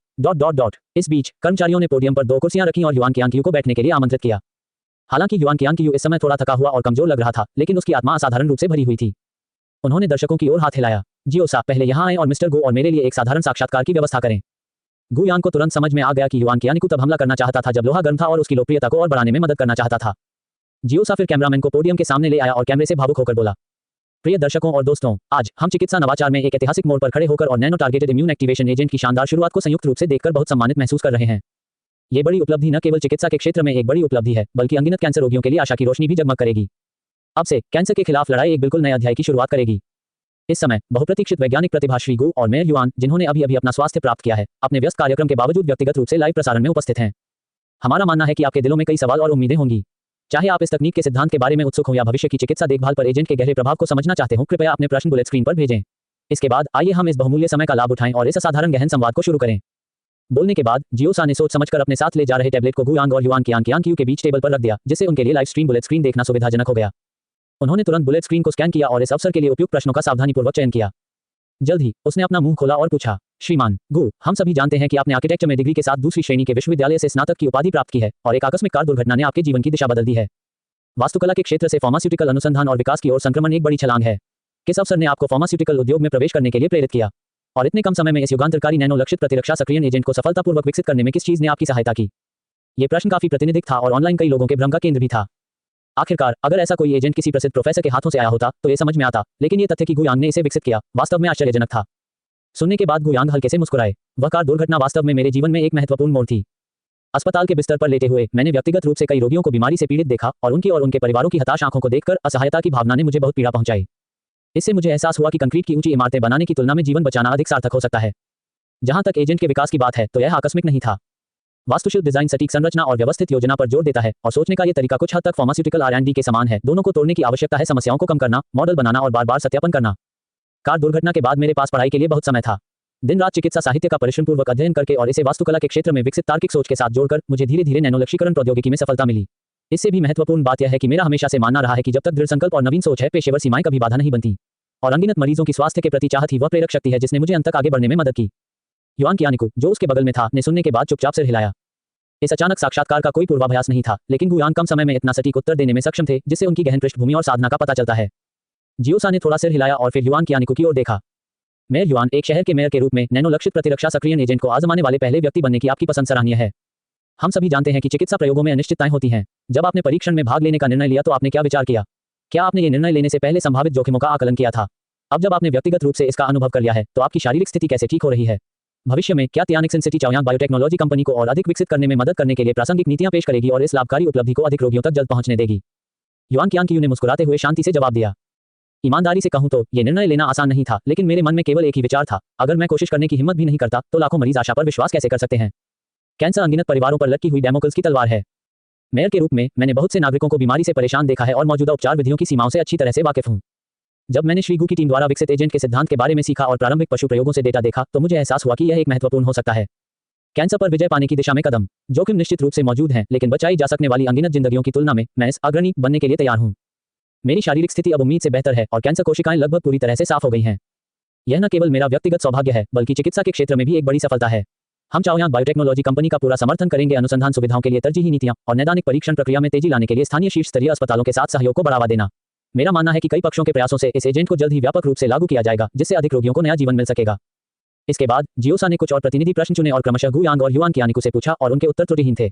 इस बीच कर्मचारियों ने पोडियम पर 2 कुर्सियां रखी और युआन कियांग को बैठने के लिए आमंत्रित किया। हालांकि युआन कियांग इस समय थोड़ा थका हुआ और कमजोर लग रहा था, लेकिन उसकी आत्मा असाधारण रूप से भरी हुई थी। उन्होंने दर्शकों की ओर हाथ हिलाया। जियोसा, पहले यहाँ आए और मिस्टर गो और मेरे लिए एक साधारण साक्षात्कार की व्यवस्था करें। गुयांग को तुरंत समझ में आ गया कि युआन कियांग तब हमला करना चाहता था जब लोहा गर्म था और उसकी लोकप्रियता को और बढ़ाने में मदद करना चाहता था। जियोसा फिर कैमरामैन को पोडियम के सामने ले आया और कैमरे से भावुक होकर बोला, प्रिय दर्शकों और दोस्तों, आज हम चिकित्सा नवाचार में एक ऐतिहासिक मोड़ पर खड़े होकर और nano targeted immune activation agent की शानदार शुरुआत को संयुक्त रूप से देखकर बहुत सम्मानित महसूस कर रहे हैं। ये बड़ी उपलब्धि न केवल चिकित्सा के क्षेत्र में एक बड़ी उपलब्धि है, बल्कि अनगिनत कैंसर रोगियों के लिए आशा की रोशनी भी जगमग करेगी। अब से कैंसर के खिलाफ लड़ाई एक बिल्कुल नए अध्याय की शुरुआत करेगी। इस समय बहुप्रतीक्षित वैज्ञानिक प्रतिभा श्री गु और मेयर युआन, जिन्होंने अभी अभी अपना स्वास्थ्य प्राप्त किया है, अपने व्यस्त कार्यक्रम के बावजूद व्यक्तिगत रूप से लाइव प्रसारण में उपस्थित हैं। हमारा मानना है कि आपके दिलों में कई सवाल और उम्मीदें होंगी। चाहे आप इस तकनीक के सिद्धांत के बारे में उत्सुक हो या भविष्य की चिकित्सा देखभाल पर एजेंट के गहरे प्रभाव को समझना चाहते हो, कृपया अपने प्रश्न बुलेट स्क्रीन पर भेजें। इसके बाद आइए हम इस बहुमूल्य समय का लाभ उठाएं और इस असाधारण गहन संवाद को शुरू करें। बोलने के बाद जियोसा ने सोच समझकर अपने साथ ले जा रहे टैबलेट को गुयांग और युआन कियांग के बीच टेबल पर रख दिया, जिससे उनके लिए लाइव स्ट्रीम बुलेट स्क्रीन देखना सुविधाजनक हो गया। उन्होंने तुरंत बुलेट स्क्रीन को स्कैन किया और इस अवसर के लिए उपयुक्त प्रश्नों का सावधानीपूर्वक चयन किया। जल्द ही उसने अपना मुंह खोला और पूछा, श्रीमान गु, हम सभी जानते हैं कि आपने आर्किटेक्चर में डिग्री के साथ दूसरी श्रेणी के विश्वविद्यालय से स्नातक की उपाधि प्राप्त की है और एक आकस्मिक कार दुर्घटना ने आपके जीवन की दिशा बदल दी है। वास्तुकला के क्षेत्र से फार्मास्यूटिकल अनुसंधान और विकास की ओर संक्रमण एक बड़ी छलांग है। किस अवसर ने आपको फार्मास्यूटिकल उद्योग में प्रवेश करने के लिए प्रेरित किया? और इतने कम समय में इस युगांतरकारी नैनो लक्षित प्रतिरक्षा सक्रियण एजेंट को सफलतापूर्वक विकसित करने में किस चीज ने आपकी सहायता की? ये प्रश्न काफी प्रातिनिधिक था और ऑनलाइन कई लोगों के भ्रम का केंद्र भी था। आखिरकार अगर ऐसा कोई एजेंट किसी प्रसिद्ध प्रोफेसर के हाथों से आया होता तो ये समझ में आता, लेकिन ये तथ्य कि गुयांग ने इसे विकसित किया वास्तव में आश्चर्यजनक था। सुनने के बाद गुयांग हल्के से मुस्कुराए। वह कार दुर्घटना वास्तव में मेरे जीवन में एक महत्वपूर्ण मोड़ थी। अस्पताल के बिस्तर पर लेटे हुए मैंने व्यक्तिगत रूप से कई रोगियों को बीमारी से पीड़ित देखा और उनके परिवारों की हताश आंखों को देखकर असहायता की भावना ने मुझे बहुत पीड़ा पहुंचाई। इससे मुझे एहसास हुआ कि कंक्रीट की ऊंची इमारतें बनाने की तुलना में जीवन बचाना अधिक सार्थक हो सकता है। जहां तक एजेंट के विकास की बात है तो यह आकस्मिक नहीं था। वास्तुशिल्प डिजाइन सटीक संरचना और व्यवस्थित योजना पर जोर देता है और सोचने का यह तरीका कुछ हद तक फार्मास्यूटिकल R&D के समान है। दोनों को तोड़ने की आवश्यकता है, समस्याओं को कम करना, मॉडल बनाना और बार-बार सत्यापन करना। कार दुर्घटना के बाद मेरे पास पढ़ाई के लिए बहुत समय था। दिन रात चिकित्सा साहित्य का परिश्रमपूर्वक अध्ययन करके और इसे वास्तुकला के क्षेत्र में विकसित तार्किक सोच के साथ जोड़कर मुझे धीरे-धीरे नैनोलक्षीकरण प्रौद्योगिकी में सफलता मिली। इससे भी महत्वपूर्ण बात यह है कि मेरा हमेशा से मानना रहा है कि जब तक दृढ़ संकल्प और नवीन सोच है, पेशेवर सीमाएं कभी बाधा नहीं बनती। और अनगिनत मरीजों की स्वास्थ्य के प्रति चाहत ही वह प्रेरक शक्ति है जिसने मुझे अंत तक आगे बढ़ने में मदद की। युआन कियांग, जो उसके बगल में था, ने सुनने के बाद चुपचाप सिर हिलाया। इस अचानक साक्षात्कार का कोई पूर्वाभ्यास नहीं था, लेकिन गुयांग कम समय में इतना सटीक उत्तर देने में सक्षम थे जिससे उनकी गहन पृष्ठभूमि और साधना का पता चलता है। जियोसा ने थोड़ा सिर हिलाया और फिर युआन कियांग की ओर देखा। मेयर युआन, एक शहर के मेयर के रूप में नैनो लक्षित प्रतिरक्षा सक्रियण एजेंट को आजमाने वाले पहले व्यक्ति बनने की आपकी पसंद सराहनीय है। हम सभी जानते हैं कि चिकित्सा प्रयोगों में अनिश्चितताएं होती हैं। जब आपने परीक्षण में भाग लेने का निर्णय लिया तो आपने क्या विचार किया? क्या आपने ये निर्णय लेने से पहले संभावित जोखिमों का आकलन किया था? अब जब आपने व्यक्तिगत रूप से इसका अनुभव कर लिया है तो आपकी शारीरिक स्थिति कैसे ठीक हो रही है? भविष्य में क्या तियानिक्सन सिटी चाओयांग बायोटेक्नोलॉजी कंपनी को और अधिक विकसित करने में मदद करने के लिए प्रासंगिक नीतियां पेश करेगी और इस लाभकारी उपलब्धि को अधिक रोगियों तक जल्द पहुंचने देगी? युआन कियांग ने मुस्कुराते हुए शांति से जवाब दिया। ईमानदारी से कहूं तो यह निर्णय लेना आसान नहीं था, लेकिन मेरे मन में केवल एक ही विचार था, अगर मैं कोशिश करने की हिम्मत भी नहीं करता तो लाखों मरीज आशा पर विश्वास कैसे कर सकते हैं? कैंसर अनगिनत परिवारों पर लटकी हुई डैमोक्लेस की तलवार है। मेयर के रूप में मैंने बहुत से नागरिकों को बीमारी से परेशान देखा है और मौजूदा उपचार विधियों की सीमाओं से अच्छी तरह से वाकिफ हूं। जब मैंने श्री गु की टीम द्वारा विकसित एजेंट के सिद्धांत के बारे में सीखा और प्रारंभिक पशु प्रयोगों से डेटा देखा तो मुझे एहसास हुआ कि यह एक महत्वपूर्ण हो सकता है। कैंसर पर विजय पाने की दिशा में कदम। जोखिम निश्चित रूप से मौजूद हैं, लेकिन बचाई जा सकने वाली अनगिनत जिंदगियों की तुलना में मैं इस अग्रणी बनने के लिए तैयार हूं। मेरी शारीरिक स्थिति अब उम्मीद से बेहतर है और कैंसर कोशिकाएं लगभग पूरी तरह से साफ हो गई हैं। यह न केवल मेरा व्यक्तिगत सौभाग्य है, बल्कि चिकित्सा के क्षेत्र में भी एक बड़ी सफलता है। हम चाओयांग बायोटेक्नोलॉजी कंपनी का पूरा समर्थन करेंगे, अनुसंधान सुविधाओं के लिए तरजीही नीतियां और नैदानिक परीक्षण प्रक्रिया में तेजी लाने के लिए स्थानीय शीर्ष स्तरीय अस्पतालों के साथ सहयोग को बढ़ावा देना। मेरा मानना है कि कई पक्षों के प्रयासों से इस एजेंट को जल्द ही व्यापक रूप से लागू किया जाएगा, जिससे अधिक रोगियों को नया जीवन मिल सकेगा। इसके बाद जियोसा ने कुछ और प्रतिनिधि प्रश्न चुने और क्रमशः गुयांग और युआन कियानिकू से पूछा और उनके उत्तर त्रुटिहीन थे।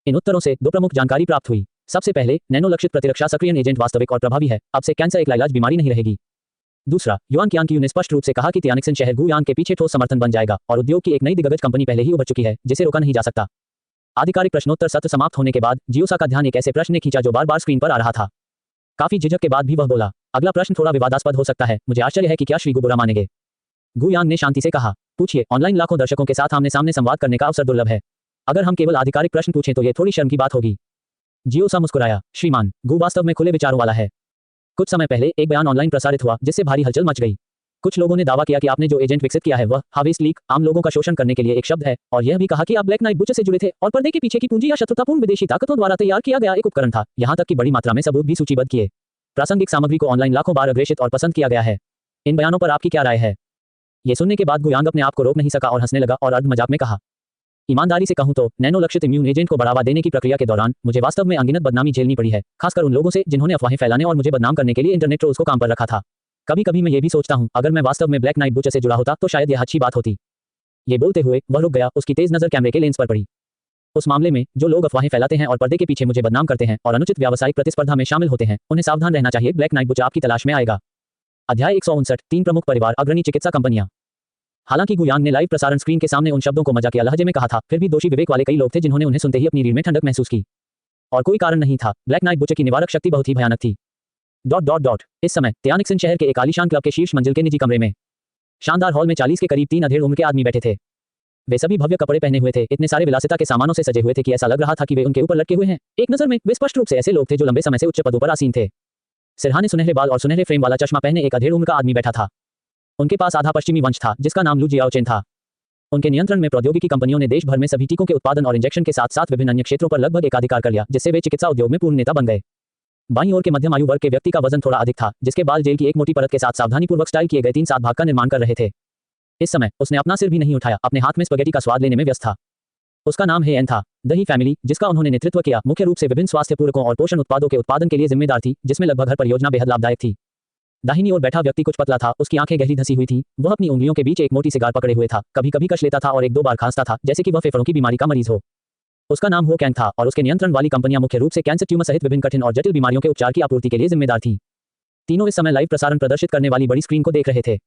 इन उत्तरों से दो प्रमुख जानकारी प्राप्त हुई। सबसे पहले, नैनो लक्षित प्रतिरक्षा सक्रियण एजेंट वास्तविक और प्रभावी है। अब से कैंसर एक लाइलाज बीमारी नहीं रहेगी। दूसरा, युआन कियानिकू ने स्पष्ट रूप से कहा कि तियानिक्सिन शहर गुयांग के पीछे ठोस समर्थन बन जाएगा और उद्योग की एक नई दिग्गज कंपनी पहले ही उभर चुकी है, जिसे रोका नहीं जा सकता। आधिकारिक प्रश्नोत्तर सत्र समाप्त होने के बाद जियोसा का ध्यान एक ऐसे प्रश्न ने खींचा जो बार बार स्क्रीन पर आ रहा था। काफी झिझक के बाद भी वह बोला, अगला प्रश्न थोड़ा विवादास्पद हो सकता है। मुझे आश्चर्य है कि क्या श्री गु बुरा मानेंगे। गुयांग ने शांति से कहा, पूछिए, ऑनलाइन लाखों दर्शकों के साथ आमने सामने संवाद करने का अवसर दुर्लभ है। अगर हम केवल आधिकारिक प्रश्न पूछें तो यह थोड़ी शर्म की बात होगी। जियोसा मुस्कुराया, श्रीमान, गु वास्तव में खुले विचारों वाला है। कुछ समय पहले एक बयान ऑनलाइन प्रसारित हुआ जिससे भारी हलचल मच गई। कुछ लोगों ने दावा किया कि आपने जो एजेंट विकसित किया है वह हार्वेस्ट लीक, आम लोगों का शोषण करने के लिए एक शब्द है, और यह भी कहा कि आप ब्लैक नाइट बुचर से जुड़े थे और पर्दे के पीछे की पूंजी या शत्रुतापूर्ण विदेशी ताकतों द्वारा तैयार किया गया एक उपकरण था। यहां तक कि बड़ी मात्रा में सबूत भी सूचीबद्ध किए। प्रासंगिक सामग्री को ऑनलाइन लाखों बार अग्रेषित और पसंद किया गया है। इन बयानों पर आपकी क्या राय है? ये सुनने के बाद गुयांग अपने आप को रोक नहीं सका और हंसने लगा और अर्ध मजाक में कहा, ईमानदारी से कहूं तो नैनो लक्षित इम्यून एजेंट को बढ़ावा देने की प्रक्रिया के दौरान मुझे वास्तव में अनगिनत बदनामी झेलनी पड़ी है, खासकर उन लोगों से जिन्होंने अफवाहें फैलाने और मुझे बदनाम करने के लिए इंटरनेट ट्रोल्स को काम पर रखा था। कभी कभी मैं ये भी सोचता हूं, अगर मैं वास्तव में ब्लैक नाइट बुचर से जुड़ा होता तो शायद यह अच्छी बात होती। ये बोलते हुए वह रुक गया। उसकी तेज नजर कैमरे के लेंस पर पड़ी। उस मामले में जो लोग अफवाहें फैलाते हैं और पर्दे के पीछे मुझे बदनाम करते हैं और अनुचित व्यावसायिक प्रतिस्पर्धा में शामिल होते हैं, उन्हें सावधान रहना चाहिए। ब्लैक नाइट बुचर आपकी तलाश में आएगा। अध्याय 159, 3 प्रमुख परिवार अग्रणी चिकित्सा कंपनियां। हालांकि गुयांग ने लाइव प्रसारण स्क्रीन के सामने उन शब्दों को मजाकिया लहजे में कहा था, फिर भी दोषी विवेक वाले कई लोग थे जिन्होंने उन्हें सुनते ही अपनी रीढ़ में ठंडक महसूस की। और कोई कारण नहीं था। ब्लैक नाइट बुचर की निवारक शक्ति बहुत ही भयानक थी। ... इस समय तियानिक्सिन शहर के एक आलीशान क्लब के शीर्ष मंजिल के निजी कमरे में शानदार हॉल में 40 के करीब 3 अधेड़ उम्र के आदमी बैठे थे। वे सभी भव्य कपड़े पहने हुए थे, इतने सारे विलासिता के सामानों से सजे हुए थे कि ऐसा लग रहा था कि वे उनके ऊपर लटके हुए हैं। एक नजर में वे स्पष्ट रूप से ऐसे लोग थे जो लंबे समय से उच्च पदों पर आसीन थे। सिरहाने सुनहरे बाल और सुनहरे फ्रेम वाला चश्मा पहने एक अधेड़ उम्र का आदमी बैठा था। उनके पास आधा पश्चिमी वंश था जिसका नाम लू जियाओचेन था। उनके नियंत्रण में प्रौद्योगिकी कंपनियों ने देश भर में सभी टीकों के उत्पादन और इंजेक्शन के साथ साथ विभिन्न अन्य क्षेत्रों पर लगभग एकाधिकार कर लिया, जिससे वे चिकित्सा उद्योग में पूर्ण नेता बन गए। बाईं ओर के मध्यम आयु वर्ग के व्यक्ति का वजन थोड़ा अधिक था, जिसके बाल जेल की एक मोटी परत के साथ सावधानीपूर्वक स्टाइल किए गए 3/7 भाग का निर्माण कर रहे थे। इस समय उसने अपना सिर भी नहीं उठाया, अपने हाथ में स्पगेटी का स्वाद लेने में व्यस्त था। उसका नाम हेयन था। दही फैमिली, जिसका उन्होंने नेतृत्व किया, मुख्य रूप से विभिन्न स्वास्थ्य पूरकों और पोषण उत्पादों के उत्पादन के लिए जिम्मेदार थी, जिसमें लगभग हर परियोजना बेहद लाभदायक थी। दाहिनी ओर बैठा व्यक्ति कुछ पतला था, उसकी आंखें गहरी धसी हुई थीं, वह अपनी उंगलियों के बीच एक मोटी सिगार पकड़े हुए था, कभी कभी कश लेता था और 1-2 बार खांसता था, जैसे कि वह फेफड़ों की बीमारी का मरीज हो। उसका नाम हो कैंग था और उसके नियंत्रण वाली कंपनियां मुख्य रूप से कैंसर, ट्यूमर सहित विभिन्न कठिन और जटिल बीमारियों के उपचार की आपूर्ति के लिए जिम्मेदार थीं। तीनों इस समय लाइव प्रसारण प्रदर्शित करने वाली बड़ी स्क्रीन को देख रहे थे।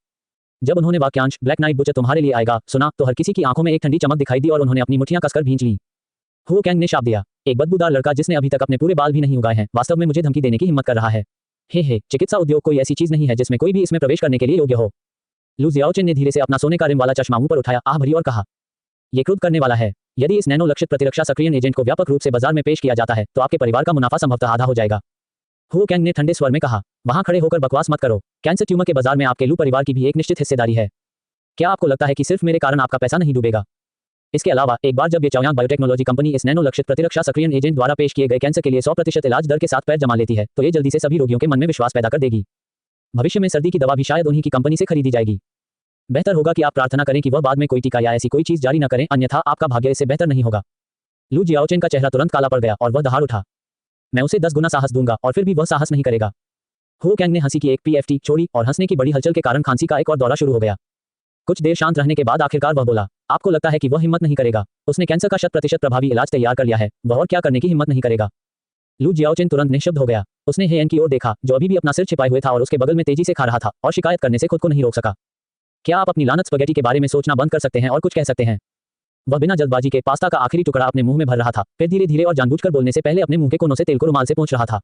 जब उन्होंने वाक्यांश "ब्लैक नाइट बुचर तुम्हारे लिए आएगा" सुना तो हर किसी की आंखों में एक ठंडी चमक दिखाई दी और उन्होंने अपनी मुट्ठियां कसकर भींच लीं। हो कैंग ने शाप दिया, एक बदबूदार लड़का जिसने अभी तक अपने पूरे बाल भी नहीं उगाए हैं, वास्तव में मुझे धमकी देने की हिम्मत कर रहा है। हे, चिकित्सा उद्योग कोई ऐसी चीज नहीं है जिसमें कोई भी इसमें प्रवेश करने के लिए योग्य हो। लू जियाओचेन ने धीरे से अपना सोने का रिम वाला चश्मा मुंह पर उठाया, आह भरी और कहा, यह क्रोध करने वाला है। यदि इस नैनो लक्षित प्रतिरक्षा सक्रियण एजेंट को व्यापक रूप से बाजार में पेश किया जाता है तो आपके परिवार का मुनाफा संभवतः आधा हो जाएगा। हो कैंग ने ठंडे स्वर में कहा, वहां खड़े होकर बकवास मत करो। कैंसर ट्यूमर के बाजार में आपके लू परिवार की भी एक निश्चित हिस्सेदारी है। क्या आपको लगता है कि सिर्फ मेरे कारण आपका पैसा नहीं डूबेगा? इसके अलावा एक बार जब ये चाओयांग बायोटेक्नोलॉजी कंपनी इस नैनो लक्षित प्रतिरक्षा सक्रियण एजेंट द्वारा पेश किए गए कैंसर के लिए 100% इलाज दर के साथ पैर जमा लेती है तो ये जल्दी से सभी रोगियों के मन में विश्वास पैदा कर देगी। भविष्य में सर्दी की दवा भी शायद उन्हीं की कंपनी से खरीदी जाएगी। बेहतर होगा कि आप प्रार्थना करें कि वह बाद में कोई टीका या ऐसी कोई चीज जारी न करें, अन्यथा आपका भाग्य इससे बेहतर नहीं होगा। लू जियाओचेन का चेहरा तुरंत काला पड़ गया और वह दहाड़ उठा। मैं उसे 10 गुना साहस दूंगा और फिर भी वह साहस नहीं करेगा। हो कैंग ने हंसी की एक पीएफटी छोड़ी और हंसने की बड़ी हलचल के कारण खांसी का एक और दौरा शुरू हो गया। कुछ देर शांत रहने के बाद आखिरकार वह बोला, आपको लगता है कि वह हिम्मत नहीं करेगा? उसने कैंसर का 100% प्रभावी इलाज तैयार कर लिया है, वह और क्या करने की हिम्मत नहीं करेगा? लू जियाओचेन तुरंत निःशब्द हो गया। उसने हेयन की ओर देखा जो अभी भी अपना सिर छिपाए हुए था और उसके बगल में तेजी से खा रहा था, और शिकायत करने से खुद को नहीं रोक सका। क्या आप अपनी लानत स्पगेटी के बारे में सोचना बंद कर सकते हैं और कुछ कह सकते हैं? वह बिना जल्दबाजी के पास्ता का आखिरी टुकड़ा अपने मुंह में भर रहा था, फिर धीरे धीरे और जानबूझकर बोलने से पहले अपने मुंह के कोनों से तेल को रुमाल से पोंछ रहा था।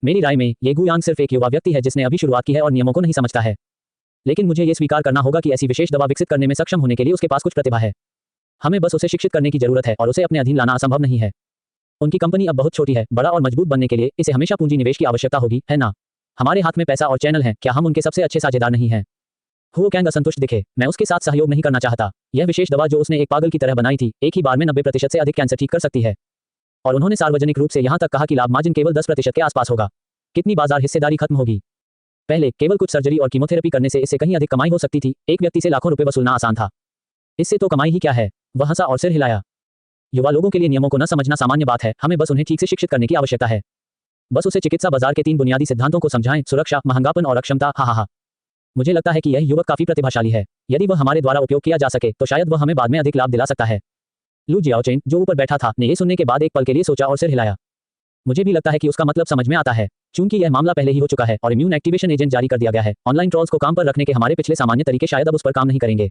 मेरी राय में ये गुयांग सिर्फ एक युवा व्यक्ति है जिसने अभी शुरुआत की है और नियमों को नहीं समझता है। लेकिन मुझे ये स्वीकार करना होगा कि ऐसी विशेष दवा विकसित करने में सक्षम होने के लिए उसके पास कुछ प्रतिभा है। हमें बस उसे शिक्षित करने की जरूरत है और उसे अपने अधीन लाना असंभव नहीं है। उनकी कंपनी अब बहुत छोटी है, बड़ा और मजबूत बनने के लिए इसे हमेशा पूंजी निवेश की आवश्यकता होगी, है ना? हमारे हाथ में पैसा और चैनल है, क्या हम उनके सबसे अच्छे साझेदार नहीं हैं? हुओ कैंग असंतुष्ट दिखे। मैं उसके साथ सहयोग नहीं करना चाहता। यह विशेष दवा जो उसने एक पागल की तरह बनाई थी, एक ही बार में 90% से अधिक कैंसर ठीक कर सकती है। और उन्होंने सार्वजनिक रूप से यहां तक कहा कि लाभ मार्जिन केवल 10% के आसपास होगा। कितनी बाजार हिस्सेदारी खत्म होगी? पहले केवल कुछ सर्जरी और कीमोथेरेपी करने से इससे कहीं अधिक कमाई हो सकती थी। एक व्यक्ति से लाखों रुपए वसूलना आसान था। इससे तो कमाई ही क्या है? वह हंसा और सिर हिलाया। युवा लोगों के लिए नियमों को न समझना सामान्य बात है। हमें बस उन्हें ठीक से शिक्षित करने की आवश्यकता है। बस उसे चिकित्सा बाजार के 3 बुनियादी सिद्धांतों को समझाएं, सुरक्षा, महंगापन और अक्षमता। हा। मुझे लगता है कि यह युवक काफी प्रतिभाशाली है। यदि वह हमारे द्वारा उपयोग किया जा सके तो शायद वह हमें बाद में अधिक लाभ दिला सकता है। लू जियाओचेन, जो ऊपर बैठा था, ने यह सुनने के बाद एक पल के लिए सोचा और सिर हिलाया। मुझे भी लगता है कि उसका मतलब समझ में आता है। चूंकि यह मामला पहले ही हो चुका है और इम्यून एक्टिवेशन एजेंट जारी कर दिया गया है, ऑनलाइन ट्रोल्स को काम पर रखने के हमारे पिछले सामान्य तरीके शायद अब उस पर काम नहीं करेंगे।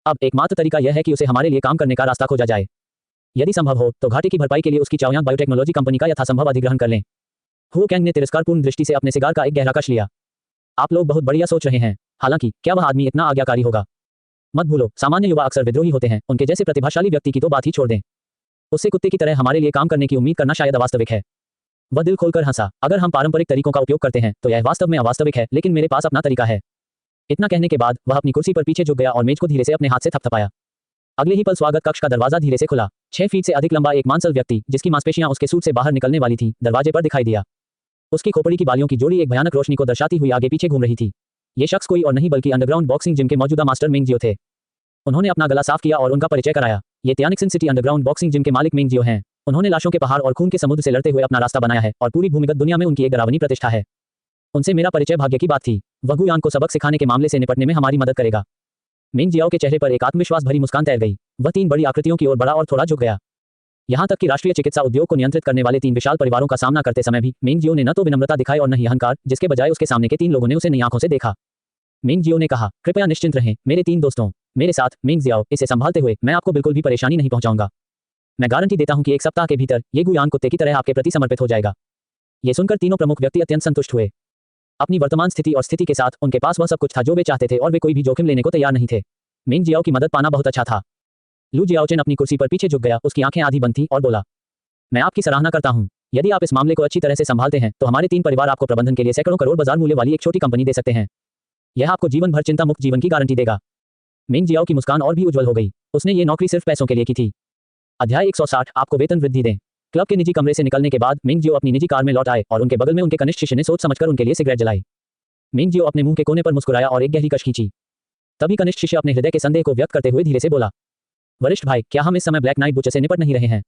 अब एकमात्र तरीका यह है कि उसे हमारे लिए काम करने का रास्ता खोजा जाए। यदि संभव हो तो घाटे की भरपाई के लिए उसकी चाओयांग बायोटेक्नोलॉजी कंपनी का यथासंभव अधिग्रहण कर लें। हुओ कैंग ने तिरस्कारपूर्ण दृष्टि से अपने सिगार का एक गहरा कश लिया। आप लोग बहुत बढ़िया सोच रहे हैं। हालांकि क्या वह आदमी इतना आज्ञाकारी होगा? मत भूलो, सामान्य युवा अक्सर विद्रोही होते हैं। उनके जैसे प्रतिभाशाली व्यक्ति की तो बात ही छोड़ दें। उससे कुत्ते की तरह हमारे लिए काम करने की उम्मीद करना शायद अवास्तविक है। वह दिल खोलकर हंसा। अगर हम पारंपरिक तरीकों का उपयोग करते हैं तो यह वास्तव में अवास्तविक है, लेकिन मेरे पास अपना तरीका है। इतना कहने के बाद वह अपनी कुर्सी पर पीछे झुक गया और मेज को धीरे से अपने हाथ से थपथपाया। अगले ही पल स्वागत कक्ष का दरवाजा धीरे से खुला। 6 फीट से अधिक लंबा एक मांसल व्यक्ति, जिसकी मांसपेशियां उसके सूट से बाहर निकलने वाली थी, दरवाजे पर दिखाई दिया। उसकी खोपड़ी की बालियों की जोड़ी एक भयानक रोशनी को दर्शाती हुई आगे पीछे घूम रही थी। ये शख्स कोई और नहीं बल्कि अंडरग्राउंड बॉक्सिंग जिम के मौजूदा मास्टर मिंग जियो थे। उन्होंने अपना गला साफ किया और उनका परिचय कराया। ये तियानिक्सिन सिटी अंडरग्राउंड बॉक्सिंग जिम के मालिक मिंग जियो हैं। उन्होंने लाशों के पहाड़ और खून के समुद्र से लड़ते हुए अपना रास्ता बनाया है और पूरी भूमिगत दुनिया में उनकी एक डरावनी प्रतिष्ठा है। उनसे मेरा परिचय भाग्य की बात थी। वह गुयान को सबक सिखाने के मामले से निपटने में हमारी मदद करेगा। मिंग जियाओ के चेहरे पर एक आत्मविश्वास भरी मुस्कान तैर गई। वह 3 बड़ी आकृतियों की ओर बढ़ा और थोड़ा झुक गया। यहां तक कि राष्ट्रीय चिकित्सा उद्योग को नियंत्रित करने वाले 3 विशाल परिवारों का सामना करते समय भी मिंग जियो ने न तो विनम्रता दिखाई और न ही अहंकार, जिसके बजाय उसके सामने के 3 लोगों ने उसे नई आंखों से देखा। मिंग जियो ने कहा, कृपया निश्चिंत रहें मेरे 3 दोस्तों। मेरे साथ मिंग जियाओ, इसे संभालते हुए मैं आपको बिल्कुल भी परेशानी नहीं पहुंचाऊंगा। मैं गारंटी देता हूं कि 1 सप्ताह के भीतर ये गुयान कुत्ते की तरह आपके प्रति समर्पित हो जाएगा। ये सुनकर तीनों प्रमुख व्यक्ति अत्यंत संतुष्ट हुए। अपनी वर्तमान स्थिति और स्थिति के साथ उनके पास वह सब कुछ था जो वे चाहते थे और वे कोई भी जोखिम लेने को तैयार नहीं थे। मिंग जियाओ की मदद पाना बहुत अच्छा था। लू जियाओचेन अपनी कुर्सी पर पीछे झुक गया, उसकी आंखें आधी बंद थीं और बोला, मैं आपकी सराहना करता हूं। यदि आप इस मामले को अच्छी तरह से संभालते हैं तो हमारे 3 परिवार आपको प्रबंधन के लिए सैकड़ों करोड़ बाजार मूल्य वाली एक छोटी कंपनी दे सकते हैं। यह आपको जीवन भर चिंता मुक्त जीवन की गारंटी देगा। मिंग जियाओ की मुस्कान और भी उज्जवल हो गई। उसने ये नौकरी सिर्फ पैसों के लिए की थी। अध्याय 160, आपको वेतन वृद्धि दें। क्लब के निजी कमरे से निकलने के बाद मिंग जियो अपनी निजी कार में लौट आए और उनके बगल में उनके कनिष्ठ शिष्य ने सोच समझकर उनके लिए सिगरेट जलाई। मिंग जियो अपने मुंह के कोने पर मुस्कुराया और एक गहरी कश खींची। तभी कनिष्ठ शिष्य अपने हृदय के संदेह को व्यक्त करते हुए धीरे से बोला, वरिष्ठ भाई, क्या हम इस समय ब्लैक नाइट बुच से निपट नहीं रहे हैं?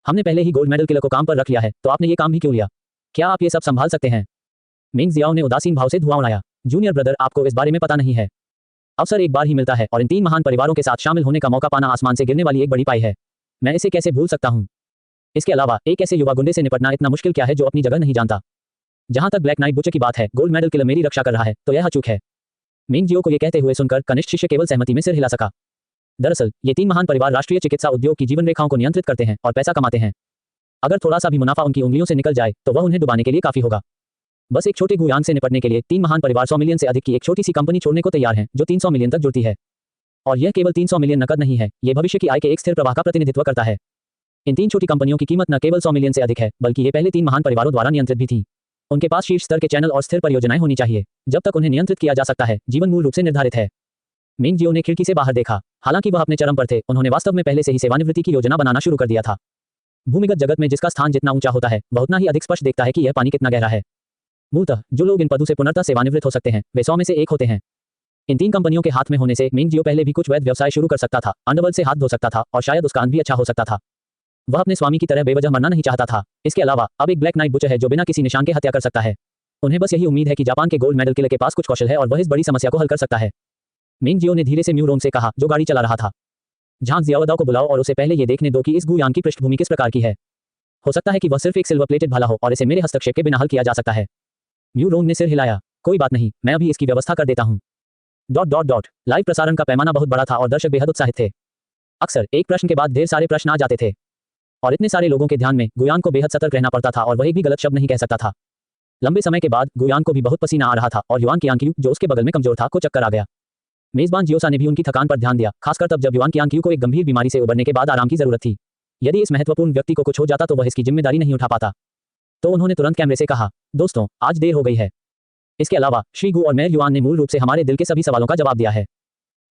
हमने पहले ही गोल्ड मेडल किलर को काम पर रख लिया है, तो आपने ये काम भी क्यों लिया? क्या आप ये सब संभाल सकते हैं? मिंग जियाओ ने उदासीन भाव से धुआं उड़ाया। जूनियर ब्रदर, आपको इस बारे में पता नहीं है। अवसर एक बार ही मिलता है और इन 3 महान परिवारों के साथ शामिल होने का मौका पाना आसमान से गिरने वाली एक बड़ी पाई है। मैं इसे कैसे भूल सकता हूं? इसके अलावा एक ऐसे युवा गुंडे से निपटना इतना मुश्किल क्या है जो अपनी जगह नहीं जानता। जहां तक ब्लैक नाइट बुच की बात है, गोल्ड मेडल किलर मेरी रक्षा कर रहा है, तो यह अचूक है। मिंग जियो को यह कहते हुए सुनकर कनिष्ठ शिष्य केवल सहमति में सिर हिला सका। दरअसल ये 3 महान परिवार राष्ट्रीय चिकित्सा उद्योग की जीवन रेखाओं को नियंत्रित करते हैं और पैसा कमाते हैं। अगर थोड़ा सा भी मुनाफा उनकी उंगलियों से निकल जाए तो वह उन्हें डुबाने के लिए काफी होगा। बस एक छोटे गुयांग से निपटने के लिए 3 महान परिवार 100 मिलियन से अधिक की एक छोटी सी कंपनी छोड़ने को तैयार हैं, जो 300 मिलियन तक जुड़ती है। और यह केवल 300 मिलियन नकद नहीं है, यह भविष्य की आय के एक स्थिर प्रवाह का प्रतिनिधित्व करता है। इन 3 छोटी कंपनियों की कीमत न केवल 100 मिलियन से अधिक है, बल्कि ये पहले 3 महान परिवारों द्वारा नियंत्रित भी थी। उनके पास शीर्ष स्तर के चैनल और स्थिर परियोजनाएं होनी चाहिए। जब तक उन्हें नियंत्रित किया जा सकता है, जीवन मूल रूप से निर्धारित है। मिंग जियो ने खिड़की से बाहर देखा। हालांकि वह अपने चरम पर थे, उन्होंने वास्तव में पहले से ही सेवानिवृत्ति की योजना बनाना शुरू कर दिया था। भूमिगत जगत में जिसका स्थान जितना ऊंचा होता है, वह उतना ही अधिक स्पष्ट देखता है कि यह पानी कितना गहरा है। मूलतः जो लोग इन पदों से पुनर्तः सेवानिवृत्त हो सकते हैं, वे 100 में से एक होते हैं। इन 3 कंपनियों के हाथ में होने से मिंग जियो पहले भी कुछ वैध व्यवसाय शुरू कर सकता था, अंडरवर्ल्ड से हाथ धो सकता था और शायद उसका अंत भी अच्छा हो सकता था। वह अपने स्वामी की तरह बेवजह मरना नहीं चाहता था। इसके अलावा अब एक ब्लैक नाइट बुचर है जो बिना किसी निशान के हत्या कर सकता है। उन्हें बस यही उम्मीद है कि जापान के गोल्ड मेडल किलर के पास कुछ कौशल है और वह इस बड़ी समस्या को हल कर सकता है। मिंग जियो ने धीरे से म्यू रोंग से कहा, जो गाड़ी चला रहा था, झांग जियाओदाओ को बुलाओ और उसे पहले ये देखने दो कि इस गुयान की पृष्ठभूमि किस प्रकार की है। हो सकता है कि वह सिर्फ एक सिल्वर प्लेटेड भाला हो और इसे मेरे हस्तक्षेप के बिना हल किया जा सकता है। म्यू रोंग ने सिर हिलाया। कोई बात नहीं, मैं अभी इसकी व्यवस्था कर देता हूँ। ... लाइव प्रसारण का पैमाना बहुत बड़ा था और दर्शक बेहद उत्साहित थे। अक्सर एक प्रश्न के बाद ढेर सारे प्रश्न आ जाते थे और इतने सारे लोगों के ध्यान में गुयान को बेहद सतर्क रहना पड़ता था और वह एक भी गलत शब्द नहीं कह सकता था। लंबे समय के बाद गुयान को भी बहुत पसीना आ रहा था और युआन कियांग जो उसके बगल में कमजोर था, को चक्कर आ गया। मेजबान जियोसा ने भी उनकी थकान पर ध्यान दिया, खासकर तब जब युआन कियांग को एक गंभीर बीमारी से उबरने के बाद आराम की जरूरत थी। यदि इस महत्वपूर्ण व्यक्ति को कुछ हो जाता तो वह इसकी जिम्मेदारी नहीं उठा पाता। तो उन्होंने तुरंत कैमरे से कहा, दोस्तों, आज देर हो गई है। इसके अलावा श्री गु और मेयर युआन ने मूल रूप से हमारे दिल के सभी सवालों का जवाब दिया है।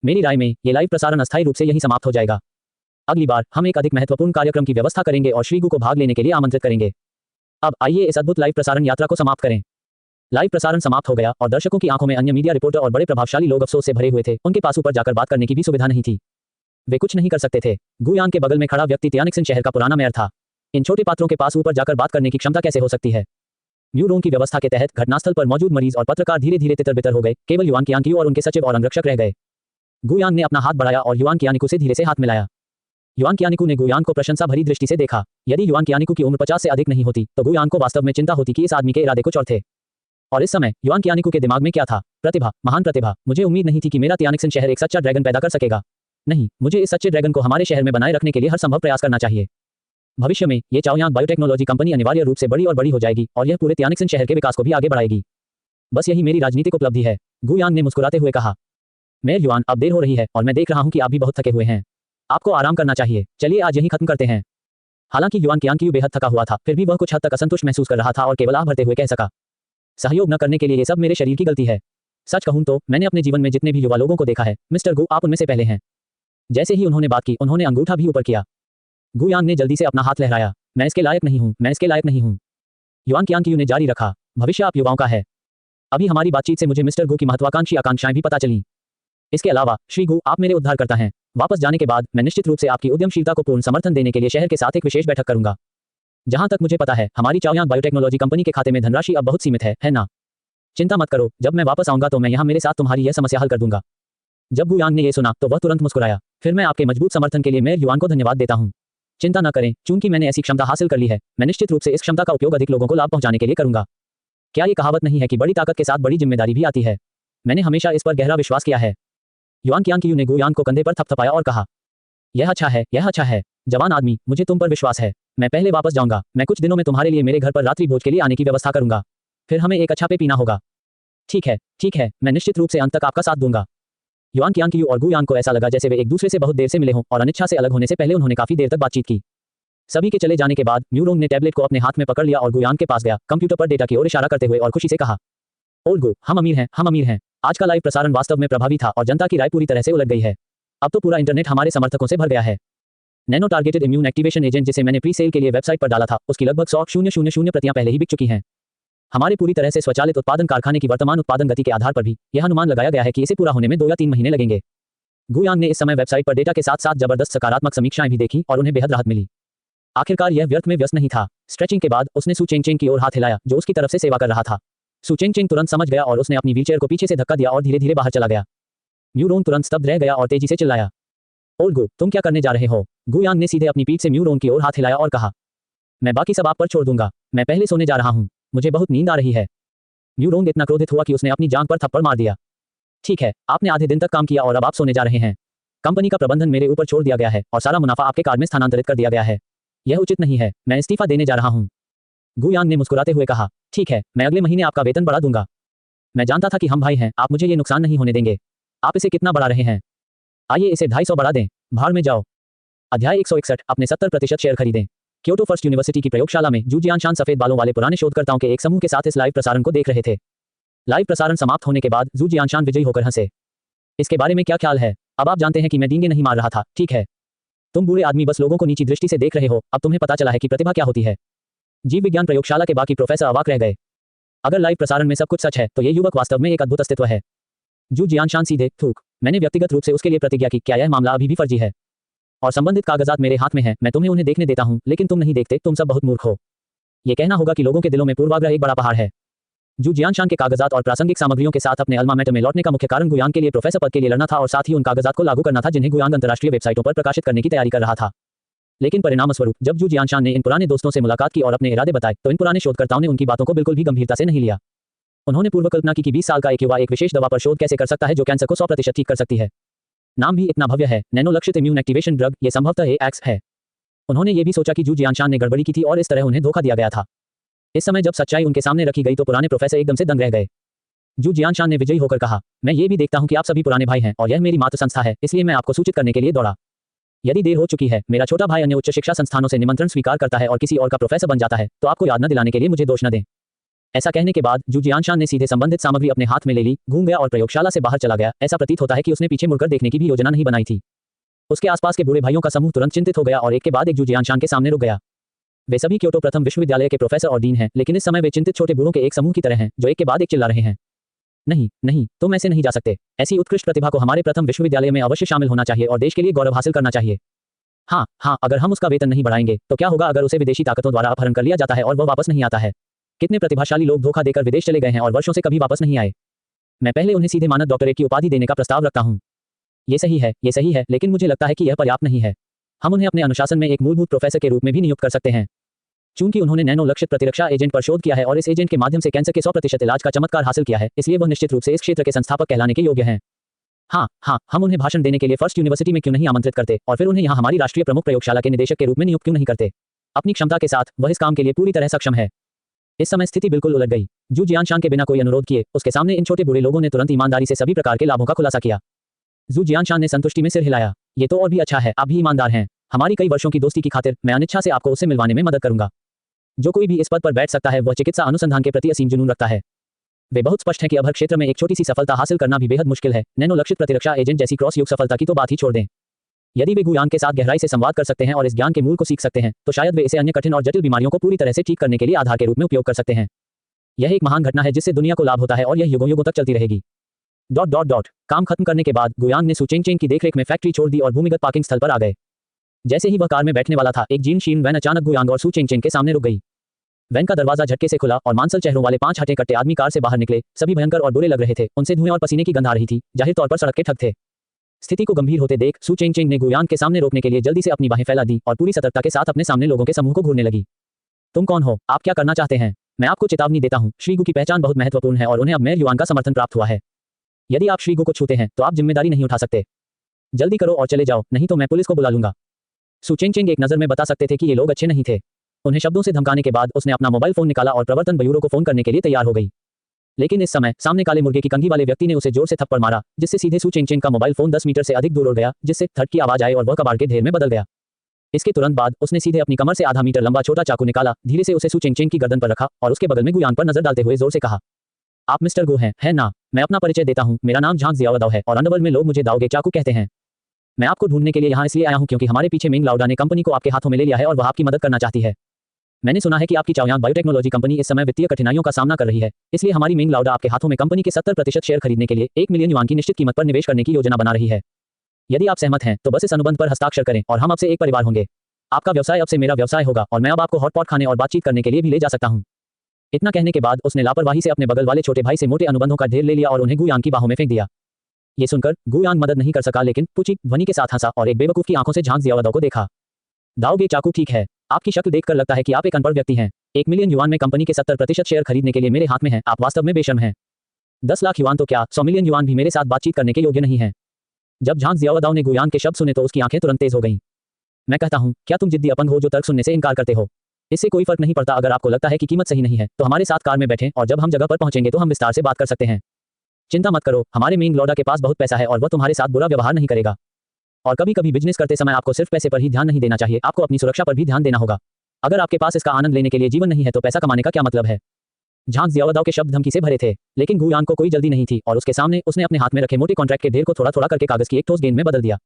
मेरी राय में ये लाइव प्रसारण अस्थायी रूप से यहीं समाप्त हो जाएगा। अगली बार हम एक अधिक महत्वपूर्ण कार्यक्रम की व्यवस्था करेंगे और श्री गु को भाग लेने के लिए आमंत्रित करेंगे। अब आइए इस अद्भुत लाइव प्रसारण यात्रा को समाप्त करें। लाइव प्रसारण समाप्त हो गया और दर्शकों की आंखों में अन्य मीडिया रिपोर्टर और बड़े प्रभावशाली लोग अफसोस से भरे हुए थे। उनके पास ऊपर जाकर बात करने की भी सुविधा नहीं थी। वे कुछ नहीं कर सकते थे। गुयान के बगल में खड़ा व्यक्ति तियानिक्सिन शहर का पुराना मेयर था। इन छोटे पात्रों के पास ऊपर जाकर बात करने की क्षमता कैसे हो सकती है? म्यू रूम की व्यवस्था के तहत घटनास्थल पर मौजूद मरीज और पत्रकार धीरे धीरे तितर-बितर हो गए। केवल युआन कियांग और उनके सचिव और अंगरक्षक रह गए। गुयान ने अपना हाथ बढ़ाया और युआन कियानिकू से धीरे से हाथ मिलाया। युआन कियानिकू ने गुयान को प्रशंसा भरी दृष्टि से देखा। यदि युआन कियानिकू की उम्र 50 से अधिक नहीं होती तो गुयान को वास्तव में चिंता होती कि इस आदमी के इरादे कुछ और थे। और इस समय युआन कियानिकू के दिमाग में क्या था? प्रतिभा, महान प्रतिभा। मुझे उम्मीद नहीं थी कि मेरा तियानिक्सिन शहर एक सच्चा ड्रैगन पैदा कर सकेगा। नहीं, मुझे इस सच्चे ड्रैगन को हमारे शहर में बनाए रखने के लिए हर संभव प्रयास करना चाहिए। भविष्य में ये चाओयांग बायोटेक्नोलॉजी कंपनी अनिवार्य रूप से बड़ी और बड़ी हो जाएगी और यह पूरे तियानिक्सिन शहर के विकास को भी आगे बढ़ाएगी। बस यही मेरी राजनीतिक उपलब्धि है, गुयान ने मुस्कुराते हुए कहा। मेयर युआन, अब देर हो रही है और मैं देख रहा हूं कि आप भी बहुत थके हुए हैं। आपको आराम करना चाहिए। चलिए आज यहीं खत्म करते हैं। हालांकि युआन कियांग बेहद थका हुआ था, फिर भी वह कुछ हद तक असंतुष्ट महसूस कर रहा था और केवल आह भरते हुए कह सका, सहयोग न करने के लिए ये सब मेरे शरीर की गलती है। सच कहूं तो मैंने अपने जीवन में जितने भी युवा लोगों को देखा है, मिस्टर गु आप उनमें से पहले हैं। जैसे ही उन्होंने बात की, उन्होंने अंगूठा भी ऊपर किया। गुयान ने जल्दी से अपना हाथ लहराया। मैं इसके लायक नहीं हूं, मैं इसके लायक नहीं हूं। युआन कियांग ने जारी रखा, भविष्य आप युवाओं का है। अभी हमारी बातचीत से मुझे मिस्टर गु की महत्वाकांक्षी आकांक्षाएं भी पता चली। इसके अलावा श्री गु, आप मेरे उद्धारकर्ता हैं। वापस जाने के बाद मैं निश्चित रूप से आपकी उद्यमशीलता को पूर्ण समर्थन देने के लिए शहर के साथ एक विशेष बैठक करूंगा। जहां तक मुझे पता है, हमारी चाओयांग बायोटेक्नोलॉजी कंपनी के खाते में धनराशि अब बहुत सीमित है ना? चिंता मत करो, जब मैं वापस आऊंगा तो मैं यहां मेरे साथ तुम्हारी यह समस्या हल कर दूंगा। जब गुयांग ने यह सुना तो वह तुरंत मुस्कुराया। फिर मैं आपके मजबूत समर्थन के लिए मेयर युआन को धन्यवाद देता हूं। चिंता न करें, चूंकि मैंने ऐसी क्षमता हासिल कर ली है, मैं निश्चित रूप से इस क्षमता का उपयोग अधिक लोगों को लाभ पहुंचाने के लिए करूंगा। क्या ये कहावत नहीं है कि बड़ी ताकत के साथ बड़ी जिम्मेदारी भी आती है? मैंने हमेशा इस पर गहरा विश्वास किया है। युआन कियांग ने गुयांग को कंधे पर थपथपाया और कहा, यह अच्छा है, यह अच्छा है। जवान आदमी, मुझे तुम पर विश्वास है। मैं पहले वापस जाऊंगा। मैं कुछ दिनों में तुम्हारे लिए मेरे घर पर रात्रि भोज के लिए आने की व्यवस्था करूंगा। फिर हमें एक अच्छा पे पीना होगा। ठीक है, मैं निश्चित रूप से अंत तक आपका साथ दूंगा। युआन कियांग और गुयांग को ऐसा लगा जैसे वे एक दूसरे से बहुत देर से मिले हों और अनिच्छा से अलग होने से पहले उन्होंने काफी देर तक बातचीत की। सभी के चले जाने के बाद म्यूरोंग ने टैबलेट को अपने हाथ में पकड़ लिया और गुयांग के पास गया, कंप्यूटर पर डेटा की ओर इशारा करते हुए और खुशी से कहा, ओल्ड गु, हम अमीर हैं, हम अमीर हैं। आज का लाइव प्रसारण वास्तव में प्रभावी था और जनता की राय पूरी तरह से उलट गई है। अब तो पूरा इंटरनेट हमारे समर्थकों से भर गया है। Nano targeted immune activation agent जिसे मैंने प्री सेल के लिए वेबसाइट पर डाला था, उसकी लगभग 100,000 प्रतियां पहले ही बिक चुकी हैं। हमारे पूरी तरह से स्वचालित उत्पादन कारखाने की वर्तमान उत्पादन गति के आधार पर भी यह अनुमान लगाया गया है कि इसे पूरा होने में 2 या 3 महीने लगेंगे। गुयांग ने इस समय वेबसाइट पर डेटा के साथ साथ जबरदस्त सकारात्मक समीक्षाएं भी देखी और उन्हें बेहद राहत मिली। आखिरकार यह व्यर्थ में व्यस्त नहीं था। स्ट्रेचिंग के बाद उसने सू चेंग की ओर हाथ हिलाया, जो उसकी तरफ से सेवा कर रहा था। सू चेंग तुरंत समझ गया और उसने अपनी व्हीलचेयर को पीछे से धक्का दिया और धीरे धीरे बाहर चला गया। म्यूरोंग तुरंत स्तब्ध रह गया और तेजी से चिल्लाया, ओल्ड गु, तुम क्या करने जा रहे हो? गुयांग ने सीधे अपनी पीठ से म्यूरोंग की ओर हाथ हिलाया और कहा, मैं बाकी सब आप पर छोड़ दूंगा। मैं पहले सोने जा रहा हूं। मुझे बहुत नींद आ रही है। म्यूरोंग इतना क्रोधित हुआ कि उसने अपनी जांघ पर थप्पड़ मार दिया। ठीक है, आपने आधे दिन तक काम किया और अब आप सोने जा रहे हैं। कंपनी का प्रबंधन मेरे ऊपर छोड़ दिया गया है और सारा मुनाफा आपके कार्ड में स्थानांतरित कर दिया गया है। यह उचित नहीं है। मैं इस्तीफा देने जा रहा हूं। गुयांग ने मुस्कुराते हुए कहा, ठीक है, मैं अगले महीने आपका वेतन बढ़ा दूंगा। मैं जानता था कि हम भाई हैं, आप मुझे ये नुकसान नहीं होने देंगे। आप इसे कितना बढ़ा रहे हैं? आइए इसे 250 बढ़ा दें। भाड़ में जाओ। अध्याय 161, अपने 70% शेयर खरीदें। क्योटो फर्स्ट यूनिवर्सिटी की प्रयोगशाला में जू जियानशान सफेद बालों वाले पुराने शोधकर्ताओं के एक समूह के साथ इस लाइव प्रसारण को देख रहे थे। लाइव प्रसारण समाप्त होने के बाद जू जियानशान विजयी होकर हंसे। इसके बारे में क्या ख्याल है? अब आप जानते हैं कि मैं डींगे नहीं मार रहा था, ठीक है? तुम बुरे आदमी बस लोगों को नीची दृष्टि से देख रहे हो। अब तुम्हें पता चला है कि प्रतिभा क्या होती है। जीव विज्ञान प्रयोगशाला के बाकी प्रोफेसर अवाक रह गए। अगर लाइव प्रसारण में सब कुछ सच है तो ये युवक वास्तव में एक अद्भुत अस्तित्व है। जू जियानशान सीधे थूक। मैंने व्यक्तिगत रूप से उसके लिए प्रतिज्ञा की। क्या यह मामला अभी भी फर्जी है? और संबंधित कागजात मेरे हाथ में हैं। मैं तुम्हें उन्हें देखने देता हूं, लेकिन तुम नहीं देखते। तुम सब बहुत मूर्ख हो। यह कहना होगा कि लोगों के दिलों में पूर्वाग्रह एक बड़ा पहाड़ है। जू जियानशान के कागजात और प्रासंगिक सामग्रियों के साथ अपने अल्मा मैटर में लौटने का मुख्य कारण गुयांग के लिए प्रोफेसर पद के लिए लड़ना था और साथ ही उन कागजात को लागू करना था जिन्हें गुयांग अंतर्राष्ट्रीय वेबसाइटों पर प्रकाशित करने की तैयारी कर रहा था। लेकिन परिणामस्वरूप जब जू जियानशान ने इन पुराने दोस्तों से मुलाकात की और अपने इरादे बताए तो इन पुराने शोधकर्ताओं ने उनकी बातों को बिल्कुल भी गंभीरता से नहीं लिया। उन्होंने पूर्वकल्पना की कि 20 साल का एक युवा एक विशेष दवा पर शोध कैसे कर सकता है जो कैंसर को 100% ठीक कर सकती है। नाम भी इतना भव्य है, नैनो लक्षित इम्यून एक्टिवेशन ड्रग। ये संभवतः एएक्स है। उन्होंने ये भी सोचा कि जू जियानशान ने गड़बड़ी की थी और इस तरह उन्हें धोखा दिया गया था। इस समय जब सच्चाई उनके सामने रखी गई तो पुराने प्रोफेसर एकदम से दंग रह गए। जू जियानशान ने विजयी होकर कहा, मैं ये भी देखता हूं कि आप सभी पुराने भाई हैं और यह मेरी मातृ संस्था है, इसलिए मैं आपको सूचित करने के लिए दौड़ा। यदि देर हो चुकी है, मेरा छोटा भाई अन्य उच्च शिक्षा संस्थानों से निमंत्रण स्वीकार करता है और किसी और का प्रोफेसर बन जाता है, तो आपको याद न दिलाने के लिए मुझे दोष न दें। ऐसा कहने के बाद जू जियानशान ने सीधे संबंधित सामग्री अपने हाथ में ले ली, घूम गया और प्रयोगशाला से बाहर चला गया। ऐसा प्रतीत होता है कि उसने पीछे मुड़कर देखने की भी योजना नहीं बनाई थी। उसके आसपास के बूढ़े भाइयों का समूह तुरंत चिंतित हो गया और एक के बाद एक जू जियानशान के सामने रुक गया। वे सभी क्योटो प्रथम विश्वविद्यालय के प्रोफेसर और डीन हैं, लेकिन इस समय वे चिंतित छोटे बूढ़ों के एक समूह की तरह हैं, जो एक के बाद एक चिल्ला रहे हैं। नहीं, नहीं, तुम ऐसे नहीं जा सकते। ऐसी उत्कृष्ट प्रतिभा को हमारे प्रथम विश्वविद्यालय में अवश्य शामिल होना चाहिए और देश के लिए गौरव हासिल करना चाहिए। हाँ, हाँ, अगर हम उसका वेतन नहीं बढ़ाएंगे तो क्या होगा अगर उसे विदेशी ताकतों द्वारा अपहरण कर लिया जाता है और वह वापस नहीं आता है। कितने प्रतिभाशाली लोग धोखा देकर विदेश चले गए हैं और वर्षों से कभी वापस नहीं आए। मैं पहले उन्हें सीधे मानद डॉक्टरेट की उपाधि देने का प्रस्ताव रखता हूँ। ये सही है, लेकिन मुझे लगता है कि यह पर्याप्त नहीं है। हम उन्हें अपने अनुशासन में एक मूलभूत प्रोफेसर के रूप में भी नियुक्त कर सकते हैं। चूंकि उन्होंने नैनो लक्षित प्रतिरक्षा एजेंट पर शोध किया है और इस एजेंट के माध्यम से कैंसर के 100% इलाज का चमत्कार हासिल किया है, इसलिए वह निश्चित रूप से इस क्षेत्र के संस्थापक कहलाने के योग्य हैं। हाँ, हाँ, हम उन्हें भाषण देने के लिए फर्स्ट यूनिवर्सिटी में क्यों नहीं आमंत्रित करते और फिर उन्हें यहाँ हमारी राष्ट्रीय प्रमुख प्रयोगशाला के निदेशक के रूप में नियुक्त क्यों नहीं करते। अपनी क्षमता के साथ वह इस काम के लिए पूरी तरह सक्षम है। इस समय स्थिति बिल्कुल उलट गई। जू जियानशान के बिना कोई अनुरोध किए उसके सामने इन छोटे बूढ़े लोगों ने तुरंत ईमानदारी से सभी प्रकार के लाभों का खुलासा किया। जू जियानशान ने संतुष्टि में सिर हिलाया। ये तो और भी अच्छा है, आप भी ईमानदार हैं। हमारी कई वर्षों की दोस्ती की खातिर मैं अनिच्छा से आपको उससे मिलवाने में मदद करूंगा। जो कोई भी इस पद पर बैठ सकता है वह चिकित्सा अनुसंधान के प्रति असीम जुनून रखता है। वे बहुत स्पष्ट है कि अभर क्षेत्र में एक छोटी सी सफलता हासिल करना भी बेहद मुश्किल है। नैनो लक्षित प्रतिरक्षा एजेंट जैसी क्रॉस युग सफलता की तो बात ही छोड़ दें। यदि वे गुयान के साथ गहराई से संवाद कर सकते हैं और इस ज्ञान के मूल को सीख सकते हैं तो शायद वे इसे अन्य कठिन और जटिल बीमारियों को पूरी तरह से ठीक करने के लिए आधार के रूप में उपयोग कर सकते हैं। यह एक महान घटना है जिससे दुनिया को लाभ होता है और यह युगों युगों तक चलती रहेगी। ... काम खत्म करने के बाद गुयांग ने सु चेंगचेंग की देखरेख में फैक्ट्री छोड़ दी और भूमिगत पार्किंग स्थल पर आ गए। जैसे ही वह कार में बैठने वाला था, एक जीर्ण शीर्ण वैन अचानक गुयांग और सु चेंगचेंग के सामने रुक गई। वैन का दरवाजा झटके से खुला और मांसल चेहरों वाले 5 हटे कट्टे आदमी कार से बाहर निकले। सभी भयंकर और बुरे लग रहे थे। उनसे धुएं और पसीने की गंध आ रही थी। जाहिर तौर पर सड़क के ठग थे। स्थिति को गंभीर होते देख सु चेंगचेंग ने गुयांग के सामने रोकने के लिए जल्दी से अपनी बाहें फैला दी और पूरी सतर्कता के साथ अपने सामने लोगों के समूह को घूरने लगी। तुम कौन हो? आप क्या करना चाहते हैं? मैं आपको चेतावनी देता हूं, श्री गु की पहचान बहुत महत्वपूर्ण है और उन्हें अब मेयर युआन का समर्थन प्राप्त हुआ है। यदि आप श्री गु को छूते हैं तो आप जिम्मेदारी नहीं उठा सकते। जल्दी करो और चले जाओ, नहीं तो मैं पुलिस को बुला लूंगा। सु चेंगचेंग एक नजर में बता सकते थे कि ये लोग अच्छे नहीं थे। उन्हें शब्दों से धमकाने के बाद उसने अपना मोबाइल फोन निकाला और प्रवर्तन ब्यूरो को फोन करने के लिए तैयार हो गई। लेकिन इस समय सामने काले मुर्गे की कंघी वाले व्यक्ति ने उसे जोर से थप्पड़ मारा, जिससे सीधे सु चेंगचेंग का मोबाइल फोन 10 मीटर से अधिक दूर उड़ गया, जिससे थट की आवाज आई और वह कबाड़ के ढेर में बदल गया। इसके तुरंत बाद उसने सीधे अपनी कमर से आधा मीटर लंबा छोटा चाकू निकाला, धीरे से उसे सु चेंगचेंग की गर्दन पर रखा और उसके बगल में गुयांग पर नजर डालते हुए जोर से कहा, आप मिस्टर गो हैं, है ना? मैं अपना परिचय देता हूँ, मेरा नाम झांग जियाओदाओ है और अंडरवर्ल्ड में लोग मुझे दाओगे चाकू कहते हैं। मैं आपको ढूंढने के लिए यहाँ इसलिए आया हूँ क्योंकि हमारे पीछे मेंग लाओडा ने कंपनी को आपके हाथों में ले लिया है और वह आपकी मदद करना चाहती है। मैंने सुना है कि आपकी चाओयांग बायोटेक्नोलॉजी कंपनी इस समय वित्तीय कठिनाइयों का सामना कर रही है, इसलिए हमारी मेंग लाओडा आपके हाथों में कंपनी के 70% शेयर खरीदने के लिए 1 मिलियन युआन की निश्चित कीमत पर निवेश करने की योजना बना रही है। यदि आप सहमत हैं तो बस इस अनुबंध पर हस्ताक्षर करें और हम अब से एक परिवार होंगे। आपका व्यवसाय अब से मेरा व्यवसाय होगा और मैं अब आपको हॉटपॉट खाने और बातचीत करने के लिए भी ले जा सकता हूँ। इतना कहने के बाद उसने लापरवाही से अपने बगल वाले छोटे भाई से मोटे अनुबंधों का ढेर ले लिया और उन्हें गुयांग की बाहों में फेंक दिया। ये सुनकर गुयांग मदद नहीं कर सका, लेकिन पुची ध्वनि के साथ हंसा और एक बेवकूफ की आंखों से झांक जियाओदाओ को देखा। दाओगे चाकू, ठीक है, आपकी शक्ल देखकर लगता है कि आप एक अनपढ़ व्यक्ति हैं। 1 मिलियन युआन में कंपनी के 70% शेयर खरीदने के लिए मेरे हाथ में हैं। आप वास्तव में बेशर्म हैं। 10 लाख युआन तो क्या, 100 मिलियन युआन भी मेरे साथ बातचीत करने के योग्य नहीं है। जब झांक जियाओदाओ ने गुयांग के शब्द सुने तो उसकी आंखें तुरंत तेज हो गईं। मैं कहता हूँ, क्या तुम जिद्दी अपंग हो जो तर्क सुनने से इनकार करते हो? इससे कोई फर्क नहीं पड़ता। अगर आपको लगता है कि कीमत सही नहीं है तो हमारे साथ कार में बैठें और जब हम जगह पर पहुंचेंगे तो हम विस्तार से बात कर सकते हैं। चिंता मत करो, हमारे मेंग लॉडा के पास बहुत पैसा है और वह तुम्हारे साथ बुरा व्यवहार नहीं करेगा। और कभी कभी बिजनेस करते समय आपको सिर्फ पैसे पर ही ध्यान नहीं देना चाहिए, आपको अपनी सुरक्षा पर भी ध्यान देना होगा। अगर आपके पास इसका आनंद लेने के लिए जीवन नहीं है तो पैसा कमाने का क्या मतलब है? झांक जियाओदाओ के शब्द धमकी से भरे थे, लेकिन गुयांग को कोई जल्दी नहीं थी और उसके सामने उसने अपने हाथ में रखे मोटे कॉन्ट्रैक्ट के ढेर को थोड़ा थोड़ा करके कागज की एक ठोस गेंद में बदल दिया।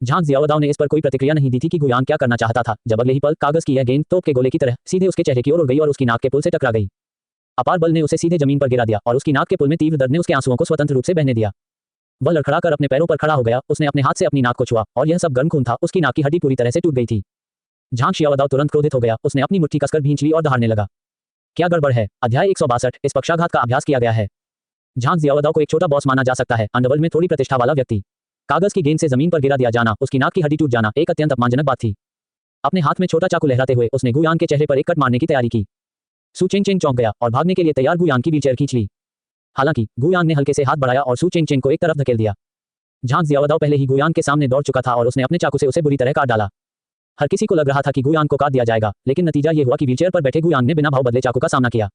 झांक जियाओदाओ ने इस पर कोई प्रतिक्रिया नहीं दी थी कि गुयांग क्या करना चाहता था, जब अगले ही पल कागज की यह गेंद तोप के गोले की तरह सीधे उसके चेहरे की ओर उड़ गई और उसकी नाक के पुल से टकरा गई। अपार बल ने उसे सीधे जमीन पर गिरा दिया और उसकी नाक के पुल में तीव्र दर्द ने उसके आंसुओं को स्वतंत्र रूप से बहने दिया। वह लड़खड़ाकर अपने पैरों पर खड़ा हो गया। उसने अपने हाथ से अपनी नाक को छुआ और यह सब गर्म खून था। उसकी नाक की हड्डी पूरी तरह से टूट गई थी। झांक जियाओदाओ तुरंत क्रोधित हो गया। उसने अपनी मुट्ठी कसकर भींच ली और दहाड़ने लगा। क्या गड़बड़ है? अध्याय 162। इस पक्षाघात का अभ्यास किया गया है। झांक जियाओदाओ को एक छोटा बॉस माना जा सकता है, अंडरवर्ल्ड में थोड़ी प्रतिष्ठा वाला व्यक्ति। कागज की गेंद से जमीन पर गिरा दिया जाना, उसकी नाक की हड्डी टूट जाना एक अत्यंत अपमानजनक बात थी। अपने हाथ में छोटा चाकू लहराते हुए उसने गुयांग के चेहरे पर एक कट मारने की तैयारी की। सु चेंगचेंग चौंक गया और भागने के लिए तैयार गुयांग की व्हीलचेयर खींच ली। हालांकि गुयांग ने हल्के से हाथ बढ़ाया और सु चेंगचेंग को एक तरफ धकेल दिया। झांक जियाओदाओ पहले ही गुयांग के सामने दौड़ चुका था और उसने अपने चाकू से उसे बुरी तरह काट डाला। हर किसी को लग रहा था कि गुयांग को काट दिया जाएगा, लेकिन नतीजा ये हुआ कि व्हीलचेयर पर बैठे गुयांग ने बिना भाव बदले चाकू का सामना किया।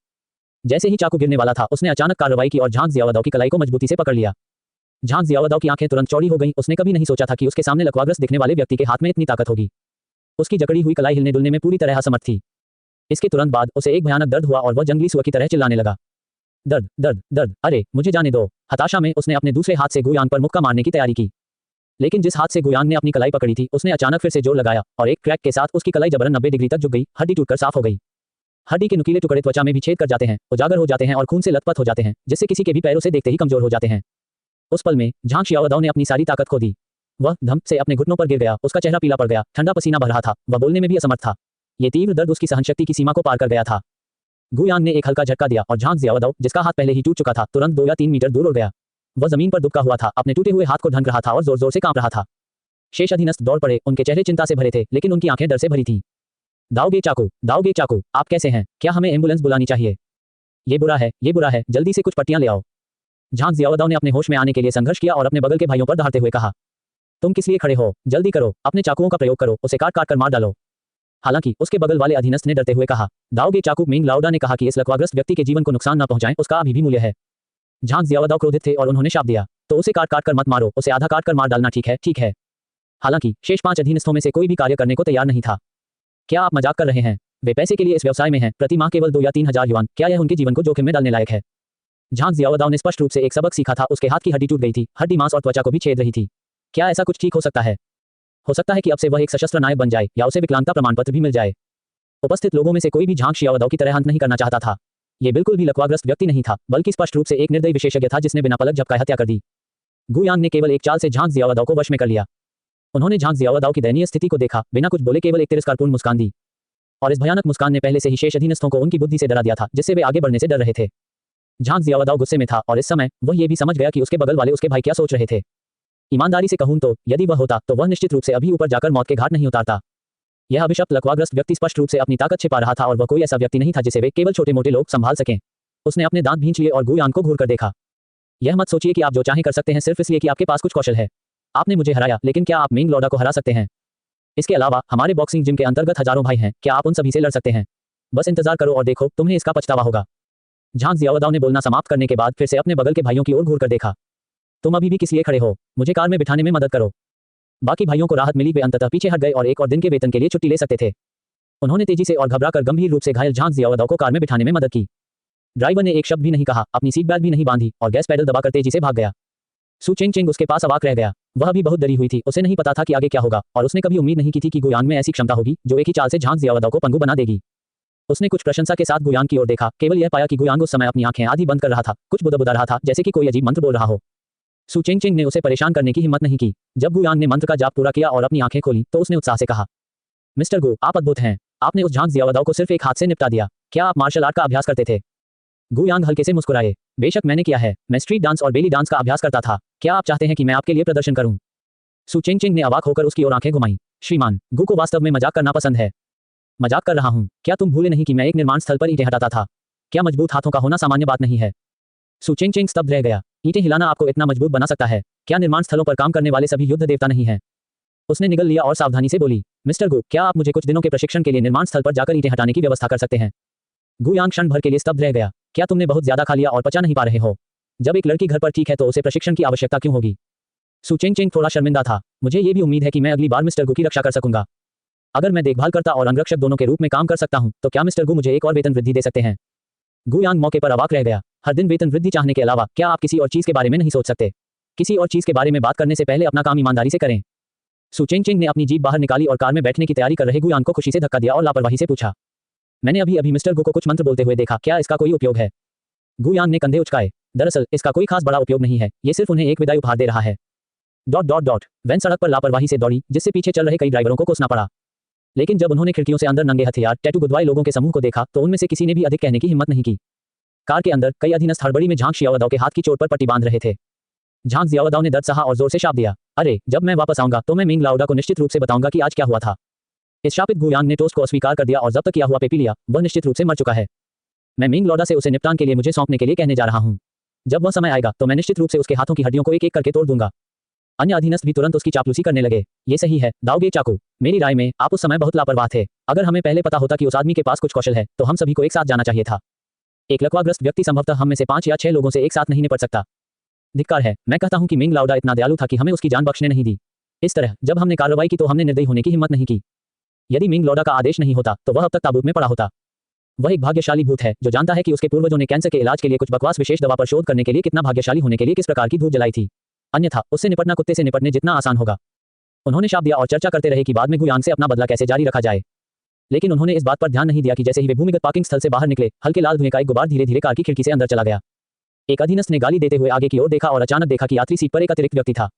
जैसे ही चाकू गिरने वाला था उसने अचानक कार्रवाई की और झांक जियाओदाओ की कलाई को मजबूती से पकड़ लिया। झांक जियाओदाओ की आंखें तुरंत चौड़ी हो गईं। उसने कभी नहीं सोचा था कि उसके सामने लकवाग्रस्त दिखने वाले व्यक्ति के हाथ में इतनी ताकत होगी। उसकी जकड़ी हुई कलाई हिलने डुलने में पूरी तरह असमर्थ थी। इसके तुरंत बाद उसे एक भयानक दर्द हुआ और वह जंगली सुअर की तरह चिल्लाने लगा। दर्द, दर्द, दर्द, अरे मुझे जाने दो। हताशा में उसने अपने दूसरे हाथ से गुयांग पर मुक्का मारने की तैयारी की। लेकिन जिस हाथ से गुयांग ने अपनी कलाई पकड़ी थी, उसने अचानक फिर से जोर लगाया और एक क्रैक के साथ उसकी कलाई जबरन 90 डिग्री तक झुक गई। हड्डी टूटकर साफ हो गई। हड्डी के नुकीले टुकड़े त्वचा में भी छेद कर जाते हैं, उजागर हो जाते हैं और खून से लथपथ हो जाते हैं, जिससे किसी के भी पैरों से देखते ही कमजोर हो जाते हैं। उस पल में झांग शियाओदाओ ने अपनी सारी ताकत खो दी। वह धम से अपने घुटनों पर गिर गया। उसका चेहरा पीला पड़ गया, ठंडा पसीना बह रहा था, वह बोलने में भी असमर्थ था। ये तीव्र दर्द उसकी सहनशक्ति की सीमा को पार कर गया था। गुयांग ने एक हल्का झटका दिया और झांग जियाओदाओ, जिसका हाथ पहले ही टूट चुका था, तुरंत 2 या 3 मीटर दूर उड़ गया। वह जमीन पर दुबका हुआ था, अपने टूटे हुए हाथ को ढंक रहा था और जोर जोर से कांप रहा था। शेष अधीनस्थ दौड़ पड़े, उनके चेहरे चिंता से भरे थे, लेकिन उनकी आंखें डर से भरी थीं। दाओगे चाकू, आप कैसे हैं? क्या हमें एम्बुलेंस बुलानी चाहिए? ये बुरा है, जल्दी से कुछ पट्टियां ले आओ। झांग जियाओदाओ ने अपने होश में आने के लिए संघर्ष किया और अपने बगल के भाइयों पर दहाड़ते हुए कहा, तुम किस लिए खड़े हो? जल्दी करो, अपने चाकुओं का प्रयोग करो, उसे काट काट कर मार डालो। हालांकि उसके बगल वाले अधीनस्थ ने डरते हुए कहा, दाओगे चाकू, मिंग लाओडा ने कहा कि इस लकवाग्रस्त व्यक्ति के जीवन को नुकसान न पहुंचाएं, उसका अभी भी मूल्य है। झांग जियाओदाओ क्रोधित थे और उन्होंने शाप दिया, तो उसे काट काट कर मत मारो, उसे आधा काट कर मार डालना ठीक है। हालांकि शेष 5 अधीनस्थों में से कोई भी कार्य करने को तैयार नहीं था। क्या आप मजाक कर रहे हैं? वे पैसे के लिए इस व्यवसाय में हैं, प्रति माह केवल 2 या 3 हजार युआन, क्या यह उनके जीवन को जोखिम में डालने लायक है? झांग जियाओदाओ ने स्पष्ट रूप से एक सबक सीखा था, उसके हाथ की हड्डी टूट गई थी, हड्डी मांस और त्वचा को भी छेद रही थी। क्या ऐसा कुछ ठीक हो सकता है? हो सकता है कि अब से वह एक सशस्त्र नायक बन जाए या उसे विकलांगता प्रमाण पत्र भी मिल जाए। उपस्थित लोगों में से कोई भी झांग शियाओदाओ की तरह अंत नहीं करना चाहता था। यह बिल्कुल भी लकवाग्रस्त व्यक्ति नहीं था, बल्कि स्पष्ट रूप से एक निर्दयी विशेषज्ञ था जिसने बिना पलक झपकाए हत्या कर दी। गुयांग ने केवल एक चाल से झांग जियाओदाओ को वश में कर लिया। उन्होंने झांग जियाओदाओ की दयनीय स्थिति को देखा, बिना कुछ बोले केवल एक तिरस्कारपूर्ण मुस्कान दी। और इस भयानक मुस्कान ने पहले से ही शेष अधीनस्थों को उनकी बुद्धि से डरा दिया था, जिससे वे आगे बढ़ने से डर रहे थे। झांग जियाओदाओ गुस्से में था और इस समय वह ये भी समझ गया कि उसके बगल वाले उसके भाई क्या सोच रहे थे। ईमानदारी से कहूं तो यदि वह होता तो वह निश्चित रूप से अभी ऊपर जाकर मौत के घाट नहीं उतारता। यह अभिशप्त लकवाग्रस्त व्यक्ति स्पष्ट रूप से अपनी ताकत छिपा रहा था और वह कोई ऐसा व्यक्ति नहीं था जिसे वे केवल छोटे मोटे लोग संभाल सकें। उसने अपने दांत भींच लिए और गुयांग को घूर कर देखा। यह मत सोचिए कि आप जो चाहें कर सकते हैं सिर्फ इसलिए कि आपके पास कुछ कौशल है। आपने मुझे हराया, लेकिन क्या आप मिंग लाओडा को हरा सकते हैं? इसके अलावा हमारे बॉक्सिंग जिम के अंतर्गत हजारों भाई हैं, क्या आप उन सभी से लड़ सकते हैं? बस इंतजार करो और देखो, तुम्हें इसका पछतावा होगा। झांग जियाओदाओ ने बोलना समाप्त करने के बाद फिर से अपने बगल के भाइयों की ओर घूर कर देखा। तुम अभी भी किस लिए खड़े हो? मुझे कार में बिठाने में मदद करो। बाकी भाइयों को राहत मिली, वे अंततः पीछे हट गए और एक और दिन के वेतन के लिए छुट्टी ले सकते थे। उन्होंने तेजी से और घबराकर गंभीर रूप से घायल झांग जियाओदाओ को कार में बिठाने में मदद की। ड्राइवर ने एक शब्द भी नहीं कहा, अपनी सीट बेल्ट भी नहीं बांधी और गैस पेडल दबाकर तेजी से भाग गया। सु चिंग उसके पास अवाक रह गया। वह भी बहुत डरी हुई थी, उसे नहीं पता था कि आगे क्या होगा और उसने कभी उम्मीद नहीं की थी कि गुयांग में ऐसी क्षमता होगी जो एक ही चाल से झांग जियाओदाओ को पंगु बना देगी। उसने कुछ प्रशंसा के साथ गुयांग की ओर देखा, केवल यह पाया कि गुयांग उस समय अपनी आंखें आधी बंद कर रहा था, कुछ बुदबुदा रहा था, जैसे कि कोई अजीब मंत्र बोल रहा हो। सु चिंग ने उसे परेशान करने की हिम्मत नहीं की। जब गुयांग ने मंत्र का जाप पूरा किया और अपनी आंखें खोली तो उसने उत्साह से कहा, मिस्टर गु, आप अद्भुत हैं। आपने उस झांग जियाओदाओ को सिर्फ एक हाथ से निपटा दिया। क्या आप मार्शल आर्ट का अभ्यास करते थे? गुयांग हल्के से मुस्कुराए। बेशक मैंने किया है, मैं स्ट्रीट डांस और बेली डांस का अभ्यास करता था। क्या आप चाहते हैं कि मैं आपके लिए प्रदर्शन करूं? सु चिंग ने अवाक होकर उसकी ओर आंखें घुमाई। श्रीमान, गु को वास्तव में मजाक करना पसंद है। मजाक कर रहा हूं। क्या तुम भूले नहीं कि मैं एक निर्माण स्थल पर ईंटें हटाता था? क्या मजबूत हाथों का होना सामान्य बात नहीं है? सु चिंग स्तब्ध रह गया। ईंटें हिलाना आपको इतना मजबूत बना सकता है? क्या निर्माण स्थलों पर काम करने वाले सभी युद्ध देवता नहीं हैं? उसने निगल लिया और सावधानी से बोली, मिस्टर गु, क्या आप मुझे कुछ दिनों के प्रशिक्षण के लिए निर्माण स्थल पर जाकर ईंटें हटाने की व्यवस्था कर सकते हैं? गुयांग क्षण भर के लिए स्तब्ध रह गया। क्या तुमने बहुत ज्यादा खा लिया और पचा नहीं पा रहे हो? जब एक लड़की घर पर ठीक है तो उसे प्रशिक्षण की आवश्यकता क्यों होगी? सु चिंग थोड़ा शर्मिंदा था। मुझे ये भी उम्मीद है कि मैं अगली बार मिस्टर गु की रक्षा कर सकूंगा। अगर मैं देखभाल करता और अंगरक्षक दोनों के रूप में काम कर सकता हूं तो क्या मिस्टर गु मुझे एक और वेतन वृद्धि दे सकते हैं? गुयांग मौके पर अवाक रह गया। हर दिन वेतन वृद्धि चाहने के अलावा क्या आप किसी और चीज के बारे में नहीं सोच सकते? किसी और चीज के बारे में बात करने से पहले अपना काम ईमानदारी से करें। सु चिंग ने अपनी जीभ बाहर निकाली और कार में बैठने की तैयारी कर रहे गुयांग को खुशी से धक्का दिया और लापरवाही से पूछा, मैंने अभी मिस्टर गु को कुछ मंत्र बोलते हुए देखा, क्या इसका कोई उपयोग है? गुयांग ने कंधे उचकाए। दरअसल इसका कोई खास बड़ा उपयोग नहीं है, ये सिर्फ उन्हें एक विदाई उपहार दे रहा है। ... वैन सड़क पर लापरवाही से दौड़ी, जिससे पीछे चल रहे कई ड्राइवरों को कोसना पड़ा। लेकिन जब उन्होंने खिड़कियों से अंदर नंगे हथियार टैटू गुदवाए लोगों के समूह को देखा तो उनमें से किसी ने भी अधिक कहने की हिम्मत नहीं की। कार के अंदर कई अधीनस्थ हड़बड़ी में झांग जियाओदाओ के हाथ की चोट पर पट्टी बांध रहे थे। झांग जियाओदाओ ने दर्द सहा और जोर से शाप दिया, अरे जब मैं वापस आऊंगा तो मैं मिंग लाओडा को निश्चित रूप से बताऊंगा कि आज क्या हुआ था। इस शापित गुयांग ने टोस्ट को अस्वीकार कर दिया और जब्त किया हुआ पे पी लिया। वह निश्चित रूप से मर चुका है। मैं मिंग लाओडा से उसे निपटान के लिए मुझे सौंपने के लिए कहने जा रहा हूं। जब वह समय आएगा तो मैं निश्चित रूप से उसके हाथों की हड्डियों को एक एक करके तोड़ दूंगा। अन्य अधीनस्थ भी तुरंत उसकी चापलूसी करने लगे। ये सही है, दाओगे चाकू, मेरी राय में आप उस समय बहुत लापरवाह थे। अगर हमें पहले पता होता कि उस आदमी के पास कुछ कौशल है तो हम सभी को एक साथ जाना चाहिए था। एक लकवाग्रस्त व्यक्ति संभवतः हम में से 5 या 6 लोगों से एक साथ नहीं निपट सकता। धिक्कार है, मैं कहता हूं कि मिंग लाओडा इतना दयालु था कि हमें उसकी जान बख्शने नहीं दी। इस तरह जब हमने कार्रवाई की तो हमने निर्दयी होने की हिम्मत नहीं की। यदि मिंग लाओडा का आदेश नहीं होता तो वह अब तक ताबूत में पड़ा होता। वह एक भाग्यशाली भूत है जो जानता है कि उसके पूर्वजों ने कैंसर के इलाज के लिए कुछ बकवास विशेष दवा पर शोध करने के लिए कितना भाग्यशाली होने के लिए किस प्रकार की धूप जलाई थी। अन्यथा उससे निपटना कुत्ते से निपटने जितना आसान होगा। उन्होंने शाप दिया और चर्चा करते रहे कि बाद में गुयांग से अपना बदला कैसे जारी रखा जाए। लेकिन उन्होंने इस बात पर ध्यान नहीं दिया कि जैसे ही वे भूमिगत पार्किंग स्थल से बाहर निकले, हल्के लाल धुएं का एक गुबार धीरे धीरे कार की खिड़की से अंदर चला गया। एक अधीनस्थ ने गाली देते हुए आगे की ओर देखा और अचानक देखा कि यात्री सीट पर एक अतिरिक्त व्यक्ति था।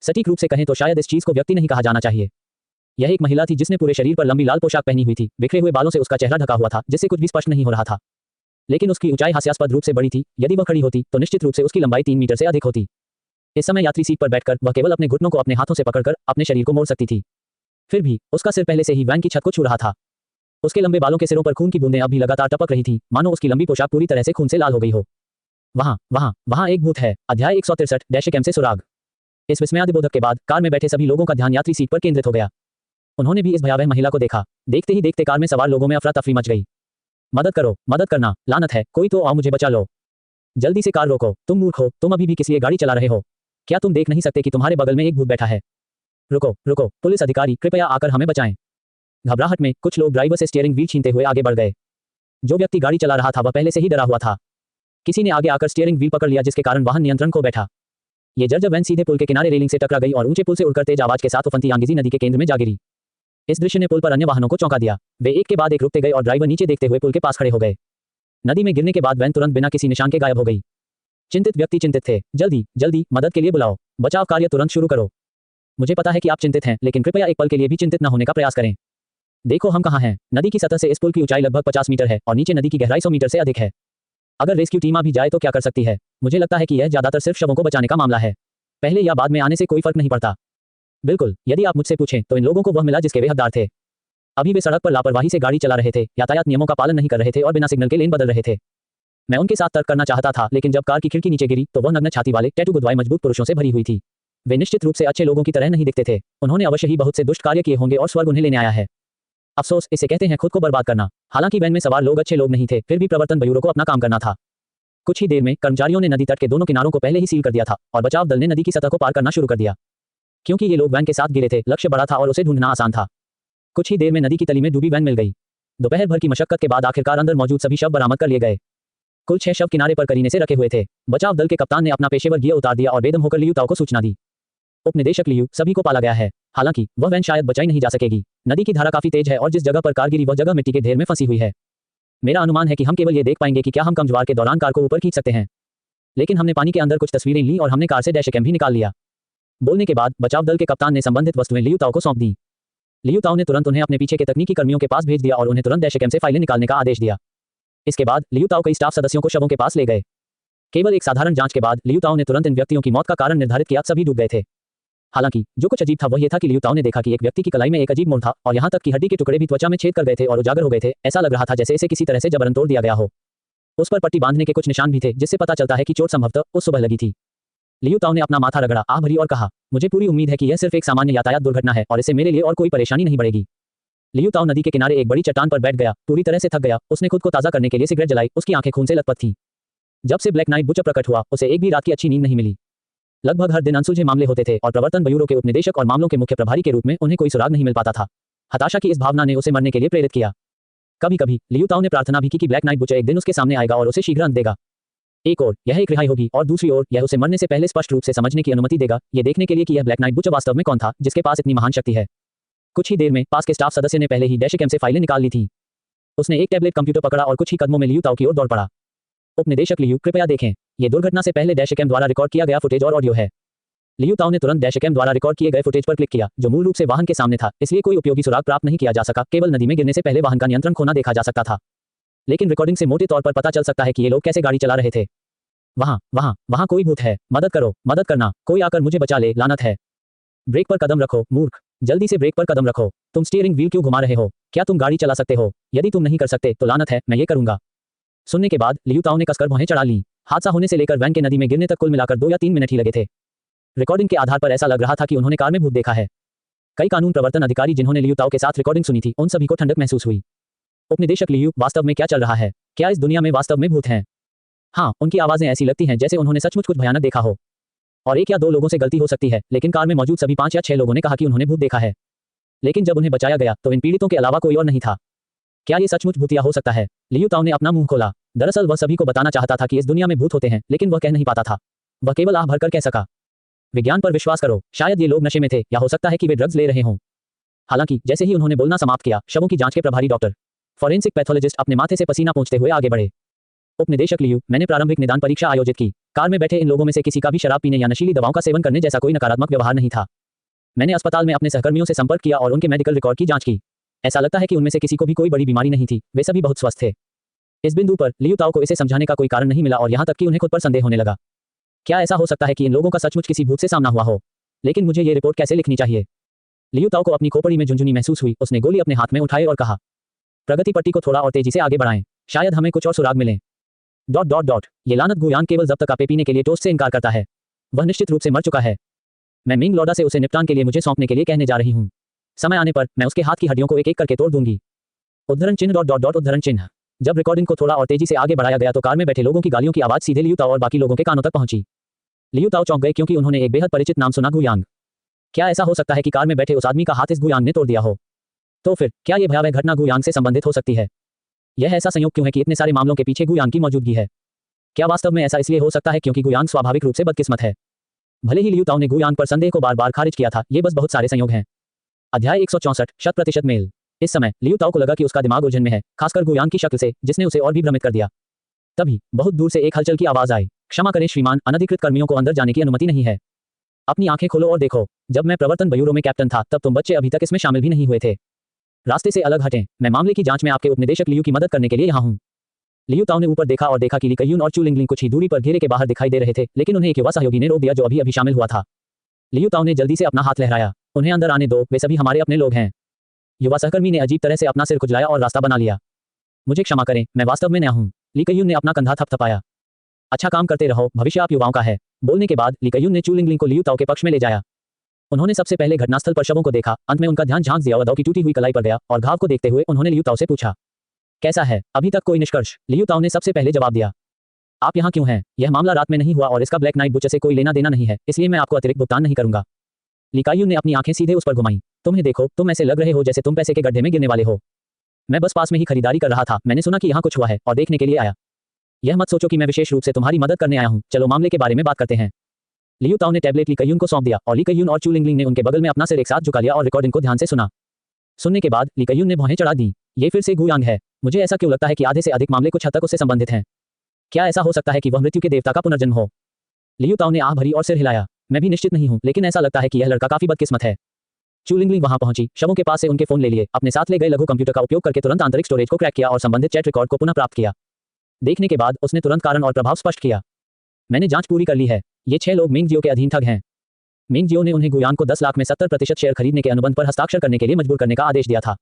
सटीक रूप से कहें तो शायद इस चीज को व्यक्ति नहीं कहा जाना चाहिए। यह एक महिला थी जिसने पूरे शरीर पर लंबी लाल पोशाक पहनी हुई थी। बिखरे हुए बालों से उसका चेहरा ढका हुआ था जिससे कुछ भी स्पष्ट नहीं हो रहा था। लेकिन उसकी ऊंचाई हास्यास्पद रूप से बड़ी थी। यदि वह खड़ी होती तो निश्चित रूप से उसकी लंबाई 3 मीटर से अधिक होती। इस समय यात्री सीट पर बैठकर वह केवल अपने घुटनों को अपने हाथों से पकड़कर अपने शरीर को मोड़ सकती थी। फिर भी उसका सिर पहले से ही वैन की छत को छू रहा था। उसके लंबे बालों के सिरों पर खून की बूंदें अब भी लगातार टपक रही थी, मानो उसकी लंबी पोशाक पूरी तरह से खून से लाल हो गई हो। वहां एक भूत है। अध्याय 163 डैशकैम से सुराग। इस विस्मयादिबोधक के बाद कार में बैठे सभी लोगों का ध्यान यात्री सीट पर केंद्रित हो गया। उन्होंने भी इस भयावह महिला को देखा। देखते ही देखते कार में सवार लोगों में अफरा तफरी मच गई। मदद करो, मदद करना, लानत है, कोई तो आओ मुझे बचा लो। जल्दी से कार रोको, तुम मूर्ख हो, तुम अभी भी किस लिए गाड़ी चला रहे हो? क्या तुम देख नहीं सकते कि तुम्हारे बगल में एक भूत बैठा है? रुको रुको, पुलिस अधिकारी कृपया आकर हमें बचाएं। घबराहट में कुछ लोग ड्राइवर से स्टीयरिंग व्हील छीनते हुए आगे बढ़ गए। जो व्यक्ति गाड़ी चला रहा था वह पहले से ही डरा हुआ था। किसी ने आगे आकर स्टीयरिंग व्हील पकड़ लिया जिसके कारण वाहन नियंत्रण खो बैठा। ये जर्जर वैन सीधे पुल के किनारे रेलिंग से टकरा गई और ऊंचे पुल से उड़कर तेज आवाज के साथ उफनती यांगीजी नदी के केंद्र में जा गिरी। इस दृश्य ने पुल पर अन्य वाहनों को चौंका दिया। वे एक के बाद एक रुकते गए और ड्राइवर नीचे देखते हुए पुल के पास खड़े हो गए। नदी में गिरने के बाद वैन तुरंत बिना किसी निशान के गायब हो गई। चिंतित व्यक्ति चिंतित थे। जल्दी जल्दी मदद के लिए बुलाओ, बचाव कार्य तुरंत शुरू करो। मुझे पता है कि आप चिंतित हैं, लेकिन कृपया एक पल के लिए भी चिंतित न होने का प्रयास करें। देखो हम कहाँ हैं। नदी की सतह से इस पुल की ऊंचाई लगभग 50 मीटर है और नीचे नदी की गहराई 100 मीटर से अधिक है। अगर रेस्क्यू टीम आ भी जाए तो क्या कर सकती है? मुझे लगता है कि यह ज्यादातर सिर्फ शवों को बचाने का मामला है। पहले या बाद में आने से कोई फर्क नहीं पड़ता। बिल्कुल, यदि आप मुझसे पूछें तो इन लोगों को वह मिला जिसके वे हकदार थे। अभी वे सड़क पर लापरवाही से गाड़ी चला रहे थे, यातायात नियमों का पालन नहीं कर रहे थे और बिना सिग्नल के लेन बदल रहे थे। मैं उनके साथ तर्क करना चाहता था, लेकिन जब कार की खिड़की नीचे गिरी तो वह नग्न छाती वाले टैटू गुदवाए मजबूत पुरुषों से भरी हुई थी। वे निश्चित रूप से अच्छे लोगों की तरह नहीं दिखते थे। उन्होंने अवश्य ही बहुत से दुष्ट कार्य किए होंगे और स्वर्ग उन्हें लेने आया है। अफसोस, इसे कहते हैं खुद को बर्बाद करना। हालांकि वैन में सवार लोग अच्छे लोग नहीं थे, फिर भी प्रवर्तन ब्यूरो को अपना काम करना था। कुछ ही देर में कर्मचारियों ने नदी तट के दोनों किनारों को पहले ही सील कर दिया था और बचाव दल ने नदी की सतह को पार करना शुरू कर दिया। क्योंकि ये लोग वैन के साथ गिरे थे, लक्ष्य बड़ा था और उसे ढूंढना आसान था। कुछ ही देर में नदी की तली में डूबी वैन मिल गई। दोपहर भर की मशक्कत के बाद आखिरकार अंदर मौजूद सभी शव बरामद कर लिए गए। कुल 6 शव किनारे पर करीने से रखे हुए थे। बचाव दल के कप्तान ने अपना पेशेवर गियर उतार दिया और बेदम होकर लियू ताओ को सूचना दी। उपनिदेशक लियू, सभी को पाला गया है। हालांकि वह वैन शायद बचाई नहीं जा सकेगी। नदी की धारा काफी तेज है और जिस जगह पर कार गिरी वह जगह मिट्टी के ढेर में फंसी हुई है। मेरा अनुमान है कि हम केवल ये देख पाएंगे कि क्या हम कम ज्वार के दौरान कार को ऊपर खींच सकते हैं। लेकिन हमने पानी के अंदर कुछ तस्वीरें ली और हमने कार से डैशकैम भी निकाल लिया। बोलने के बाद बचाव दल के कप्तान ने संबंधित वस्तुएं लियू ताओ को सौंप दी। लियू ताओ ने तुरंत उन्हें अपने पीछे के तकनीकी कर्मियों के पास भेज दिया और उन्हें तुरंत डैशकैम से फाइलें निकालने का आदेश दिया। इसके बाद लियू ताओ कई स्टाफ सदस्यों को शवों के पास ले गए। केवल एक साधारण जांच के बाद लियू ताओ ने तुरंत इन व्यक्तियों की मौत का कारण निर्धारित किया। सभी डूब गए थे। हालांकि जो कुछ अजीब था वह यह था कि लियू ताओ ने देखा कि एक व्यक्ति की कलाई में एक अजीब मोड़ था और यहां तक कि हड्डी के टुकड़े भी त्वचा में छेद कर गए थे और उजागर हो गए थे। ऐसा लग रहा था जैसे इसे किसी तरह से जबरन तोड़ दिया गया हो। उस पर पट्टी बांधने के कुछ निशान भी थे जिससे पता चलता है कि चोट संभवतः उस सुबह लगी थी। लियू ताओ ने अपना माथा रगड़ा, आह भरी और कहा, मुझे पूरी उम्मीद है कि यह सिर्फ एक सामान्य यातायात दुर्घटना है और इससे मेरे लिए और कोई परेशानी नहीं बढ़ेगी। लियू ताओ नदी के किनारे एक बड़ी चट्टान पर बैठ गया। पूरी तरह से थक गया। उसने खुद को ताज़ा करने के लिए सिगरेट जलाई। उसकी आंखें खून से लथपथ थीं। जब से ब्लैक नाइट बुचर प्रकट हुआ उसे एक भी रात की अच्छी नींद नहीं मिली। लगभग हर दिन अनसुलझे मामले होते थे और प्रवर्तन ब्यूरो के उपनिदेशक और मामलों के मुख्य प्रभारी के रूप में उन्हें कोई सुराग नहीं मिल पाता था। हताशा की इस भावना ने उसे मरने के लिए प्रेरित किया। कभी कभी लियू ताओ ने प्रार्थना भी की कि ब्लैक नाइट बुचर एक दिन उसके सामने आएगा और उसे शीघ्र अंत देगा। एक ओर यह एक रिहाई होगी और दूसरी ओर यह उसे मरने से पहले स्पष्ट रूप से समझने की अनुमति देगा, यह देखने के लिए कि यह ब्लैक नाइट बुचर वास्तव में कौन था जिसके पास इतनी महान शक्ति है। कुछ ही देर में पास के स्टाफ सदस्य ने पहले ही डैशकैम से फाइलें निकाल ली थी। उसने एक टैबलेट कंप्यूटर पकड़ा और कुछ ही कदमों में लियू ताओ की ओर दौड़ पड़ा। उपनिदेशक लियू, कृपया देखें, यह दुर्घटना से पहले डैशकैम द्वारा रिकॉर्ड किया गया फुटेज और ऑडियो है। लियू ताओ ने तुरंत डैशकैम द्वारा रिकॉर्ड किए गए फुटेज पर क्लिक किया, जो मूल रूप से वाहन के सामने था, इसलिए कोई उपयोगी सुराग प्राप्त नहीं किया जा सका। केवल नदी में गिरने से पहले वाहन का नियंत्रण खोना देखा जा सकता था। लेकिन रिकॉर्डिंग से मोटे तौर पर पता चल सकता है कि ये लोग कैसे गाड़ी चला रहे थे। वहां कोई भूत है, मदद करो, मदद करना, कोई आकर मुझे बचा ले, लानत है। ब्रेक पर कदम रखो, मूर्ख, जल्दी से ब्रेक पर कदम रखो। तुम स्टीयरिंग व्हील क्यों घुमा रहे हो? क्या तुम गाड़ी चला सकते हो? यदि तुम नहीं कर सकते तो लानत है, मैं ये करूंगा। सुनने के बाद लियू ताओ ने कसकर भौहें चढ़ा ली। हादसा होने से लेकर वैन के नदी में गिरने तक कुल मिलाकर 2 या 3 मिनट ही लगे थे। रिकॉर्डिंग के आधार पर ऐसा लग रहा था कि उन्होंने कार में भूत देखा है। कई कानून प्रवर्तन अधिकारी जिन्होंने लियू ताओ के साथ रिकॉर्डिंग सुनी थी, उन सभी को ठंडक महसूस हुई। उपनिदेशक लियू, वास्तव में क्या चल रहा है? क्या इस दुनिया में वास्तव में भूत हैं? हाँ, उनकी आवाजें ऐसी लगती हैं जैसे उन्होंने सचमुच कुछ भयानक देखा हो। और 1 या 2 लोगों से गलती हो सकती है, लेकिन कार में मौजूद सभी 5 या 6 लोगों ने कहा कि उन्होंने भूत देखा है। लेकिन जब उन्हें बचाया गया तो इन पीड़ितों के अलावा कोई और नहीं था। क्या ये सचमुच भूतिया हो सकता है? लियू ताओ ने अपना मुंह खोला। दरअसल वह सभी को बताना चाहता था कि इस दुनिया में भूत होते हैं, लेकिन वह कह नहीं पाता था। वह केवल आह भरकर कह सका, विज्ञान पर विश्वास करो, शायद ये लोग नशे में थे, या हो सकता है कि वे ड्रग्स ले रहे हों। हालांकि जैसे ही उन्होंने बोलना समाप्त किया, शवों की जांच के प्रभारी डॉक्टर, फॉरेंसिक पैथोलॉजिस्ट अपने माथे से पसीना पोंछते हुए आगे बढ़े। उपनिदेशक लियू, मैंने प्रारंभिक निदान परीक्षा आयोजित की। कार में बैठे इन लोगों में से किसी का भी शराब पीने या नशीली दवाओं का सेवन करने जैसा कोई नकारात्मक व्यवहार नहीं था। मैंने अस्पताल में अपने सहकर्मियों से संपर्क किया और उनके मेडिकल रिकॉर्ड की जांच की। ऐसा लगता है कि उनमें से किसी को भी कोई बड़ी बीमारी नहीं थी, वे सभी बहुत स्वस्थ थे। इस बिंदु पर लियू ताओ को इसे समझाने का कोई कारण नहीं मिला और यहाँ तक कि उन्हें खुद पर संदेह होने लगा। क्या ऐसा हो सकता है कि इन लोगों का सचमुच किसी भूत से सामना हुआ हो? लेकिन मुझे ये रिपोर्ट कैसे लिखनी चाहिए? लियू ताओ को अपनी खोपड़ी में झुनझुनी महसूस हुई। उसने गोली अपने हाथ में उठाई और कहा, प्रगति पट्टी को थोड़ा और तेजी से आगे बढ़ाएं, शायद हमें कुछ और सुराग मिलें। ... ये लानत गुयांग केवल जब तक आपे पीने के लिए टोस्ट से इनकार करता है। वह निश्चित रूप से मर चुका है। मैं मिंग लौडा से उसे निपटान के लिए मुझे सौंपने के लिए कहने जा रही हूँ। समय आने पर मैं उसके हाथ की हड्डियों को एक एक करके तोड़ दूंगी। उद्धरण चिन्ह ... उद्धरण चिन्ह। जब रिकॉर्डिंग को थोड़ा और तेजी से आगे बढ़ाया गया तो कार में बैठे लोगों की गालियों की आवाज सीधे लियू ताओ और बाकी लोगों के कानों तक पहुंची। लियू ताओ चौंक गए क्योंकि उन्होंने एक बेहद परिचित नाम सुना, गुयांग। क्या ऐसा हो सकता है कि कार में बैठे उस आदमी का हाथ इस गुयांग ने तोड़ दिया हो? तो फिर क्या यह भयावह घटना गुयांग से संबंधित हो सकती है? यह ऐसा संयोग क्यों है कि इतने सारे मामलों के पीछे गुयांग की मौजूदगी है? क्या वास्तव में ऐसा इसलिए हो सकता है क्योंकि गुयांग स्वाभाविक रूप से बदकिस्मत है? भले ही लियू ताओ ने गुयांग पर संदेह को बार बार खारिज किया था, ये बस बहुत सारे संयोग हैं। अध्याय 164, 100% मेल। इस समय लियू ताओ को लगा कि उसका दिमाग उलझन में है, खासकर गुयांग की शक्ल से, जिसने उसे और भी भ्रमित कर दिया। तभी बहुत दूर से एक हलचल की आवाज आई। क्षमा करें श्रीमान, अनधिकृत कर्मियों को अंदर जाने की अनुमति नहीं है। अपनी आंखें खोलो और देखो, जब मैं प्रवर्तन ब्यूरो में कैप्टन था तब तुम बच्चे अभी तक इसमें शामिल भी नहीं हुए थे। रास्ते से अलग हटें, मैं मामले की जांच में आपके उपनिदेशक लियू की मदद करने के लिए यहाँ हूँ। लियू ताओ ने ऊपर देखा और देखा कि ली कयून और चू लिंगलिंग कुछ ही दूरी पर घेरे के बाहर दिखाई दे रहे थे, लेकिन उन्हें एक युवा सहयोगी ने रोक दिया जो अभी अभी शामिल हुआ था। लियू ताओ ने जल्दी से अपना हाथ लहराया, उन्हें अंदर आने दो, वे सभी हमारे अपने लोग हैं। युवा सहकर्मी ने अजीब तरह से अपना सिर खुजलाया और रास्ता बना लिया। मुझे क्षमा करें, मैं वास्तव में नया हूँ। ली कयून ने अपना कंधा थपथपाया। अच्छा काम करते रहो, भविष्य आप युवाओं का है। बोलने के बाद ली कयून ने चू लिंगलिंग को लियू ताओ के पक्ष में ले जाया। उन्होंने सबसे पहले घटनास्थल पर शवों को देखा। अंत में उनका ध्यान झांक जियाओदाओ की टूटी हुई कलाई पर गया और घाव को देखते हुए उन्होंने लियू ताओ से पूछा, कैसा है? अभी तक कोई निष्कर्ष? लियू ताओ ने सबसे पहले जवाब दिया, आप यहाँ क्यों हैं? यह मामला रात में नहीं हुआ और इसका ब्लैक नाइट बुचर से कोई लेना देना नहीं है, इसलिए मैं आपको अतिरिक्त भुगतान नहीं करूंगा। ली कयून ने अपनी आंखें सीधे उस पर घुमाई। तुम्हें देखो, तुम ऐसे लग रहे हो जैसे तुम पैसे के गड्ढे में गिरने वाले हो। मैं बस पास में ही खरीदारी कर रहा था, मैंने सुना कि यहाँ कुछ हुआ है और देखने के लिए आया। यह मत सोचो कि मैं विशेष रूप से तुम्हारी मदद करने आया हूँ। चलो मामले के बारे में बात करते हैं। लियू ताओ ने टैबलेट ली कयून को सौंप दिया और ली कयून और चू लिंगलिंग ने उनके बगल में अपना सिर एक साथ झुका लिया और रिकॉर्डिंग को ध्यान से सुना। सुनने के बाद ली कयून ने भौहें चढ़ा दी। ये फिर से गुयांग है। मुझे ऐसा क्यों लगता है कि आधे से अधिक मामले कुछ हद तक उससे संबंधित हैं। क्या ऐसा हो सकता है कि वह मृत्यु के देवता का पुनर्जन्म हो? लियू ताओ ने आह भरी और सिर हिलाया। मैं भी निश्चित नहीं हूँ, लेकिन ऐसा लगता है कि यह लड़का काफी बदकिस्मत है। चू लिंगलिंग वहां पहुंची, शवों के पास से उनके फोन ले लिए, अपने साथ ले गए लघु कंप्यूटर का उपयोग करके तुरंत आंतरिक स्टोरेज को क्रैक किया और संबंधित चैट रिकॉर्ड को पुनः प्राप्त किया। देखने के बाद उसने तुरंत कारण और प्रभाव स्पष्ट किया। मैंने जांच पूरी कर ली है। ये 6 लोग मिंग जियो के अधीन ठग हैं। मिंग जियो ने उन्हें गुयांग को 10 लाख में 70% शेयर खरीदने के अनुबंध पर हस्ताक्षर करने के लिए मजबूर करने का आदेश दिया था।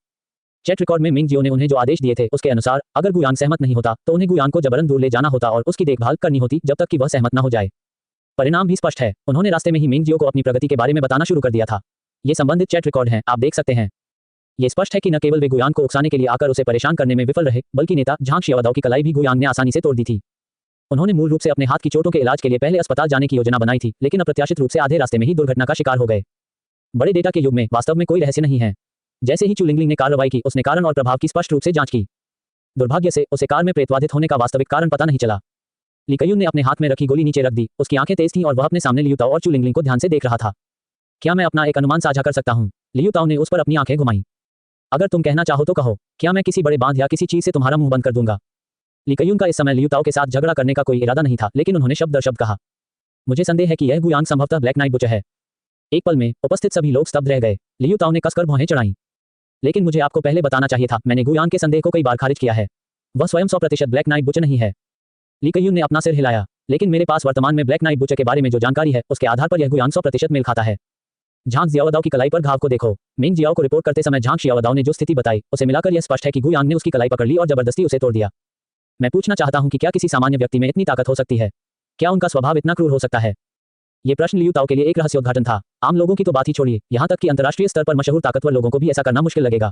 चैट रिकॉर्ड में मिंग जियो ने उन्हें जो आदेश दिए थे उसके अनुसार अगर गुयांग सहमत नहीं होता तो उन्हें गुयांग को जबरन दूर ले जाना होता और उसकी देखभाल करनी होती जब तक कि वह सहमत न हो जाए। परिणाम भी स्पष्ट है, उन्होंने रास्ते में ही मिंग जियो को अपनी प्रगति के बारे में बताना शुरू कर दिया था। ये संबंधित चैट रिकॉर्ड हैं, आप देख सकते हैं। ये स्पष्ट है कि न केवल वे गुयांग को उकसाने के लिए आकर उसे परेशान करने में विफल रहे, बल्कि नेता झांग जियाओदाओ की कलाई भी गुयांग ने आसानी से तोड़ दी थी। उन्होंने मूल रूप से अपने हाथ की चोटों के इलाज के लिए पहले अस्पताल जाने की योजना बनाई थी, लेकिन अप्रत्याशित रूप से आधे रास्ते में ही दुर्घटना का शिकार हो गए। बड़े डेटा के युग में वास्तव में कोई रहस्य नहीं है। जैसे ही चू लिंगलिंग ने कार्रवाई की, उसने कारण और प्रभाव की स्पष्ट रूप से जांच की। दुर्भाग्य से उसे कार में प्रेतवाधित होने का वास्तविक कारण पता नहीं चला। ली कयून ने अपने हाथ में रखी गोली नीचे रख दी। उसकी आंखें तेज थीं और वह अपने सामने लियू ताओ और चू लिंगलिंग को ध्यान से देख रहा था। क्या मैं अपना एक अनुमान साझा कर सकता हूँ? लियू ताओ ने उस पर अपनी आंखें घुमाई। अगर तुम कहना चाहो तो कहो। क्या मैं किसी बड़े बांध या किसी चीज से तुम्हारा मुंह बंद कर दूंगा? ली कयून का इस समय लियू ताओ के साथ झगड़ा करने का कोई इरादा नहीं था, लेकिन उन्होंने शब्द दर शब्द कहा, मुझे संदेह है कि यह गुयांग संभवतः ब्लैक नाइट बुचर है। एक पल में उपस्थित सभी लोग स्तब्ध रह गए। लियू ताओ ने कसकर भौहें चढ़ाई। लेकिन मुझे आपको पहले बताना चाहिए था, मैंने गुयांग के संदेह को कई बार खारिज किया है। वह स्वयं 100% ब्लैक नाइट बुचर नहीं है। ली कयून ने अपना सिर हिलाया। लेकिन मेरे पास वर्तमान में ब्लैक नाइट बुचर के बारे में जो जानकारी है उसके आधार पर यह गुयांग 100% मेल खाता है। झांग जियाओदाओ की कलाई पर घाव को देखो। मिंग जियाओ को रिपोर्ट करते समय झांग जियाओदाओ ने जो स्थिति बताई उसे मिलाकर यह स्पष्ट है कि गुयांग ने उसकी कलाई पकड़ ली और जबरदस्ती उसे तोड़ दिया। मैं पूछना चाहता हूं कि क्या किसी सामान्य व्यक्ति में इतनी ताकत हो सकती है? क्या उनका स्वभाव इतना क्रूर हो सकता है? ये प्रश्न लियू ताओ के लिए एक रहस्योद्घाटन था। आम लोगों की तो बात ही छोड़िए, यहाँ तक कि अंतर्राष्ट्रीय स्तर पर मशहूर ताकतवर लोगों को भी ऐसा करना मुश्किल लगेगा।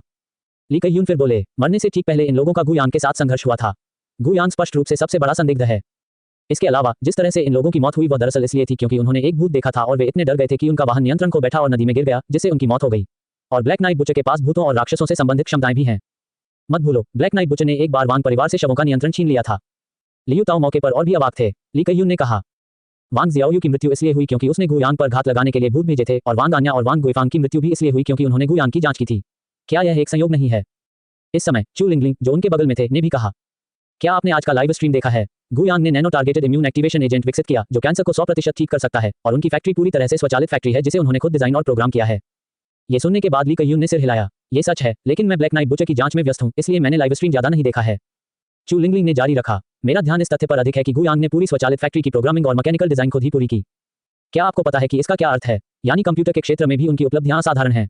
ली कयून फिर बोले, मरने से ठीक पहले इन लोगों का गुयांग के साथ संघर्ष हुआ था। गुयांग स्पष्ट रूप से सबसे बड़ा संदिग्ध है। इसके अलावा जिस तरह से इन लोगों की मौत हुई वह दरअसल इसलिए थी क्योंकि उन्होंने एक भूत देखा था और वे इतने डर गए थे कि उनका वाहन नियंत्रण खो बैठा और नदी में गिर गया, जिससे उनकी मौत हो गई। और ब्लैक नाइट बुचर के पास भूतों और राक्षसों से संबंधित क्षमताएं भी हैं। मत भूलो, ब्लैक नाइट बुचर ने एक बार वांग परिवार से शवों का नियंत्रण छीन लिया था। लियू ताओ मौके पर और भी अवाक थे। ली कईयून ने कहा, वांग जियाओयू की मृत्यु इसलिए हुई क्योंकि उसने गुयांग पर घात लगाने के लिए भूत भेजे थे, और वांग आन्या और वांग गुइफांग की मृत्यु भी इसलिए हुई क्योंकि उन्होंने गुयांग की जांच की थी। क्या यह एक संयोग नहीं है? इस समय चू लिंगलिंग, जो उनके बगल में थे, ने भी कहा, क्या आपने आज का लाइव स्ट्रीम देखा है? गुयांग ने nano targeted immune activation agent विकसित किया जो कैंसर को 100% ठीक कर सकता है, और उनकी फैक्ट्री पूरी तरह से स्वचालित फैक्ट्री है जिसे उन्होंने खुद डिजाइन और प्रोग्राम किया है। ये सुनने के बाद ली कईयून ने सिर हिलाया। ये सच है, लेकिन मैं ब्लैक नाइट बुचर की जांच में व्यस्त हूं, इसलिए मैंने लाइव स्ट्रीम ज्यादा नहीं देखा है। चू लिंगलिंग ने जारी रखा, मेरा ध्यान इस तथ्य पर अधिक है कि गुयांग ने पूरी स्वचालित फैक्ट्री की प्रोग्रामिंग और मैकेनिकल डिजाइन खुद ही पूरी की। क्या आपको पता है कि इसका क्या अर्थ है? यानी कंप्यूटर के क्षेत्र में भी उनकी उपलब्धियां असाधारण हैं।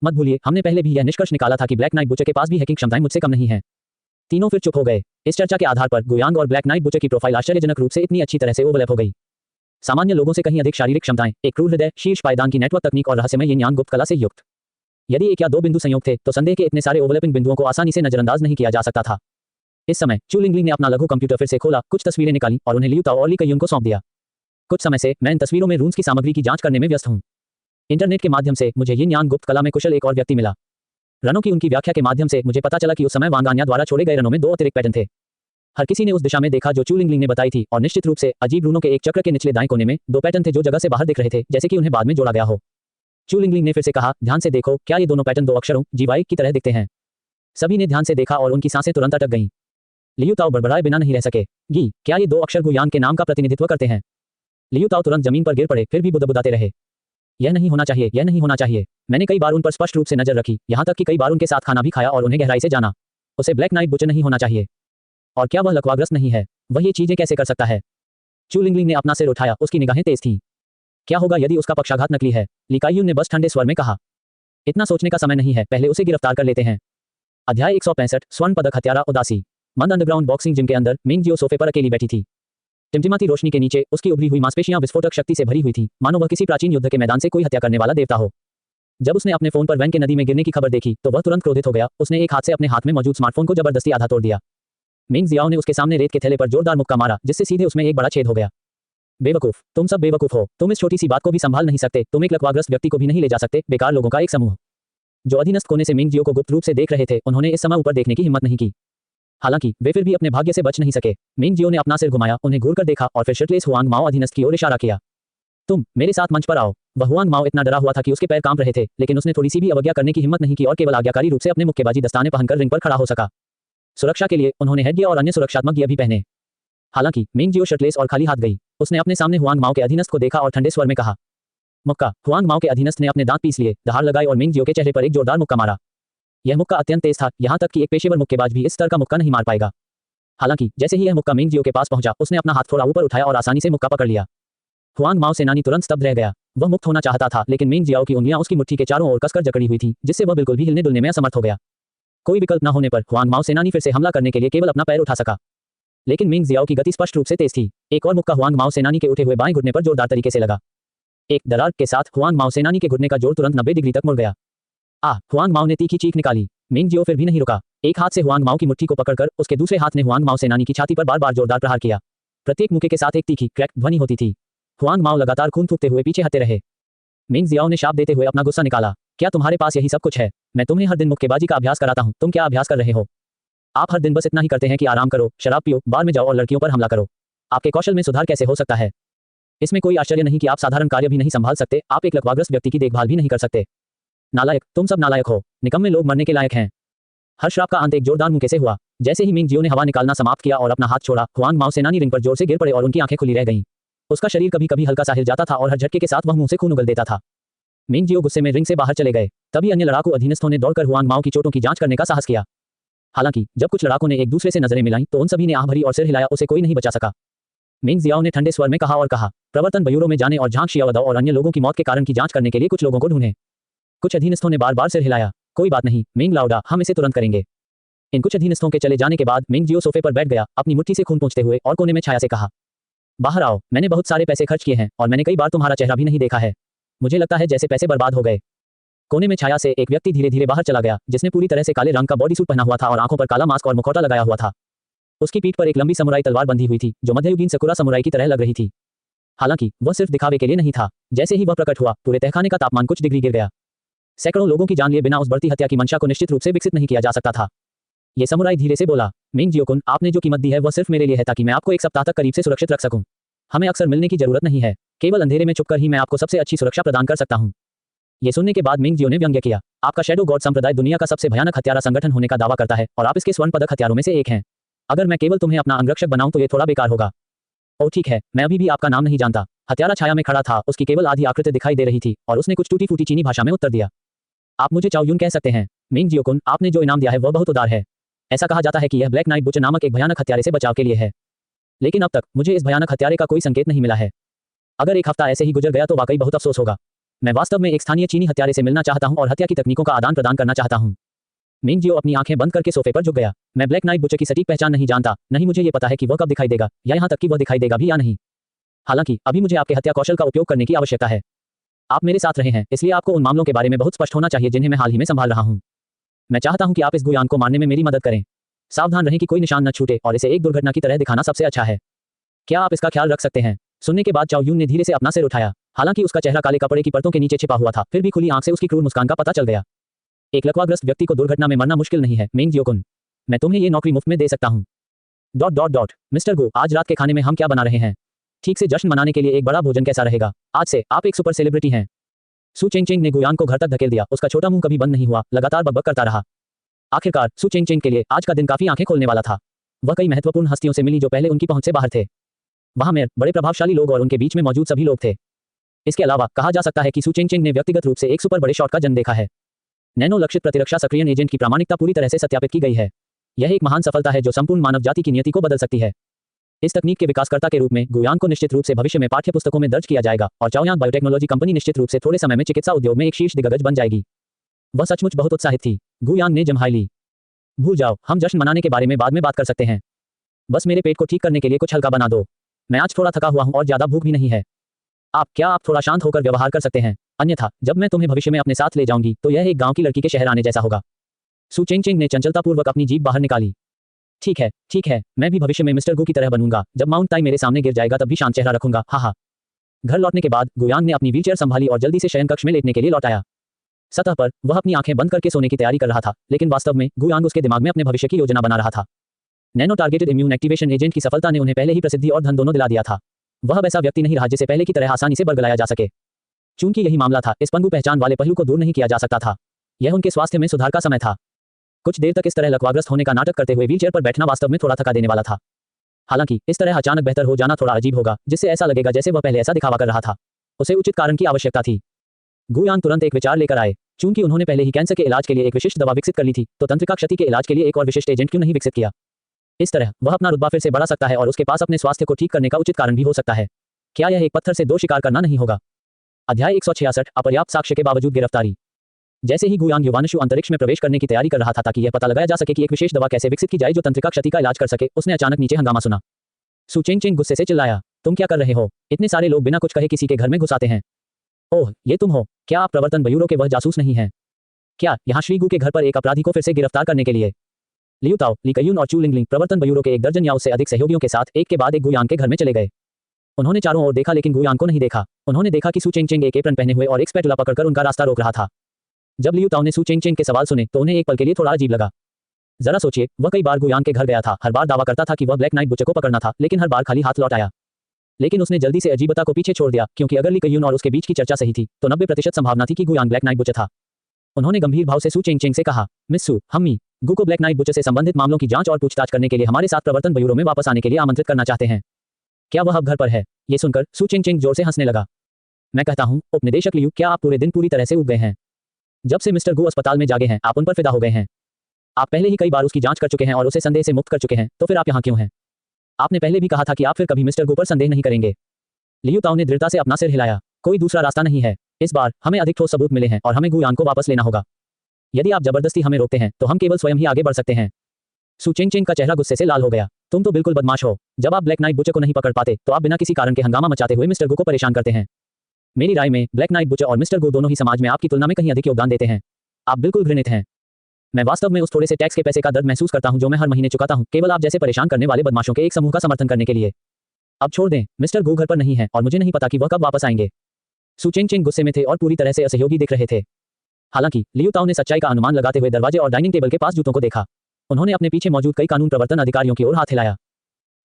मत भूलिए, हमने पहले भी यह निष्कर्ष निकाला था कि ब्लैक नाइट बुचर के पास भी हैकिंग क्षमताएं मुझसे कम नहीं हैं। तीनों फिर चुप हो गए। इस चर्चा के आधार पर गुयांग और ब्लैक नाइट बुचर की प्रोफाइल आश्चर्यजनक रूप से इतनी अच्छी तरह से ओवरलैप हो गई। सामान्य लोगों से कहीं अधिक शारीरिक क्षमताएं, एक क्रूर हृदय, शीर्ष पायदान की नेटवर्क तकनीक और रहस्यमय यिन यांग गुप्त कला से युक्त। यदि एक या दो बिंदु संयोग थे तो संदेह के इतने सारे ओवरलैपिंग बिंदुओं को आसानी से नजरअंदाज नहीं किया जा सकता था। इस समय चू लिंगलिंग ने अपना लघु कंप्यूटर फिर से खोला, कुछ तस्वीरें निकाली और उन्हें लियू ताओ और ली कईयून को सौंप दिया। कुछ समय से मैं इन तस्वीरों में रून्स की सामग्री की जांच करने में व्यस्त हूं। इंटरनेट के माध्यम से मुझे यिन यांग गुप्त कला में कुशल एक और व्यक्ति मिला। रनों की उनकी व्याख्या के माध्यम से मुझे पता चला कि उस समय वांग आन्या द्वारा छोड़े गए रनों में 2 अतिरिक्त पैटर्न थे। हर किसी ने उस दिशा में देखा जो चू लिंगलिंग ने बताई थी, और निश्चित रूप से अजीब रूनों के एक चक्र के निचले दाएं कोने में 2 पैटर्न थे जो जगह से बाहर दिख रहे थे, जैसे कि उन्हें बाद में जोड़ा गया हो। चू लिंगलिंग ने फिर से कहा, ध्यान से देखो, क्या ये दोनों पैटर्न 2 अक्षरों जीवाई की तरह दिखते हैं? सभी ने ध्यान से देखा और उनकी सांसें तुरंत अटक गईं। लियू ताओ बड़बड़ाए बिना नहीं रह सके, गी, क्या ये 2 अक्षर गुयांग के नाम का प्रतिनिधित्व करते हैं? लियू ताओ तुरंत जमीन पर गिर पड़े, फिर भी बुदबुदाते रहे, यह नहीं होना चाहिए, यह नहीं होना चाहिए। मैंने कई बार उन पर स्पष्ट रूप से नजर रखी, यहाँ तक कि कई बार उनके साथ खाना भी खाया और उन्हें गहराई से जाना। उसे ब्लैक नाइट बुचर नहीं होना चाहिए। और क्या वह लकवाग्रस्त नहीं है? वह ये चीजें कैसे कर सकता है? चू लिंगलिंग ने अपना सिर उठाया, उसकी निगाहें तेज थीं। क्या होगा यदि उसका पक्षाघात नकली है? ली काईयून ने बस ठंडे स्वर में कहा, इतना सोचने का समय नहीं है, पहले उसे गिरफ्तार कर लेते हैं। अध्याय 165, स्वर्ण पदक हत्यारा उदासी। मंद अंडरग्राउंड बॉक्सिंग जिम के अंदर मिंग जियो सोफे पर अकेली बैठी थी। टिमटिमाती रोशनी के नीचे उसकी उभरी हुई मांसपेशियां विस्फोटक शक्ति से भरी हुई थी, मानो वह किसी प्राचीन युद्ध के मैदान से कोई हत्या करने वाला देवता हो। जब उसने अपने फोन पर वैन के नदी में गिरने की खबर देखी तो वह तुरंत क्रोधित हो गया। उसने एक हाथ से अपने हाथ में मौजूद स्मार्टफोन को जबरदस्ती आधा तोड़ दिया। मिंग जियाओ ने उसके सामने रेत के थैले पर जोरदार मुक्का मारा, जिससे सीधे उसमें एक बड़ा छेद हो गया। बेवकूफ, तुम सब बेवकूफ हो, तुम इस छोटी सी बात को भी संभाल नहीं सकते, तुम एक लकवाग्रस्त व्यक्ति को भी नहीं ले जा सकते, बेकार लोगों का एक समूह। जो अधीनस्थ कोने से मिंग जियो को गुप्त रूप से देख रहे थे, उन्होंने इस समय ऊपर देखने की हिम्मत नहीं की। हालांकि वे फिर भी अपने भाग्य से बच नहीं सके। मिंग जियो ने अपना सिर घुमाया, उन्हें घूरकर देखा और फिर शर्टलेस हुआंग माओ अधीनस्थ की ओर इशारा किया। तुम मेरे साथ मंच पर आओ। वह हुआंग माओ इतना डरा हुआ था कि उसके पैर कांप रहे थे, लेकिन उसने थोड़ी सी भी अवज्ञा करने की हिम्मत नहीं की और केवल आज्ञाकारी रूप से अपने मुक्केबाजी दस्ताने पहनकर रिंग पर खड़ा हो सका। सुरक्षा के लिए उन्होंने हेडगियर और अन्य सुरक्षात्मक गियर भी पहने। हालांकि मिंग जियो शर्टलेस और खाली हाथ गई। उसने अपने सामने हुआंग माओ के अधीनस्थ को देखा और ठंडे स्वर में कहा, मुक्का। हुआंग माओ के अधीनस्थ ने अपने दांत पीस लिए, दहाड़ लगाई और मिंग जियो के चेहरे पर एक जोरदार मुक्का मारा। यह मुक्का अत्यंत तेज था, यहाँ तक कि एक पेशेवर मुक्केबाज भी इस स्तर का मुक्का नहीं मार पाएगा। हालांकि जैसे ही यह मुक्का मिंग जियो के पास पहुंचा, उसने अपना हाथ थोड़ा ऊपर उठाया और आसानी से मुक्का पकड़ लिया। हुआंग माओ सेनानी तुरंत स्तब्ध रह गया। वह मुक्त होना चाहता था, लेकिन मिंग जियाओ की उंगलियां उसकी मुट्ठी के चारों ओर कसकर जकड़ी हुई थी, जिससे वह बिल्कुल भी हिलने डुलने में असमर्थ हो गया। कोई विकल्प न होने पर हुआंग माओ सेनानी फिर से हमला करने के लिए केवल अपना पैर उठा सका। लेकिन मिंग जियाओ की गति स्पष्ट रूप से तेज थी। एक और मुक्का हुआंग माओ सेनानी के उठे हुए बाएं घुटने पर जोरदार तरीके से लगा। एक दरार के साथ हुआंग माओ सेनानी के घुटने का जोर तुरंत 90 डिग्री तक मुड़ गया। हुआंग माओ ने तीखी चीख निकाली। मिंग जियो फिर भी नहीं रुका। एक हाथ से हुआंग माओ की मुट्ठी को पकड़कर उसके दूसरे हाथ ने हुआंग माओ सेनानी की छाती पर बार-बार जोरदार प्रहार किया। प्रत्येक मुक्के के साथ एक तीखी क्रैक ध्वनि होती थी। हुआंग माओ लगातार खून थूकते हुए पीछे हटते रहे। मिंग जियाओ ने शाप देते हुए अपना गुस्सा निकाला। क्या तुम्हारे पास यही सब कुछ है? मैं तुम्हें हर दिन मुक्केबाजी का अभ्यास कराता हूं, तुम क्या अभ्यास कर रहे हो? आप हर दिन बस इतना ही करते हैं कि आराम करो, शराब पियो, बार में जाओ और लड़कियों पर हमला करो। आपके कौशल में सुधार कैसे हो सकता है? इसमें कोई आश्चर्य नहीं कि आप साधारण कार्य भी नहीं संभाल सकते, आप एक लकवाग्रस्त व्यक्ति की देखभाल भी नहीं कर सकते। नालायक, तुम सब नालायक हो। निकम्मे लोग मरने के लायक हैं। हर श्राप का अंत एक जोरदार मुक्के से हुआ। जैसे ही मिंग जियो ने हवा निकालना समाप्त किया और अपना हाथ छोड़ा, हुआंग माओ सेनानी रिंग पर जोर से गिर पड़े और उनकी आंखें खुली रह गईं। उसका शरीर कभी कभी हल्का सा हिल जाता था और हर झटके के साथ वह मुंह से खून उगल देता था। मिंग जियो गुस्से में रिंग से बाहर चले गए। तभी अन्य लड़ाकू अधीनस्थों ने दौड़कर हुआंग माओ की चोटों की जांच करने का साहस किया। हालांकि जब कुछ लड़ाकों ने एक दूसरे से नजरें मिलाईं तो उन सभी ने आह भरी और सिर हिलाया, उसे कोई नहीं बचा सका। मिंग जियाओ ने ठंडे स्वर में कहा, प्रवर्तन ब्यूरो में जाने और झांग शियाओ और अन्य लोगों की मौत के कारण की जांच करने के लिए कुछ लोगों को ढूंढें। कुछ अधीनस्थों ने बार बार सिर हिलाया। कोई बात नहीं मिंग लाओडा, हम इसे तुरंत करेंगे। इन कुछ अधीनस्थों के चले जाने के बाद मिंग जियो सोफे पर बैठ गया, अपनी मुट्ठी से खून पोंछते हुए और कोने में छाया से कहा, बाहर आओ, मैंने बहुत सारे पैसे खर्च किए हैं और मैंने कई बार तुम्हारा चेहरा भी नहीं देखा है। मुझे लगता है जैसे पैसे बर्बाद हो गए। कोने में छाया से एक व्यक्ति धीरे धीरे बाहर चला गया, जिसने पूरी तरह से काले रंग का बॉडी सूट पहना हुआ था और आंखों पर काला मास्क और मुखौटा लगाया हुआ था। उसकी पीठ पर एक लंबी समुराई तलवार बंधी हुई थी, जो मध्ययुगीन सकुरा समुराई की तरह लग रही थी। हालांकि वह सिर्फ दिखावे के लिए नहीं था। जैसे ही वह प्रकट हुआ, पूरे तहखाने का तापमान कुछ डिग्री गिर गया। सैकड़ों लोगों की जान लिए बिना उस बढ़ती हत्या की मंशा को निश्चित रूप से विकसित नहीं किया जा सकता था। ये समुराई धीरे से बोला। मिंग जियोकुन, आपने जो कीमत दी है वह सिर्फ मेरे लिए है ताकि मैं आपको एक सप्ताह तक करीब से सुरक्षित रख सकूं। हमें अक्सर मिलने की जरूरत नहीं है, केवल अंधेरे में छुपकर ही मैं आपको सबसे अच्छी सुरक्षा प्रदान कर सकता हूं। ये सुनने के बाद मिंग जियो ने व्यंग्य किया, आपका शैडो गॉड संप्रदाय दुनिया का सबसे भयानक हत्यारा संगठन होने का दावा करता है और आप इसके स्वर्ण पदक हथियारों में से एक हैं। अगर मैं केवल तुम्हें अपना अंगरक्षक बनाऊं तो ये थोड़ा बेकार होगा। ओह ठीक है, मैं अभी भी आपका नाम नहीं जानता। हत्यारा छाया में खड़ा था, उसकी केवल आधी आकृति दिखाई दे रही थी और उसने कुछ टूटी फूटी चीनी भाषा में उत्तर दिया। आप मुझे चाओ यून कह सकते हैं। मिंग जियोकुन, आपने जो इनाम दिया है वह बहुत उदार है। ऐसा कहा जाता है कि यह ब्लैक नाइट बुच नामक एक भयानक हत्यारे से बचाव के लिए है, लेकिन अब तक मुझे इस भयानक हत्यारे का कोई संकेत नहीं मिला है। अगर एक हफ्ता ऐसे ही गुजर गया तो वाकई बहुत अफसोस होगा। मैं वास्तव में एक स्थानीय चीनी हत्यारे से मिलना चाहता हूं और हत्या की तकनीकों का आदान प्रदान करना चाहता हूं। मिंग जियो अपनी आंखें बंद करके सोफे पर झुक गया। मैं ब्लैक नाइट बुच की सटीक पहचान नहीं जानता, नहीं मुझे ये पता है कि वह कब दिखाई देगा या यहाँ तक कि वह दिखाई देगा भी या नहीं। हालांकि अभी मुझे आपके हत्या कौशल का उपयोग करने की आवश्यकता है। आप मेरे साथ रहे हैं, इसलिए आपको उन मामलों के बारे में बहुत स्पष्ट होना चाहिए जिन्हें मैं हाल ही में संभाल रहा हूं। मैं चाहता हूं कि आप इस गुयान को मारने में मेरी मदद करें। सावधान रहें कि कोई निशान न छूटे और इसे एक दुर्घटना की तरह दिखाना सबसे अच्छा है। क्या आप इसका ख्याल रख सकते हैं? सुनने के बाद चाओ यून ने धीरे से अपना सिर उठाया। हालांकि उसका चेहरा काले कपड़े की परतों के नीचे छिपा हुआ था, फिर भी खुली आंख से उसकी क्रूर मुस्कान का पता चल गया। एक लकवाग्रस्त व्यक्ति को दुर्घटना में मरना मुश्किल नहीं है, मिंग जियोकुन। मैं तुम्हें ये नौकरी मुफ्त में दे सकता हूं। मिस्टर गो, आज रात के खाने में हम क्या बना रहे हैं? ठीक से जश्न मनाने के लिए एक बड़ा भोजन कैसा रहेगा? आज से आप एक सुपर सेलिब्रिटी हैं। सु चेंगचेंग ने गुयान को घर तक धकेल दिया। उसका छोटा मुंह कभी बंद नहीं हुआ, लगातार बकबक करता रहा। आखिरकार सु चेंगचेंग के लिए आज का दिन काफी आंखें खोलने वाला था। वह कई महत्वपूर्ण हस्तियों से मिली जो पहले उनकी पहुंच से बाहर थे। वहां मेयर, बड़े प्रभावशाली लोग और उनके बीच में मौजूद सभी लोग थे। इसके अलावा कहा जा सकता है कि सु चेंगचेंग ने व्यक्तिगत रूप से एक सुपर बड़े शॉट का जन्म देखा है। नैनो लक्षित प्रतिरक्षा सक्रियण एजेंट की प्रामाणिकता पूरी तरह से सत्यापित की गई है। यह एक महान सफलता है जो संपूर्ण मानव जाति की नियति को बदल सकती है। इस तकनीक के विकासकर्ता के रूप में गुयान को निश्चित रूप से भविष्य में पाठ्य पुस्तकों में दर्ज किया जाएगा और चाओयांग बायोटेक्नोलॉजी कंपनी निश्चित रूप से थोड़े समय में चिकित्सा उद्योग में एक शीर्ष दिग्गज बन जाएगी। वह सचमुच बहुत उत्साहित थी। गुयान ने जम्हाई ली। भूल जाओ, हम जश्न मनाने के बारे में बाद में बात कर सकते हैं। बस मेरे पेट को ठीक करने के लिए कुछ हल्का बना दो। मैं आज थोड़ा थका हुआ हूं और ज्यादा भूख भी नहीं है। आप थोड़ा शांत होकर व्यवहार कर सकते हैं, अन्यथा जब मैं तुम्हें भविष्य में अपने साथ ले जाऊंगी तो यह एक गांव की लड़की के शहर आने जैसा होगा। सु चेंगचेंग ने चंचलतापूर्वक अपनी जीभ बाहर निकाली। ठीक है, मैं भी भविष्य में मिस्टर गो की तरह बनूंगा। जब माउंट ताई मेरे सामने गिर जाएगा तब भी शांत चेहरा रखूंगा। हा। घर लौटने के बाद गुयान ने अपनी व्हीलचेयर संभाली और जल्दी से शयन कक्ष में लेटने के लिए लौट आया। सतह पर वह अपनी आंखें बंद करके सोने की तैयारी कर रहा था, लेकिन वास्तव में गुयांग उसके दिमाग में अपने भविष्य की योजना बना रहा था। Nano targeted immune activation agent की सफलता ने उन्हें पहले ही प्रसिद्धि और धन दोनों दिला दिया था। वह वैसा व्यक्ति नहीं रहा जिसे पहले की तरह आसानी से बरगलाया जा सके। चूंकि यही मामला था, इस पंगु पहचान वाले पहलू को दूर नहीं किया जा सकता था। यह उनके स्वास्थ्य में सुधार का समय था। कुछ देर तक इस तरह लकवाग्रस्त होने का नाटक करते हुए व्हीलचेयर पर बैठना वास्तव में थोड़ा थका देने वाला था। हालांकि इस तरह अचानक बेहतर हो जाना थोड़ा अजीब होगा, जिससे ऐसा लगेगा जैसे वह पहले ऐसा दिखावा कर रहा था। उसे उचित कारण की आवश्यकता थी। गुयांग तुरंत एक विचार लेकर आए। चूंकि उन्होंने पहले ही कैंसर के इलाज के लिए एक विशिष्ट दवा विकसित कर ली थी, तो तंत्रिका क्षति के इलाज के लिए एक और विशिष्ट एजेंट क्यों नहीं विकसित किया? इस तरह वह अपना रुतबा फिर से बढ़ा सकता है और उसके पास अपने स्वास्थ्य को ठीक करने का उचित कारण भी हो सकता है। क्या यह एक पत्थर से दो शिकार करना नहीं होगा? अध्याय 166 अपर्याप्त साक्ष्य के बावजूद गिरफ्तारी। जैसे ही गुयांग युवानशु अंतरिक्ष में प्रवेश करने की तैयारी कर रहा था ताकि यह पता लगाया जा सके कि एक विशेष दवा कैसे विकसित की जाए जो तंत्रिका क्षति का इलाज कर सके, उसने अचानक नीचे हंगामा सुना। सु चेंगचेंग गुस्से से चिल्लाया, तुम क्या कर रहे हो? इतने सारे लोग बिना कुछ कहे किसी के घर में घुस आते हैं। ओह, ये तुम हो? क्या आप प्रवर्तन ब्यूरो के वह जासूस नहीं हैं? क्या यहाँ श्री गु के घर पर एक अपराधी को फिर से गिरफ्तार करने के लिए? लियू ताओ, ली कयून और चू लिंगलिंग प्रवर्तन ब्यूरो के एक दर्जन या उससे अधिक सहयोगियों के साथ एक के बाद एक गुयांग के घर में चले गए। उन्होंने चारों ओर देखा लेकिन गुयांग को नहीं देखा। उन्होंने देखा कि सु चेंगचेंग एक एप्रन पहने हुए और एक स्पैटुला पकड़कर उनका रास्ता रोक रहा था। जब लियू ताओ ने सु चेंगचेंग के सवाल सुने तो उन्हें एक पल के लिए थोड़ा अजीब लगा। जरा सोचिए, वह कई बार गुयांग के घर गया था, हर बार दावा करता था कि वह ब्लैक नाइट बुच को पकड़ना था, लेकिन हर बार खाली हाथ लौट आया। लेकिन उसने जल्दी से अजीबता को पीछे छोड़ दिया, क्योंकि अगर ली कयून और उसके बीच की चर्चा सही थी तो 90% संभावना थी कि गुयांग ब्लैक नाइट बुच था। उन्होंने गंभीर भाव से सु चेंगचेंग से कहा, मिस सु, हम गु को ब्लैक नाइट बुच से संबंधित मामलों की जांच और पूछताछ करने के लिए हमारे साथ प्रवर्तन ब्यूरो में वापस आने के लिए आमंत्रित करना चाहते हैं। क्या वह अब घर पर है? ये सुनकर सु चेंगचेंग जोर से हंसने लगा। मैं कहता हूँ, उपनिदेशक लियू, क्या आप पूरे दिन पूरी तरह से उब गए हैं? जब से मिस्टर गु अस्पताल में जागे हैं, आप उन पर फिदा हो गए हैं। आप पहले ही कई बार उसकी जांच कर चुके हैं और उसे संदेह से मुक्त कर चुके हैं, तो फिर आप यहाँ क्यों हैं? आपने पहले भी कहा था कि आप फिर कभी मिस्टर गु पर संदेह नहीं करेंगे। लियू ताओ ने दृढ़ता से अपना सिर हिलाया। कोई दूसरा रास्ता नहीं है। इस बार हमें अधिक ठोस सबूत मिले हैं और हमें गुयांग को वापस लेना होगा। यदि आप जबरदस्ती हमें रोकते हैं तो हम केवल स्वयं ही आगे बढ़ सकते हैं। सु चेंगचेंग का चेहरा गुस्से से लाल हो गया। तुम तो बिल्कुल बदमाश हो। जब आप ब्लैक नाइट बुच को नहीं पकड़ पाते तो आप बिना किसी कारण के हंगामा मचाते हुए मिस्टर गु को परेशान करते हैं। मेरी राय में ब्लैक नाइट बुच और मिस्टर गु दोनों ही समाज में आपकी तुलना में कहीं अधिक योगदान देते हैं। आप बिल्कुल घृणित हैं। मैं वास्तव में उस थोड़े से टैक्स के पैसे का दर्द महसूस करता हूं जो मैं हर महीने चुकाता हूं, केवल आप जैसे परेशान करने वाले बदमाशों के एक समूह का समर्थन करने के लिए। अब छोड़ दें, मिस्टर गु घर पर नहीं है और मुझे नहीं पता कि वह कब वापस आएंगे। सु चेंगचेंग गुस्से में थे और पूरी तरह से असहयोगी दिख रहे थे। हालांकि लियू ताओ ने सच्चाई का अनुमान लगाते हुए दरवाजे और डाइनिंग टेबल के पास जूतों को देखा। उन्होंने अपने पीछे मौजूद कई कानून प्रवर्तन अधिकारियों की ओर हाथ हिलाया।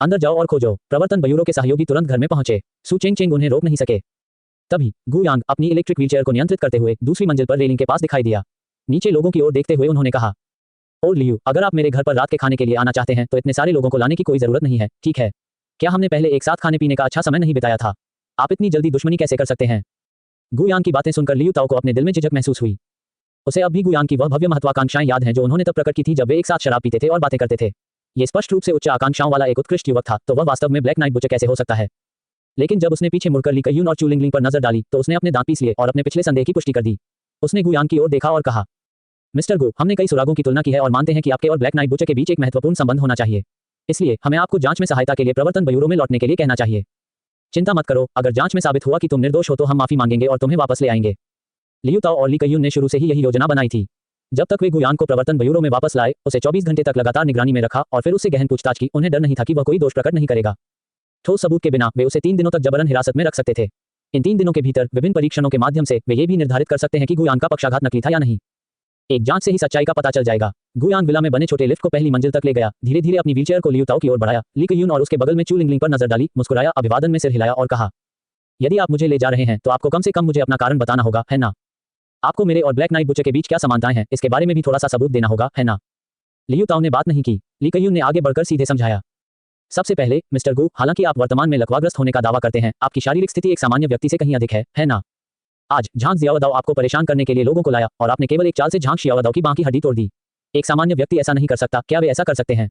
अंदर जाओ और खोजो। प्रवर्तन ब्यूरो के सहयोगी तुरंत घर में पहुंचे। सु चेंग उन्हें रोक नहीं सके। तभी गु यांग अपनी इलेक्ट्रिक व्हीलचेयर को नियंत्रित करते हुए दूसरी मंजिल पर रेलिंग के पास दिखाई दिया। नीचे लोगों की ओर देखते हुए उन्होंने कहा, ओह लियू, अगर आप मेरे घर पर रात के खाने के लिए आना चाहते हैं तो इतने सारे लोगों को लाने की कोई जरूरत नहीं है, ठीक है? क्या हमने पहले एक साथ खाने पीने का अच्छा समय नहीं बिताया था? आप इतनी जल्दी दुश्मनी कैसे कर सकते हैं? गु यांग की बातें सुनकर लियू ताओ को अपने दिल में झिझक महसूस हुई। उसे अब भी गु यांग की वह भव्य महत्वाकांक्षाएं याद हैं जो उन्होंने तब प्रकट की थी जब वे एक साथ शराब पीते थे और बातें करते थे। ये स्पष्ट रूप से उच्च आकांक्षाओं वाला एक उत्कृष्ट युवक था, तो वह वास्तव में ब्लैक नाइट बुचर कैसे हो सकता है? लेकिन जब उसने पीछे मुड़कर ली कयून और चू लिंगलिंग पर नजर डाली तो उसने अपने दांत पीस लिए और अपने पिछले संदेह की पुष्टि कर दी। उसने गु यांग की ओर देखा और कहा, मिस्टर गु, हमने कई सुरागों की तुलना की है और मानते हैं कि आपके और ब्लैक नाइट बुचर के बीच एक महत्वपूर्ण संबंध होना चाहिए। इसलिए हमें आपको जांच में सहायता के लिए प्रवर्तन ब्यूरो में लौटने के लिए कहना चाहिए। चिंता मत करो, अगर जांच में साबित हुआ कि तुम निर्दोष हो तो हम माफी मांगेंगे और तुम्हें वापस ले आएंगे। लियू ताओ और ली कयून ने शुरू से ही यही योजना बनाई थी। जब तक वे गु यांग को प्रवर्तन ब्यूरो में वापस लाए, उसे 24 घंटे तक लगातार निगरानी में रखा और फिर उससे गहन पूछताछ की। उन्हें डर नहीं था कि वह कोई दोष प्रकट नहीं करेगा। ठोस सबूत के बिना वे उसे 3 दिनों तक जबरन हिरासत में रख सकते थे। इन 3 दिनों के भीतर विभिन्न परीक्षणों के माध्यम से वे ये भी निर्धारित कर सकते हैं कि गु यांग का पक्षाघात नकली था या नहीं। एक जांच से ही सच्चाई का पता चल जाएगा। गु यांग विला में बने छोटे लिफ्ट को पहली मंजिल तक ले गया। धीरे धीरे अपनी व्हीलचेयर को लियू ताओ की ओर बढ़ाया। ली कयून और उसके बगल में चू लिंगलिंग पर नजर डाली, मुस्कुराया, अभिवादन में सिर हिलाया और कहा, यदि आप मुझे ले जा रहे हैं तो आपको कम से कम मुझे अपना कारण बताना होगा, है ना? आपको मेरे और ब्लैक नाइट बुचर के बीच क्या समानताएं हैं, इसके बारे में भी थोड़ा सा सबूत देना होगा, है ना? लियू ताओ ने बात नहीं की। ली कयून ने आगे बढ़कर सीधे समझाया, सबसे पहले मिस्टर गु, हालांकि आप वर्तमान में लकवाग्रस्त होने का दावा करते हैं, आपकी शारीरिक स्थिति एक सामान्य व्यक्ति से कहीं अधिक है ना? आज झांग जियाओदाओ आपको परेशान करने के लिए लोगों को लाया और आपने केवल एक चाल से झांग शियाओदाओ की बांह की हड्डी तोड़ दी। एक सामान्य व्यक्ति ऐसा नहीं कर सकता, क्या वे ऐसा कर सकते हैं?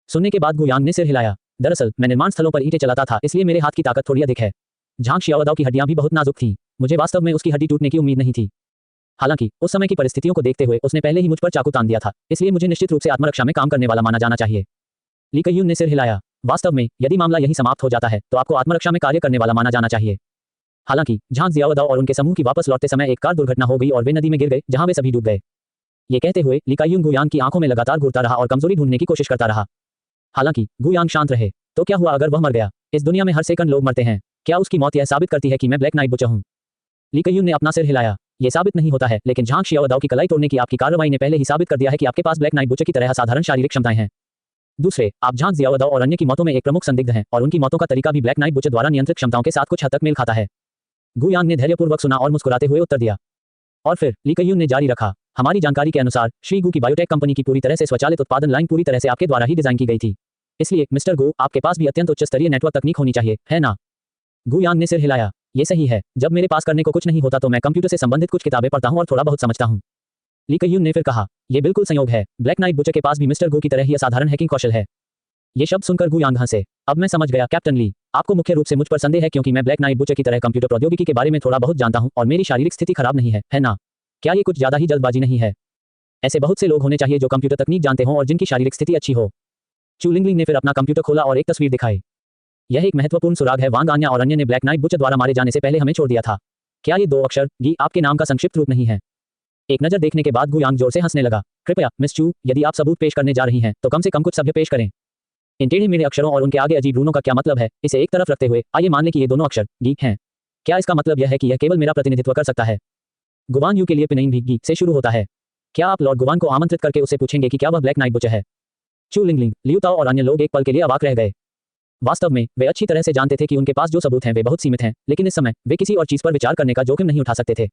सुनने के बाद गु यांग ने सिर हिलाया। दरअसल मैं निर्माण स्थलों पर ईंटें चलाता था, इसलिए मेरे हाथ की ताकत थोड़ी अधिक है। झांग शियाओदाओ की हड्डियां भी बहुत नाजुक थीं। मुझे वास्तव में उसकी हड्डी टूटने की उम्मीद नहीं थी। हालांकि उस समय की परिस्थितियों को देखते हुए उसने पहले ही मुझ पर चाकू तान दिया था, इसलिए मुझे निश्चित रूप से आत्मरक्षा में काम करने वाला माना जाना चाहिए। ली कयून ने सिर हिलाया। वास्तव में यदि मामला यही समाप्त हो जाता है तो आपको आत्मरक्षा में कार्य करने वाला माना जाना चाहिए। हालांकि झांग जियाओदाओ और उनके समूह की वापस लौटते समय एक कार दुर्घटना हो गई और वे नदी में गिर गए, जहां वे सभी डूब गए। ये कहते हुए ली कयून गु यांग की आंखों में लगातार घूरता रहा और कमजोरी ढूंढने की कोशिश करता रहा। हालांकि गु यांग शांत रहे। तो क्या हुआ अगर वह मर गया? इस दुनिया में हर सेकंड लोग मरते हैं। क्या उसकी मौत यह साबित करती है कि मैं ब्लैक नाइट बुचर हूं? ली कयून ने अपना सिर हिलाया। यह साबित नहीं होता है, लेकिन झांग शियाओदाओ की कलाई तोड़ने की आपकी कार्रवाई ने पहले ही साबित कर दिया है कि आपके पास ब्लैक नाइट बुचर की तरह असाधारण शारीरिक क्षमताएं हैं। दूसरे, आप झांग जियाओदाओ और अन्य की मौतों में एक प्रमुख संदिग्ध हैं और उनकी मौतों का तरीका भी ब्लैक नाइट बुचर द्वारा नियंत्रित क्षमताओं के साथ कुछ हद तक मेल खाता है। गु यांग ने धैर्यपूर्वक सुना और मुस्कुराते हुए उत्तर दिया। और फिर ली कयून ने जारी रखा, हमारी जानकारी के अनुसार श्री गु की बायोटेक कंपनी की पूरी तरह से स्वचालित उत्पादन लाइन पूरी तरह से आपके द्वारा ही डिजाइन की गई थी। इसलिए मिस्टर गु, आपके पास भी अत्यंत उच्च स्तरीय नेटवर्क तकनीक होनी चाहिए, है ना? गु यांग ने सिर हिलाया। ये सही है, जब मेरे पास करने को कुछ नहीं होता तो मैं कंप्यूटर से संबंधित कुछ किताबें पढ़ता हूं और थोड़ा बहुत समझता हूं। ली कयून ने फिर कहा, यह बिल्कुल संयोग है, ब्लैक नाइट बुचर के पास भी मिस्टर गु की तरह ही असाधारण हैकिंग कौशल है। ये शब्द सुनकर गु यांग हंसे। अब मैं समझ गया कैप्टन ली, आपको मुख्य रूप से मुझ पर संदेह है क्योंकि मैं ब्लैक नाइट बुचर की तरह कंप्यूटर प्रौद्योगिकी के बारे में थोड़ा बहुत जानता हूं और मेरी शारीरिक स्थिति खराब नहीं है ना? क्या ये कुछ ज्यादा ही जल्दबाजी नहीं है? ऐसे बहुत से लोग होने चाहिए जो कंप्यूटर तकनीक जानते हों और जिनकी शारीरिक स्थिति अच्छी हो। चू लिंगलिंग ने फिर अपना कंप्यूटर खोला और एक तस्वीर दिखाई। यह एक महत्वपूर्ण सुराग है। वांग आन्या और अन्य ने ब्लैक नाइट बुचर द्वारा मारे जाने से पहले हमें छोड़ दिया था। क्या ये 2 अक्षर गी आपके नाम का संक्षिप्त रूप नहीं है? एक नजर देखने के बाद गु यांग जोर से हंसने लगा। कृपया मिस चू, यदि आप सबूत पेश करने जा रही हैं तो कम से कम कुछ सभ्य पेश करें। इन टेढ़े मेढ़े अक्षरों और उनके आगे अजीब रूनों का क्या मतलब है? इसे एक तरफ रखते हुए आइए मान लें कि ये दोनों अक्षर गी हैं। क्या इसका मतलब यह है कि यह केवल मेरा प्रतिनिधित्व कर सकता है? गुवान यू के लिए पिनेइन भी गी से शुरू होता है। क्या आप लॉर्ड गुवान को आमंत्रित करके उससे पूछेंगे कि क्या वह ब्लैक नाइट बुचर है? चू लिंगलिंग, लियू ताओ और अन्य लोग एक पल के लिए अवाक रह गए। वास्तव में वे अच्छी तरह से जानते थे कि उनके पास जो सबूत हैं वे बहुत सीमित हैं, लेकिन इस समय वे किसी और चीज पर विचार करने का जोखिम नहीं उठा सकते थे।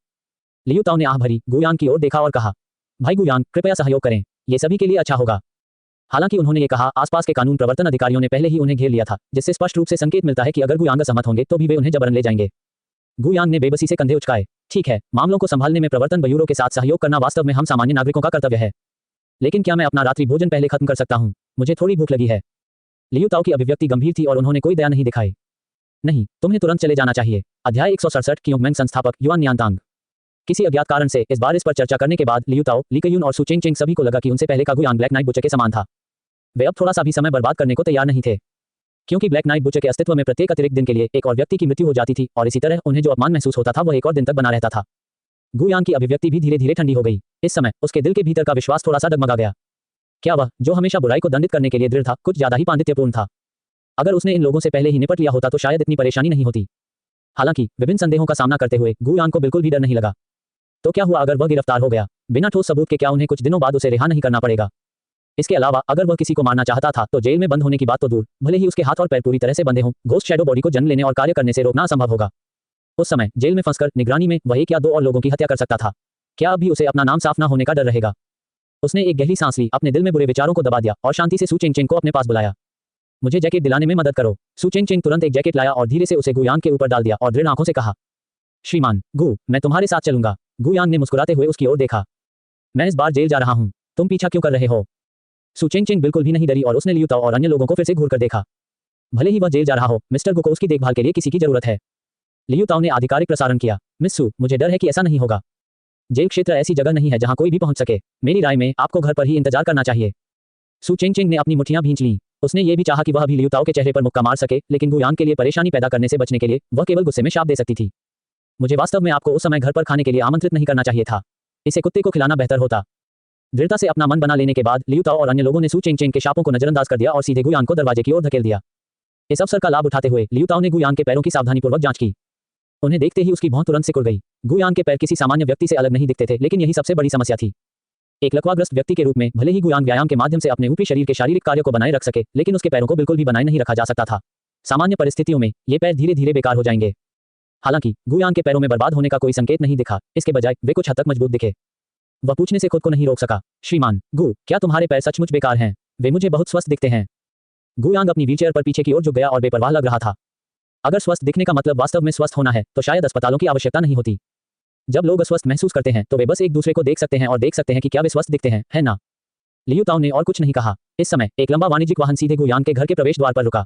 लियू ताओ ने आह भरी गु यांग की ओर देखा और कहा, भाई गु यांग, कृपया सहयोग करें, ये सभी के लिए अच्छा होगा। हालांकि उन्होंने ये कहा, आसपास के कानून प्रवर्तन अधिकारियों ने पहले ही उन्हें घेर लिया था, जिससे स्पष्ट रूप से संकेत मिलता है कि अगर गु यांग असहमत होंगे तो भी वे उन्हें जबरन ले जाएंगे। गु यांग ने बेबसी से कंधे उचकाए। ठीक है, मामलों को संभालने में प्रवर्तन ब्यूरो के साथ सहयोग करना वास्तव में हम सामान्य नागरिकों का कर्तव्य है। लेकिन क्या मैं अपना रात्रि भोजन पहले खत्म कर सकता हूं? मुझे थोड़ी भूख लगी है। लियू ताओ की अभिव्यक्ति गंभीर थी और उन्होंने कोई दया नहीं दिखाई। नहीं, तुम्हें तुरंत चले जाना चाहिए। अध्याय 167 क्योंगमेंग संस्थापक युआन नियांतांग। किसी अज्ञात कारण से इस बार इस पर चर्चा करने के बाद लियू ताओ, ली कयून और सु चेंग सभी को लगा कि उनसे पहले का गु यांग ब्लैक नाइट बुचर के समान था। वे अब थोड़ा सा भी समय बर्बाद करने को तैयार नहीं थे, क्योंकि ब्लैक नाइट बुचर के अस्तित्व में प्रत्येक अतिरिक्त दिन के लिए एक और व्यक्ति की मृत्यु हो जाती थी और इसी तरह उन्हें जो अपमान महसूस होता था वह एक और दिन तक बना रहता था। गु यांग की अभिव्यक्ति भी धीरे धीरे ठंडी हो गई। इस समय उसके दिल के भीतर का विश्वास थोड़ा सा डगमगा गया। क्या वह, जो हमेशा बुराई को दंडित करने के लिए दृढ़ था, कुछ ज्यादा ही पांडित्यपूर्ण था? अगर उसने इन लोगों से पहले ही निपट लिया होता तो शायद इतनी परेशानी नहीं होती। हालांकि विभिन्न संदेहों का सामना करते हुए गु यांग को बिल्कुल भी डर नहीं लगा। तो क्या हुआ अगर वह गिरफ्तार हो गया? बिना ठोस सबूत के क्या उन्हें कुछ दिनों बाद उसे रिहा नहीं करना पड़ेगा? इसके अलावा अगर वह किसी को मारना चाहता था तो जेल में बंद होने की बात तो दूर, भले ही उसके हाथ और पैर पूरी तरह से बंधे हों, घोस्ट शैडो बॉडी को जन्म लेने और कार्य करने से रोकना असंभव होगा। उस समय जेल में फंसकर निगरानी में वह 1 या 2 और लोगों की हत्या कर सकता था। क्या अब भी उसे अपना नाम साफ ना होने का डर रहेगा? उसने एक गहरी सांस ली, अपने दिल में बुरे विचारों को दबा दिया और शांति से सू चेंग को अपने पास बुलाया। मुझे जैकेट दिलाने में मदद करो। सू चेंग तुरंत एक जैकेट लाया और धीरे से उसे गुयांग के ऊपर डाल दिया और दृढ़ आंखों से कहा, श्रीमान गु, मैं तुम्हारे साथ चलूंगा। गुयांग ने मुस्कुराते हुए उसकी ओर देखा। मैं इस बार जेल जा रहा हूँ, तुम पीछा क्यों कर रहे हो? सू चेंग बिल्कुल भी नहीं डरी और उसने लियू ताओ और अन्य लोगों को फिर से घूर कर देखा। भले ही वह जेल जा रहा हो, मिस्टर गु को उसकी देखभाल के लिए किसी की जरूरत है। लियू ताओ ने आधिकारिक प्रसारण किया, मिस सू, मुझे डर है कि ऐसा नहीं होगा। जेल क्षेत्र ऐसी जगह नहीं है जहां कोई भी पहुंच सके। मेरी राय में आपको घर पर ही इंतजार करना चाहिए। सू चेंग ने अपनी मुट्ठियां भींच लीं। उसने ये भी चाहा कि वह भी लियू ताओ के चेहरे पर मुक्का मार सके, लेकिन गुयांग के लिए परेशानी पैदा करने से बचने के लिए वह केवल गुस्से में शाप दे सकती थी। मुझे वास्तव में आपको उस समय घर पर खाने के लिए आमंत्रित नहीं करना चाहिए था। इसे कुत्ते को खिलाना बेहतर होता। दृढ़ता से अपना मन बना लेने के बाद लियू ताओ और अन्य लोगों ने सू चेंग के शापों को नजरअंदाज कर दिया और सीधे गुयांग को दरवाजे की ओर धकेल दिया। इस अवसर का लाभ उठाते हुए लियू ताओ ने गुयांग के पैरों की सावधानीपूर्वक जांच की। उन्हें देखते ही उसकी भौं तुरंत सिकुड़ गई। गुयांग के पैर किसी सामान्य व्यक्ति से अलग नहीं दिखते थे, लेकिन यही सबसे बड़ी समस्या थी। एक लकवाग्रस्त व्यक्ति के रूप में भले ही गुयांग व्यायाम के माध्यम से अपने ऊपरी शरीर के शारीरिक कार्यों को बनाए रख सके, लेकिन उसके पैरों को बिल्कुल भी बनाए नहीं रखा जा सकता था। सामान्य परिस्थितियों में ये पैर धीरे धीरे बेकार हो जाएंगे। हालांकि गुयांग के पैरों में बर्बाद होने का कोई संकेत नहीं दिखा, इसके बजाय वे कुछ हद तक मजबूत दिखे। वह पूछने से खुद को नहीं रोक सका, श्रीमान गु, क्या तुम्हारे पैर सचमुच बेकार हैं? वे मुझे बहुत स्वस्थ दिखते हैं। गुयांग अपनी व्हीलचेयर पर पीछे की ओर झुक गया और बेपरवाह लग रहा था। अगर स्वस्थ दिखने का मतलब वास्तव में स्वस्थ होना है तो शायद अस्पतालों की आवश्यकता नहीं होती। जब लोग अस्वस्थ महसूस करते हैं तो वे बस एक दूसरे को देख सकते हैं और देख सकते हैं कि क्या वे स्वस्थ दिखते हैं, है ना? लियू ताओ ने और कुछ नहीं कहा। इस समय एक लंबा वाणिज्यिक वाहन सीधे गुयांग के घर के प्रवेश द्वार पर रुका।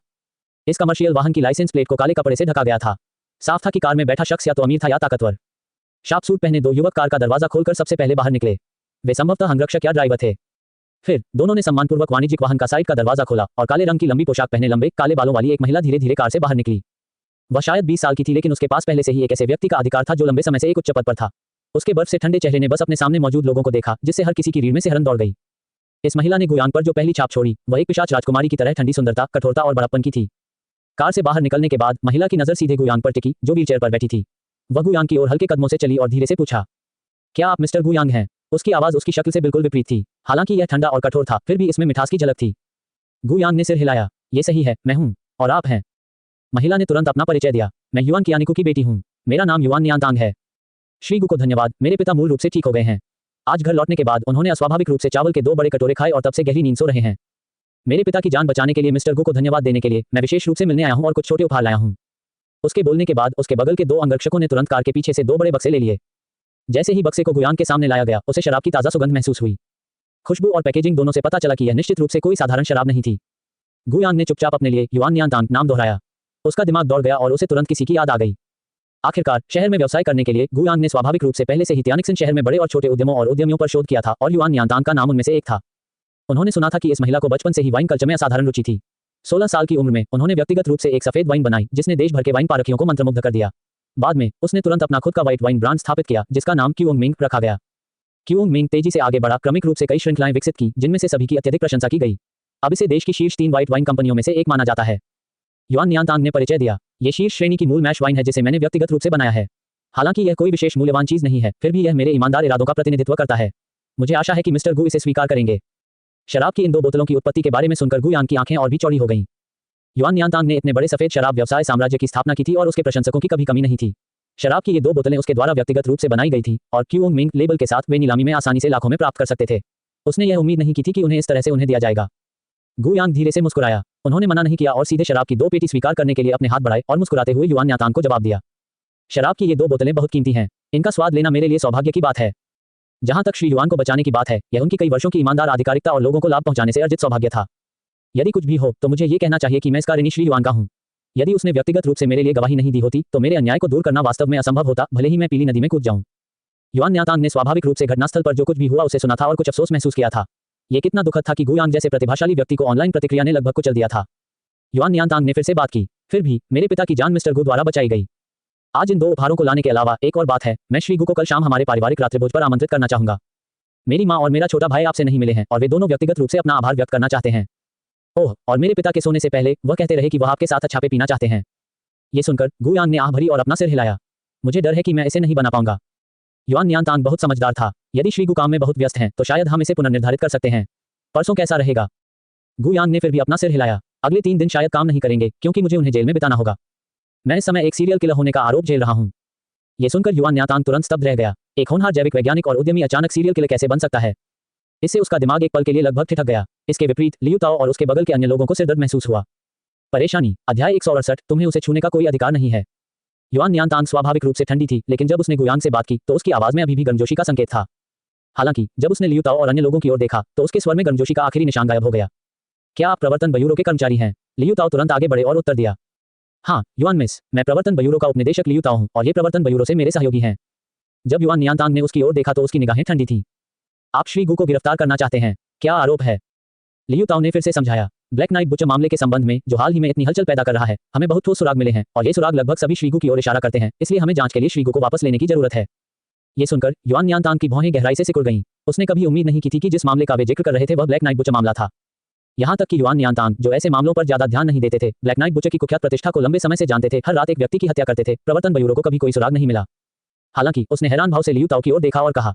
इस कमर्शियल वाहन की लाइसेंस प्लेट को काले कपड़े से ढका गया था। साफ था कि कार में बैठा शख्स या तो अमीर था या ताकतवर। शार्प सूट पहने 2 युवक कार का दरवाजा खोलकर सबसे पहले बाहर निकले। वे संभवतः अंगरक्षक या ड्राइवर थे। फिर दोनों ने सम्मानपूर्वक वाणिज्यिक वाहन का साइड का दरवाजा खोला और काले रंग की लंबी पोशाक पहने लंबे काले बालों वाली एक महिला धीरे धीरे कार से बाहर निकली। वह शायद 20 साल की थी, लेकिन उसके पास पहले से ही एक ऐसे व्यक्ति का अधिकार था जो लंबे समय से एक उच्च पद पर था। उसके बर्फ से ठंडे चेहरे ने बस अपने सामने मौजूद लोगों को देखा, जिससे हर किसी की रीढ़ में सिहरन दौड़ गई। इस महिला ने गुयांग पर जो पहली छाप छोड़ी वह एक पिशाच राजकुमारी की तरह ठंडी सुंदरता, कठोरता और बड़प्पन की थी। कार से बाहर निकलने के बाद महिला की नजर सीधे गुयांग पर टिकी, जो व्हीलचेयर पर बैठी थी। वह गुयांग की ओर हल्के कदमों से चली और धीरे से पूछा, क्या आप मिस्टर गुयांग हैं? उसकी आवाज उसकी शक्ल से बिल्कुल विपरीत थी। हालांकि यह ठंडा और कठोर था, फिर भी इसमें मिठास की झलक थी। गुयांग ने सिर हिलाया, ये सही है, मैं हूं। और आप हैं? महिला ने तुरंत अपना परिचय दिया, मैं युआन कियानिकू की बेटी हूं। मेरा नाम युआन नियांतांग है। श्री गु को धन्यवाद, मेरे पिता मूल रूप से ठीक हो गए हैं। आज घर लौटने के बाद उन्होंने अस्वाभाविक रूप से चावल के 2 बड़े कटोरे खाए और तब से गहरी नींद सो रहे हैं। मेरे पिता की जान बचाने के लिए मिस्टर गु को धन्यवाद देने के लिए मैं विशेष रूप से मिलने आया हूं और कुछ छोटे उपहार लाया हूं। उसके बोलने के बाद उसके बगल के 2 अंगरक्षकों ने तुरंत कार के पीछे से 2 बड़े बक्से ले लिए। जैसे ही बक्से को गुयांग के सामने लाया गया, उसे शराब की ताजा सुगंध महसूस हुई। खुशबू और पैकेजिंग दोनों से पता चला कि यह निश्चित रूप से कोई साधारण शराब नहीं थी। गुयांग ने चुपचाप अपने लिए युआन नियांतांग नाम दोहराया। उसका दिमाग दौड़ गया और उसे तुरंत किसी की याद आ गई। आखिरकार शहर में व्यवसाय करने के लिए गुयांग ने स्वाभाविक रूप से पहले से ही तियानिक्सिन शहर में बड़े और छोटे उद्यमों और उद्यमियों पर शोध किया था और युआन नियांतांग का नाम उनमें से एक था। उन्होंने सुना था कि इस महिला को बचपन से ही वाइन कल्चर में असाधारण रुचि थी। 16 साल की उम्र में उन्होंने व्यक्तिगत रूप से एक सफेद वाइन बनाई जिसने देश भर के वाइन पारखियों को मंत्रमुग्ध कर दिया। बाद में उसने तुरंत अपना खुद का व्हाइट वाइन ब्रांड स्थापित किया जिसका नाम क्यूओंग मिंग रखा गया। क्यूओंग मिंग तेजी से आगे बढ़ा, क्रमिक रूप से कई श्रृंखलाएं विकसित की जिनमें से सभी की अत्यधिक प्रशंसा की गई। अब इसे देश की शीर्ष 3 व्हाइट वाइन कंपनियों में से एक माना जाता है। युआन नियांतांग ने परिचय दिया, ये शीर्ष श्रेणी की मूल मैश वाइन है जिसे मैंने व्यक्तिगत रूप से बनाया है। हालांकि यह कोई विशेष मूल्यवान चीज नहीं है, फिर भी यह मेरे ईमानदार इरादों का प्रतिनिधित्व करता है। मुझे आशा है कि मिस्टर गु इसे स्वीकार करेंगे। शराब की इन 2 बोतलों की उत्पत्ति के बारे में सुनकर गुयांग की आंखें और भी चौड़ी हो गईं। युआन नियांतांग ने इतने बड़े सफेद शराब व्यवसाय साम्राज्य की स्थापना की थी और उसके प्रशंसकों की कभी कमी नहीं थी। शराब की ये 2 बोतलें उसके द्वारा व्यक्तिगत रूप से बनाई गई थी और क्यूओंग मिंग लेबल के साथ वे नीलामी में आसानी से लाखों में प्राप्त कर सकते थे। उसने यह उम्मीद नहीं की थी कि उन्हें इस तरह से उन्हें दिया जाएगा। गुयांग धीरे से मुस्कुराया। उन्होंने मना नहीं किया और सीधे शराब की 2 पेटी स्वीकार करने के लिए अपने हाथ बढ़ाए और मुस्कुराते हुए युआन नियांतांग को जवाब दिया, शराब की ये 2 बोतलें बहुत कीमती हैं। इनका स्वाद लेना मेरे लिए सौभाग्य की बात है। जहां तक श्री युआन को बचाने की बात है, यह उनकी कई वर्षों की ईमानदार आधिकारिकता और लोगों को लाभ पहुंचाने से अर्जित सौभाग्य था। यदि कुछ भी हो तो मुझे ये कहना चाहिए कि मैं इसका ऋणी श्री युआन का हूं। यदि उसने व्यक्तिगत रूप से मेरे लिए गवाही नहीं दी होती तो मेरे अन्याय को दूर करना वास्तव में असंभव होता, भले ही मैं पीली नदी में कूद जाऊं। युआन नियांतांग ने स्वाभाविक रूप से घटनास्थल पर जो कुछ भी हुआ उसे सुना था और कुछ अफसोस महसूस किया था। यह कितना दुखद था कि गुयांग जैसे प्रतिभाशाली व्यक्ति को ऑनलाइन प्रतिक्रिया ने लगभग कुचल दिया था। युआन नियांतांग ने फिर से बात की, फिर भी मेरे पिता की जान मिस्टर गु द्वारा बचाई गई। आज इन 2 उपहारों को लाने के अलावा एक और बात है, मैं श्री गु को कल शाम हमारे पारिवारिक रात्रिभोज पर आमंत्रित करना चाहूंगा। मेरी माँ और मेरा छोटा भाई आपसे नहीं मिले हैं और वे दोनों व्यक्तिगत रूप से अपना आभार व्यक्त करना चाहते हैं। ओह, और मेरे पिता के सोने से पहले वह कहते रहे कि वह आपके साथ अच्छा पे पीना चाहते हैं। ये सुनकर गुयांग ने आह भरी और अपना सिर हिलाया। मुझे डर है कि मैं इसे नहीं बना पाऊंगा। युआन नियांतांग बहुत समझदार था। यदि श्री गु काम में बहुत व्यस्त हैं तो शायद हम इसे पुनर्निर्धारित कर सकते हैं। परसों कैसा रहेगा? गुयांग ने फिर भी अपना सिर हिलाया। अगले 3 दिन शायद काम नहीं करेंगे क्योंकि मुझे उन्हें जेल में बिताना होगा। मैं इस समय एक सीरियल किलर होने का आरोप झेल रहा हूँ। ये सुनकर युआन न्यातांग तुरंत स्तब्ध रह गया। एक होनहार जैविक वैज्ञानिक और उद्यमी अचानक सीरियल किलर कैसे बन सकता है? इससे उसका दिमाग एक पल के लिए लगभग ठिठक गया। इसके विपरीत लियू ताओ और उसके बगल के अन्य लोगों को सिरदर्द महसूस हुआ। परेशानी, अध्याय 168, तुम्हें उसे छूने का कोई अधिकार नहीं है। युआन न्यातांग स्वाभाविक रूप से ठंडी थी, लेकिन जब उसने गुयांग से बात की तो उसकी आवाज में अभी भी गर्मजोशी का संकेत था। हालांकि जब उसने लियू ताओ और अन्य लोगों की ओर देखा तो उसके स्वर में गर्मजोशी का आखिरी निशान गायब हो गया। क्या आप प्रवर्तन ब्यूरो के कर्मचारी हैं? लियू ताओ तुरंत आगे बढ़े और उत्तर दिया। हाँ, युआन मिस, मैं प्रवर्तन ब्यूरो का उपनिदेशक लियू ताओ हूँ और ये प्रवर्तन ब्यूरो से मेरे सहयोगी हैं। जब युआन न्यातांग ने उसकी ओर देखा तो उसकी निगाहें ठंडी थीं। आप श्री गु को गिरफ्तार करना चाहते हैं? क्या आरोप है? लियू ताओ ने फिर से समझाया। ब्लैक नाइट बुचर मामले के संबंध में जो हाल ही में इतनी हलचल पैदा कर रहा है, हमें बहुत ठोस सुराग मिले हैं और ये सुराग लगभग सभी श्री गु की ओर इशारा करते हैं, इसलिए हमें जांच के लिए श्री गु को वापस लेने की जरूरत है। ये सुनकर युआन न्यातांग की भौहें गहराई से सिकुड़ गईं। उसने कभी उम्मीद नहीं की थी कि जिस मामले का वे जिक्र कर रहे थे वह ब्लैक नाइट बुचर मामला था। यहाँ तक कि युआन न्यातांग, जो ऐसे मामलों पर ज्यादा ध्यान नहीं देते थे, ब्लैक नाइट बुचर की कुख्यात प्रतिष्ठा को लंबे समय से जानते थे, हर रात एक व्यक्ति की हत्या करते थे, प्रवर्तन ब्यूरो को कभी कोई सुराग नहीं मिला। हालांकि उसने हैरान भाव से लियू ताओ की ओर देखा और कहा,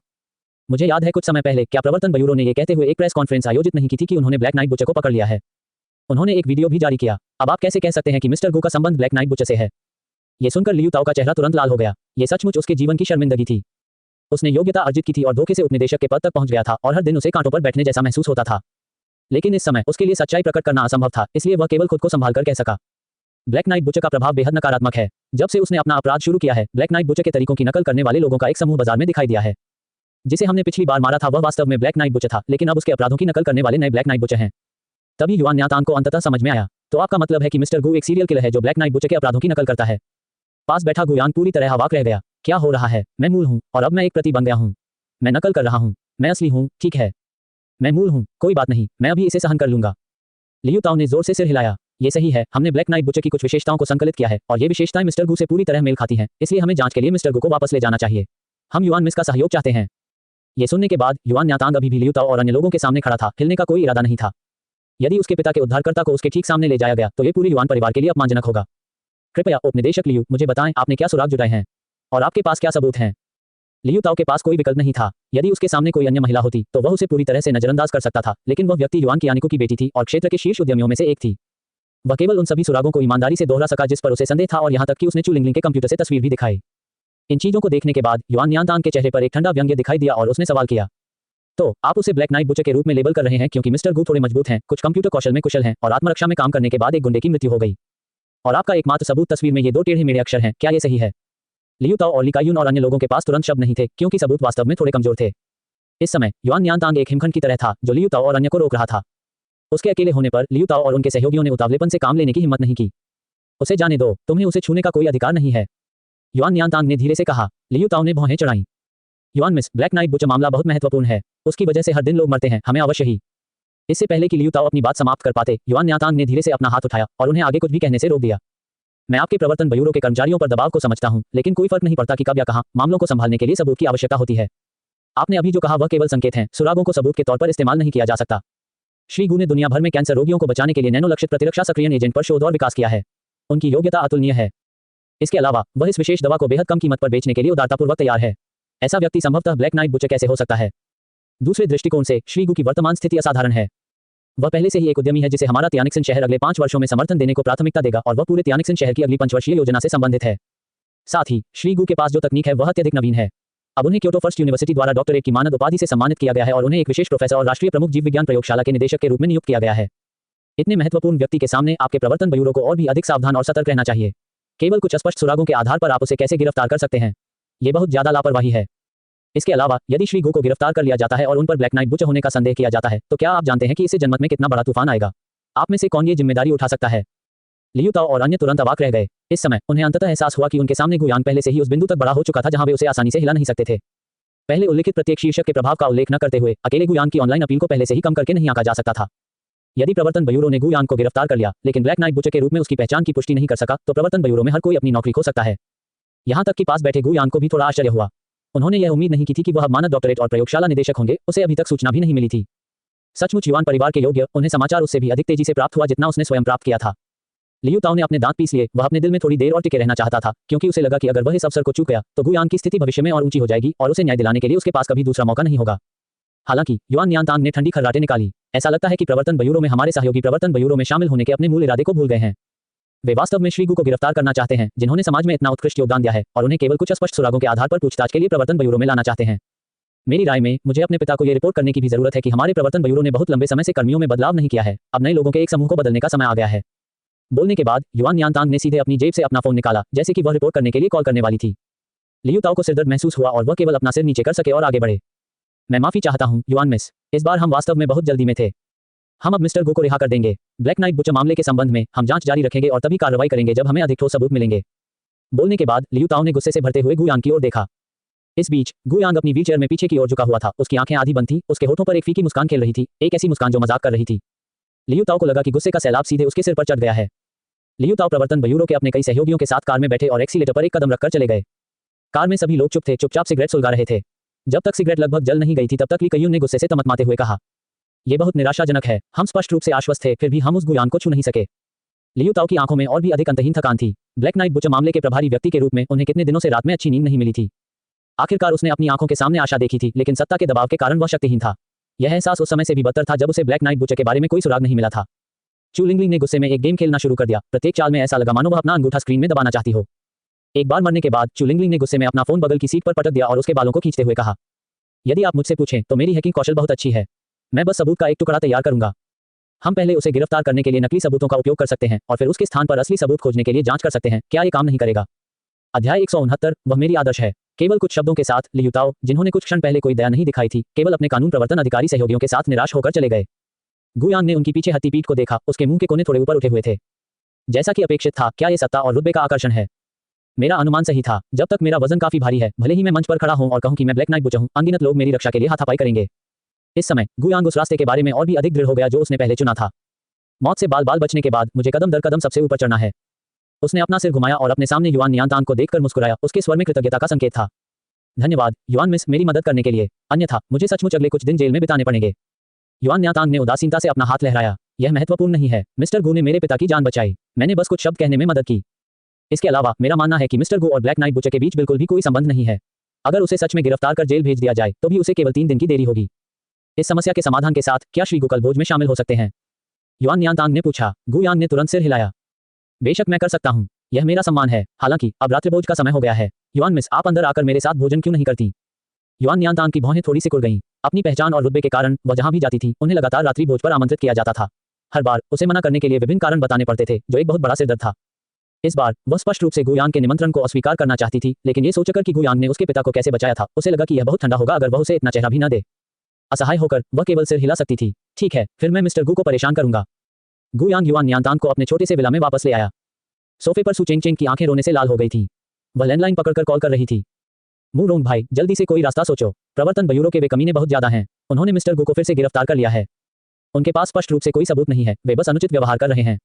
मुझे याद है कुछ समय पहले क्या प्रवर्तन ब्यूरो ने ये कहते हुए एक प्रेस कॉन्फ्रेंस आयोजित नहीं की थी कि उन्होंने ब्लैक नाइट बुचर को पकड़ लिया है। उन्होंने एक वीडियो भी जारी किया। अब आप कैसे कह सकते हैं कि मिस्टर गु का संबंध ब्लैक नाइट बुचर से है? ये सुनकर लियू ताओ का चेहरा तुरंत लाल हो गया। ये सचमुच उसके जीवन की शर्मिंदगी थी। उसने योग्यता अर्जित की थी और धोखे से उपनिदेशक के पद तक पहुंच गया था और हर दिन उसे कांटों पर बैठने जैसा महसूस होता था। लेकिन इस समय उसके लिए सच्चाई प्रकट करना असंभव था, इसलिए वह केवल खुद को संभाल कर कह सका, ब्लैक नाइट बुचर का प्रभाव बेहद नकारात्मक है। जब से उसने अपना अपराध शुरू किया है, ब्लैक नाइट बुचर के तरीकों की नकल करने वाले लोगों का एक समूह बाजार में दिखाई दिया है। जिसे हमने पिछली बार मारा था वह वास्तव में ब्लैक नाइट बुचर था, लेकिन अब उसके अपराधों की नकल करने वाले नए ब्लैक नाइट बुचर हैं। तभी युआन न्यातांग को अंततः समझ में आया। तो आपका मतलब है कि मिस्टर गु एक सीरियल किलर है जो ब्लैक नाइट बुचर के अपराधों की नकल करता है? पास बैठा गुयांग पूरी तरह अवाक रह गया। क्या हो रहा है? मैं मूल हूँ और अब मैं एक प्रति बन गया हूँ। मैं नकल कर रहा हूँ। मैं असली हूँ, ठीक है। मैं मूल हूँ, कोई बात नहीं, मैं अभी इसे सहन कर लूंगा। लियू ताओ ने जोर से सिर हिलाया। ये सही है, हमने ब्लैक नाइट बुचर की कुछ विशेषताओं को संकलित किया है और ये विशेषताएं मिस्टर गु से पूरी तरह मेल खाती हैं, इसलिए हमें जांच के लिए मिस्टर गु को वापस ले जाना चाहिए। हम युआन मिस का सहयोग चाहते हैं। ये सुनने के बाद युआन न्यातांग अभी भी लियू ताओ और अन्य लोगों के सामने खड़ा था, हिलने का कोई इरादा नहीं था। यदि उसके पिता के उद्धारकर्ता को उसके ठीक सामने ले जाया गया तो ये पूरे युआन परिवार के लिए अपमानजनक होगा। कृपया उपनिदेशक लियू, मुझे बताएं आपने क्या सुराग जुटाए हैं और आपके पास क्या सबूत हैं? लियू ताओ के पास कोई विकल्प नहीं था। यदि उसके सामने कोई अन्य महिला होती तो वह उसे पूरी तरह से नजरअंदाज कर सकता था, लेकिन वह व्यक्ति युआन कियानिको की बेटी थी और क्षेत्र के शीर्ष उद्यमियों में से एक थी। वह केवल उन सभी सुरागों को ईमानदारी से दोहरा सका जिस पर उसे संदेह था और यहाँ तक कि उसने चू लिंगलिंग के कंप्यूटर से तस्वीर भी दिखाई। इन चीजों को देखने के बाद युआन न्यातांग के चेहरे पर एक ठंडा व्यंग्य दिखाई दिया और उसने सवाल किया, तो आप उसे ब्लैक नाइट बुचर के रूप में लेबल कर रहे हैं क्योंकि मिस्टर गु थोड़े मजबूत हैं, कुछ कंप्यूटर कौशल में कुशल हैं और आत्मरक्षा में काम करने के बाद एक गुंडे की मृत्यु हो गई। और आपका एकमात्र सबूत तस्वीर में ये 2 टेढ़े मेढ़े अक्षर हैं, क्या ये सही है? लियू ताओ और ली कायून और अन्य लोगों के पास तुरंत शब्द नहीं थे क्योंकि सबूत वास्तव में थोड़े कमजोर थे। इस समय युआन न्यातांग एक हिमखंड की तरह था जो लियू ताओ और अन्य को रोक रहा था। उसके अकेले होने पर लियू ताओ और उनके सहयोगियों ने उतावलेपन से काम लेने की हिम्मत नहीं की। उसे जाने दो, तुम्हें उसे छूने का कोई अधिकार नहीं है, युआन न्यातांग ने धीरे से कहा। लियू ताओ ने भौहें चढ़ाईं। Yuan miss, black night butcher मामला बहुत महत्वपूर्ण है। उसकी वजह से हर दिन लोग मरते हैं, हमें अवश्य ही। इससे पहले कि लियू ताओ अपनी बात समाप्त कर पाते, युआन न्यातांग ने धीरे से अपना हाथ उठाया और उन्हें आगे कुछ भी कहने से रोक दिया। मैं आपके प्रवर्तन ब्यूरो के कर्मचारियों पर दबाव को समझता हूं, लेकिन कोई फर्क नहीं पड़ता कि कब या कहां, मामलों को संभालने के लिए सबूत की आवश्यकता होती है। आपने अभी जो कहा वह केवल संकेत हैं, सुरागों को सबूत के तौर पर इस्तेमाल नहीं किया जा सकता। श्री गु ने दुनिया भर में कैंसर रोगियों को बचाने के लिए नैनो लक्षित प्रतिरक्षा सक्रियण एजेंट पर शोध और विकास किया है। उनकी योग्यता अतुलनीय है। इसके अलावा वह इस विशेष दवा को बेहद कम कीमत पर बेचने के लिए उदारतापूर्वक तैयार है। ऐसा व्यक्ति संभवतः ब्लैक नाइट बुचर कैसे हो सकता है? दूसरे दृष्टिकोण से श्री गु की वर्तमान स्थिति असाधारण है। वह पहले से ही एक उद्यमी है जिसे हमारा त्यानिक्सिन शहर अगले 5 वर्षों में समर्थन देने को प्राथमिकता देगा और वह पूरे त्यानिक्सिन शहर की अगली 5 वर्षीय योजना से संबंधित है। साथ ही श्री गु के पास जो तकनीक है वह अत्यधिक नवीन है। अब उन्हें क्योटो फर्स्ट यूनिवर्सिटी द्वारा डॉक्टरेट की मानद उपाधि से सम्मानित किया गया है और उन्हें एक विशेष प्रोफेसर और राष्ट्रीय प्रमुख जीव विज्ञान प्रयोगशाला के निदेशक के रूप में नियुक्त किया गया है। इतने महत्वपूर्ण व्यक्ति के सामने आपके प्रवर्तन ब्यूरो को और भी अधिक सावधान और सतर्क रहना चाहिए। केवल कुछ अस्पष्ट सुरागों के आधार पर आप उसे कैसे गिरफ्तार कर सकते हैं? ये बहुत ज्यादा लापरवाही है। इसके अलावा यदि श्री गु को गिरफ्तार कर लिया जाता है और उन पर ब्लैक नाइट बुचर होने का संदेह किया जाता है तो क्या आप जानते हैं कि इससे जनमत में कितना बड़ा तूफान आएगा? आप में से कौन ये जिम्मेदारी उठा सकता है? लियू ताओ और अन्य तुरंत अवाक रह गए। इस समय उन्हें अंततः एहसास हुआ कि उनके सामने गुयांग पहले से ही उस बिंदु तक बड़ा हो चुका था जहां वे उसे आसानी से हिला नहीं सकते थे। पहले उल्लिखित प्रत्येक शीर्षक के प्रभाव का उल्लेख न करते हुए अकेले गुयांग की ऑनलाइन अपील को पहले से ही कम करके नहीं आंका जा सकता था। यदि प्रवर्तन ब्यूरो ने गुयांग को गिरफ्तार कर लिया लेकिन ब्लैक नाइट बुचर के रूप में उसकी पहचान की पुष्टि नहीं कर सका तो प्रवर्तन ब्यूरो में हर कोई अपनी नौकरी खो सकता है। यहाँ तक कि पास बैठे गुयांग को भी थोड़ा आश्चर्य हुआ। उन्होंने यह उम्मीद नहीं की थी कि वह मानद डॉक्टरेट और प्रयोगशाला निदेशक होंगे, उसे अभी तक सूचना भी नहीं मिली थी। सचमुच युआन परिवार के योग्य, उन्हें समाचार उससे भी अधिक तेजी से प्राप्त हुआ जितना उसने स्वयं प्राप्त किया था। लियू ताओ ने अपने दांत पीस लिए। वह अपने दिल में थोड़ी देर और टिके रहना चाहता था क्योंकि उसे लगा कि अगर वह इस अवसर को चूक गया तो गुयांग की स्थिति भविष्य में और ऊंची हो जाएगी और उसे न्याय दिलाने के लिए उसके पास कभी दूसरा मौका नहीं होगा। हालांकि युआन नियांतांग ने ठंडी खर्राटे निकाली। ऐसा लगता है कि प्रवर्तन ब्यूरो में हमारे सहयोगी प्रवर्तन ब्यूरो में शामिल होने के अपने मूल इरादे को भूल गए हैं। वे वास्तव में श्री गु को गिरफ्तार करना चाहते हैं, जिन्होंने समाज में इतना उत्कृष्ट योगदान दिया है, और उन्हें केवल कुछ स्पष्ट सुरागों के आधार पर पूछताछ के लिए प्रवर्तन ब्यूरो में लाना चाहते हैं। मेरी राय में मुझे अपने पिता को यह रिपोर्ट करने की भी जरूरत है कि हमारे प्रवर्तन ब्यूरो ने बहुत लंबे समय से कर्मियों में बदलाव नहीं किया है। अब नए लोगों के एक समूह को बदलने का समय आ गया है। बोलने के बाद युआन नियांतांग ने सीधे अपनी जेब से अपना फोन निकाला, जैसे कि वह रिपोर्ट करने के लिए कॉल करने वाली थी। लियू ताओ को सिरदर्द महसूस हुआ और वह केवल अपना सिर नीचे कर सके और आगे बढ़े। मैं माफी चाहता हूं, युआन मिस। इस बार हम वास्तव में बहुत जल्दी में थे। हम अब मिस्टर गो को रिहा कर देंगे। ब्लैक नाइट बुचर मामले के संबंध में हम जांच जारी रखेंगे और तभी कार्रवाई करेंगे जब हमें अधिक ठोस सबूत मिलेंगे। बोलने के बाद लियू ताओ ने गुस्से से भरते हुए गु यांग की ओर देखा। इस बीच गु यांग अपनी व्हीलचेयर में पीछे की ओर झुका हुआ था। उसकी आंखें आधी बंद थी, उसके होठों पर एक फीकी मुस्कान खेल रही थी, एक ऐसी मुस्कान जो मजाक कर रही थी। लियू ताओ को लगा कि गुस्से का सैलाब सीधे उसके सिर पर चढ़ गया है। लियू ताओ प्रवर्तन ब्यूरो के अपने कई सहयोगियों के साथ कार में बैठे और एक्सीलेटर पर एक कदम रखकर चले गए। कार में सभी लोग चुप थे, चुपचाप सिगरेट सुलगा रहे थे। जब तक सिगरेट लगभग जल नहीं गई थी तब तक ली कईयून ने गुस्से से तमतमाते हुए कहा, यह बहुत निराशाजनक है। हम स्पष्ट रूप से आश्वस्त थे, फिर भी हम उस गु यांग को छू नहीं सके। लियू ताओ की आंखों में और भी अधिक अंतहीन थकान थी। ब्लैक नाइट बुचर मामले के प्रभारी व्यक्ति के रूप में उन्हें कितने दिनों से रात में अच्छी नींद नहीं मिली थी। आखिरकार उसने अपनी आंखों के सामने आशा देखी थी, लेकिन सत्ता के दबाव के कारण वह शक्तिहीन था। यह एहसास उस समय से भी बदतर था जब उसे ब्लैक नाइट बुचर के बारे में कोई सुराग नहीं मिला था। चू लिंगलिंग ने गुस्से में एक गेम खेलना शुरू कर दिया। प्रत्येक चाल में ऐसा लगा मानो वह अपना अंगूठा स्क्रीन में दबाना चाहती हो। एक बार मरने के बाद चू लिंगलिंग ने गुस्से में अपना फोन बगल की सीट पर पटक दिया और उसके बालों को खींचते हुए कहा, यदि आप मुझसे पूछें तो मेरी हैकिंग कौशल बहुत अच्छी है। मैं बस सबूत का एक टुकड़ा तैयार करूंगा। हम पहले उसे गिरफ्तार करने के लिए नकली सबूतों का उपयोग कर सकते हैं और फिर उसके स्थान पर असली सबूत खोजने के लिए जांच कर सकते हैं। क्या ये काम नहीं करेगा? अध्याय 169, वह मेरी आदर्श है। केवल कुछ शब्दों के साथ लियू ताओ, जिन्होंने कुछ क्षण पहले कोई दया नहीं दिखाई थी, केवल अपने कानून प्रवर्तन अधिकारी सहयोगियों के साथ निराश होकर चले गए। गु यांग ने उनकी पीछे हत्ती पीठ को देखा। उसके मुंह के कोने थोड़े ऊपर उठे हुए थे। जैसा कि अपेक्षित था, क्या यह सत्ता और रुतबे का आकर्षण है? मेरा अनुमान सही था। जब तक मेरा वजन काफी भारी है, भले ही मैं मंच पर खड़ा हूं और कहूं कि मैं ब्लैक नाइट बुचर हूं, अनगिनत लोग मेरी रक्षा के लिए हाथापाई करेंगे। इस समय गु यांग उस रास्ते के बारे में और भी अधिक दृढ़ हो गया जो उसने पहले चुना था। मौत से बाल बाल बचने के बाद मुझे कदम दर कदम सबसे ऊपर चढ़ना है। उसने अपना सिर घुमाया और अपने सामने युआन नियांतांग को देखकर मुस्कुराया। उसके स्वर में कृतज्ञता का संकेत था। धन्यवाद युआन मिस, मेरी मदद करने के लिए। अन्यथा मुझे सचमुच अगले कुछ दिन जेल में बिताने पड़ेंगे। युआन नियांतांग ने उदासीनता से अपना हाथ लहराया। यह महत्वपूर्ण नहीं है। मिस्टर गु ने मेरे पिता की जान बचाई। मैंने बस कुछ शब्द कहने में मदद की। इसके अलावा मेरा मानना है कि मिस्टर गु और ब्लैक नाइट बुचर के बीच बिल्कुल भी कोई संबंध नहीं है। अगर उसे सच में गिरफ्तार कर जेल भेज दिया जाए तो भी उसे केवल 3 दिन की देरी होगी। इस समस्या के समाधान के साथ क्या श्री गु कल भोज में शामिल हो सकते हैं? युआन नियांतांग ने पूछा। गु यांग ने तुरंत सिर हिलाया। बेशक मैं कर सकता हूँ। यह मेरा सम्मान है। हालांकि अब रात्रिभोज का समय हो गया है। युआन मिस, आप अंदर आकर मेरे साथ भोजन क्यों नहीं करती? युआन नियांतांग की भौहें थोड़ी सिकुड़ गईं। अपनी पहचान और रुतबे के कारण वह जहां भी जाती थी उन्हें लगातार रात्रि भोज पर आमंत्रित किया जाता था। हर बार उसे मना करने के लिए विभिन्न कारण बताने पड़ते थे, जो एक बहुत बड़ा सिरदर्द था। इस बार वह स्पष्ट रूप से गु यांग के निमंत्रण को अस्वीकार करना चाहती थी, लेकिन ये सोचकर कि गु यांग ने उसके पिता को कैसे बचाया था, उसे लगा कि यह बहुत ठंडा होगा अगर वह उसे इतना चेहरा भी न दे। असहाय होकर वह केवल सिर हिला सकती थी। ठीक है, फिर मैं मिस्टर गु को परेशान करूंगा। गु यांग युआन नियांतांग को अपने छोटे से विला में वापस ले आया। सोफे पर सु चेंग चेंग की आंखें रोने से लाल हो गई थीं। वह लैंडलाइन पकड़कर कॉल कर रही थी। मू रोंग भाई, जल्दी से कोई रास्ता सोचो। प्रवर्तन ब्यूरो के वे कमीने बहुत ज्यादा हैं। उन्होंने मिस्टर गु को फिर से गिरफ्तार कर लिया है। उनके पास स्पष्ट रूप से कोई सबूत नहीं है। वे बस अनुचित व्यवहार कर रहे हैं।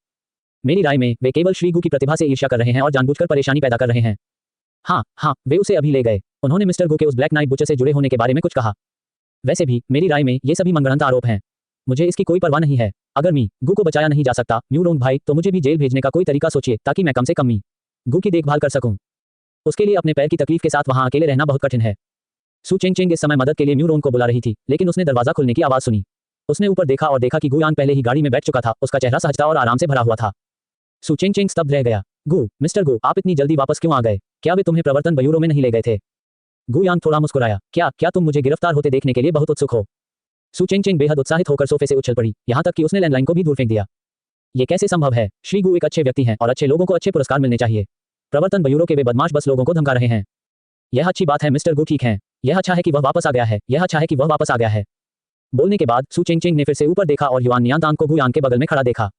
मेरी राय में वे केवल श्री गु की प्रतिभा से ईर्ष्या कर रहे हैं और जानबूझकर परेशानी पैदा कर रहे हैं। हाँ, वे उसे अभी ले गए। उन्होंने मिस्टर गु के उस ब्लैक नाइट बुचर से जुड़े होने के बारे में कुछ कहा। वैसे भी मेरी राय में ये सभी मनगढ़ंत आरोप हैं। मुझे इसकी कोई परवाह नहीं है। अगर मी गु को बचाया नहीं जा सकता म्यू रोंग भाई, तो मुझे भी जेल भेजने का कोई तरीका सोचिए ताकि मैं कम से कम मी गु की देखभाल कर सकूं। उसके लिए अपने पैर की तकलीफ के साथ वहां अकेले रहना बहुत कठिन है। सु चेंग चेंग इस समय मदद के लिए म्यू रोंग को बुला रही थी, लेकिन उसने दरवाजा खुलने की आवाज सुनी। उसने ऊपर देखा और देखा कि गु यांग पहले ही गाड़ी में बैठ चुका था। उसका चेहरा सहजता और आराम से भरा हुआ था। सु चेंग चेंग स्तब्ध रह गया। गु, मिस्टर गु, आप इतनी जल्दी वापस क्यों आ गए? क्या वे तुम्हें प्रवर्तन ब्यूरो में नहीं ले गए थे? गु यांग थोड़ा मुस्कुराया। क्या तुम मुझे गिरफ्तार होते देखने के लिए बहुत उत्सुक हो? सु चेंग चेंग बेहद उत्साहित होकर सोफे से उछल पड़ी, यहाँ तक कि उसने लैंडलाइन को भी दूर फेंक दिया। ये कैसे संभव है? श्री गु एक अच्छे व्यक्ति हैं और अच्छे लोगों को अच्छे पुरस्कार मिलने चाहिए। प्रवर्तन ब्यूरो के वे बदमाश बस लोगों को धमका रहे हैं। यह अच्छी बात है मिस्टर गु, ठीक है। यह अच्छा है कि वह वापस आ गया है। यह अच्छा है कि वह वापस आ गया है। बोलने के बाद सु चेंग चेंग ने फिर से ऊपर देखा और युआन नियांतांग को गु यांग के बगल में खड़ा देखा।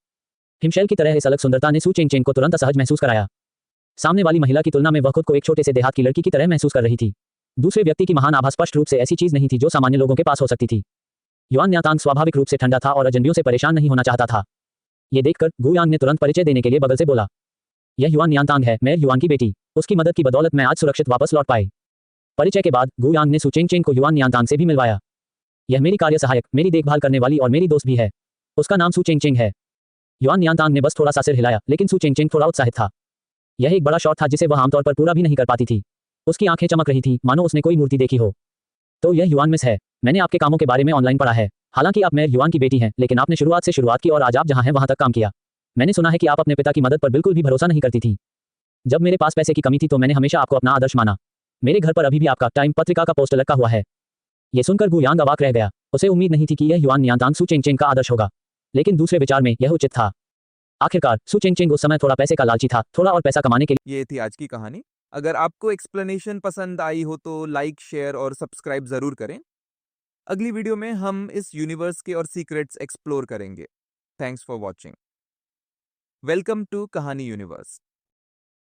हिमशैल की तरह इस अलग सुंदरता ने सु चेंग चेंग को तुरंत असहज महसूस कराया। सामने वाली महिला की तुलना में वह खुद को एक छोटे से देहात की लड़की की तरह महसूस कर रही थी। दूसरे व्यक्ति की महान आभा स्पष्ट रूप से ऐसी चीज नहीं थी जो सामान्य लोगों के पास हो सकती थी। युआन नियांतांग स्वाभाविक रूप से ठंडा था और अजनबियों से परेशान नहीं होना चाहता था। ये देखकर गु यांग ने तुरंत परिचय देने के लिए बगल से बोला, यह युआन नियांतांग है, मेयर युआन की बेटी। उसकी मदद की बदौलत मैं आज सुरक्षित वापस लौट पाई। परिचय के बाद गु यांग ने सु चेंग चेंग को युआन नियांतांग से भी मिलवाया। यह मेरी कार्य सहायक, मेरी देखभाल करने वाली और मेरी दोस्त भी है। उसका नाम सु चेंग चेंग है। युआन नियांतांग ने बस थोड़ा सा सिर हिलाया, लेकिन सु चेंग चेंग थोड़ा उत्साहित था। यह एक बड़ा शॉट था जिसे वह आमतौर पर पूरा भी नहीं कर पाती थी। उसकी आंखें चमक रही थी, मानो उसने कोई मूर्ति देखी हो। तो यह युआन मिस है। मैंने आपके कामों के बारे में ऑनलाइन पढ़ा है। हालांकि आप मेयर युआन की बेटी हैं, लेकिन आपने शुरुआत से शुरुआत की और आज आप जहां हैं वहां तक काम किया। मैंने सुना है कि आप अपने पिता की मदद पर बिल्कुल भी भरोसा नहीं करती थी। जब मेरे पास पैसे की कमी थी तो मैंने हमेशा आपको अपना आदर्श माना। मेरे घर पर अभी भी आपका टाइम पत्रिका का पोस्टर लटका हुआ है। ये सुनकर गु यांग अवाक रह गया। उसे उम्मीद नहीं थी कि यह युआन नियांतांग सु चेंगचेंग का आदर्श होगा, लेकिन दूसरे विचार में यह उचित था। आखिरकार सु चेंगचेंग उस समय थोड़ा पैसे का लालची था, थोड़ा और पैसा कमाने के लिए। ये थी आज की कहानी। अगर आपको एक्सप्लेनेशन पसंद आई हो तो लाइक, शेयर और सब्सक्राइब जरूर करें। अगली वीडियो में हम इस यूनिवर्स के और सीक्रेट्स एक्सप्लोर करेंगे। Thanks for watching. Welcome to Kahani universe.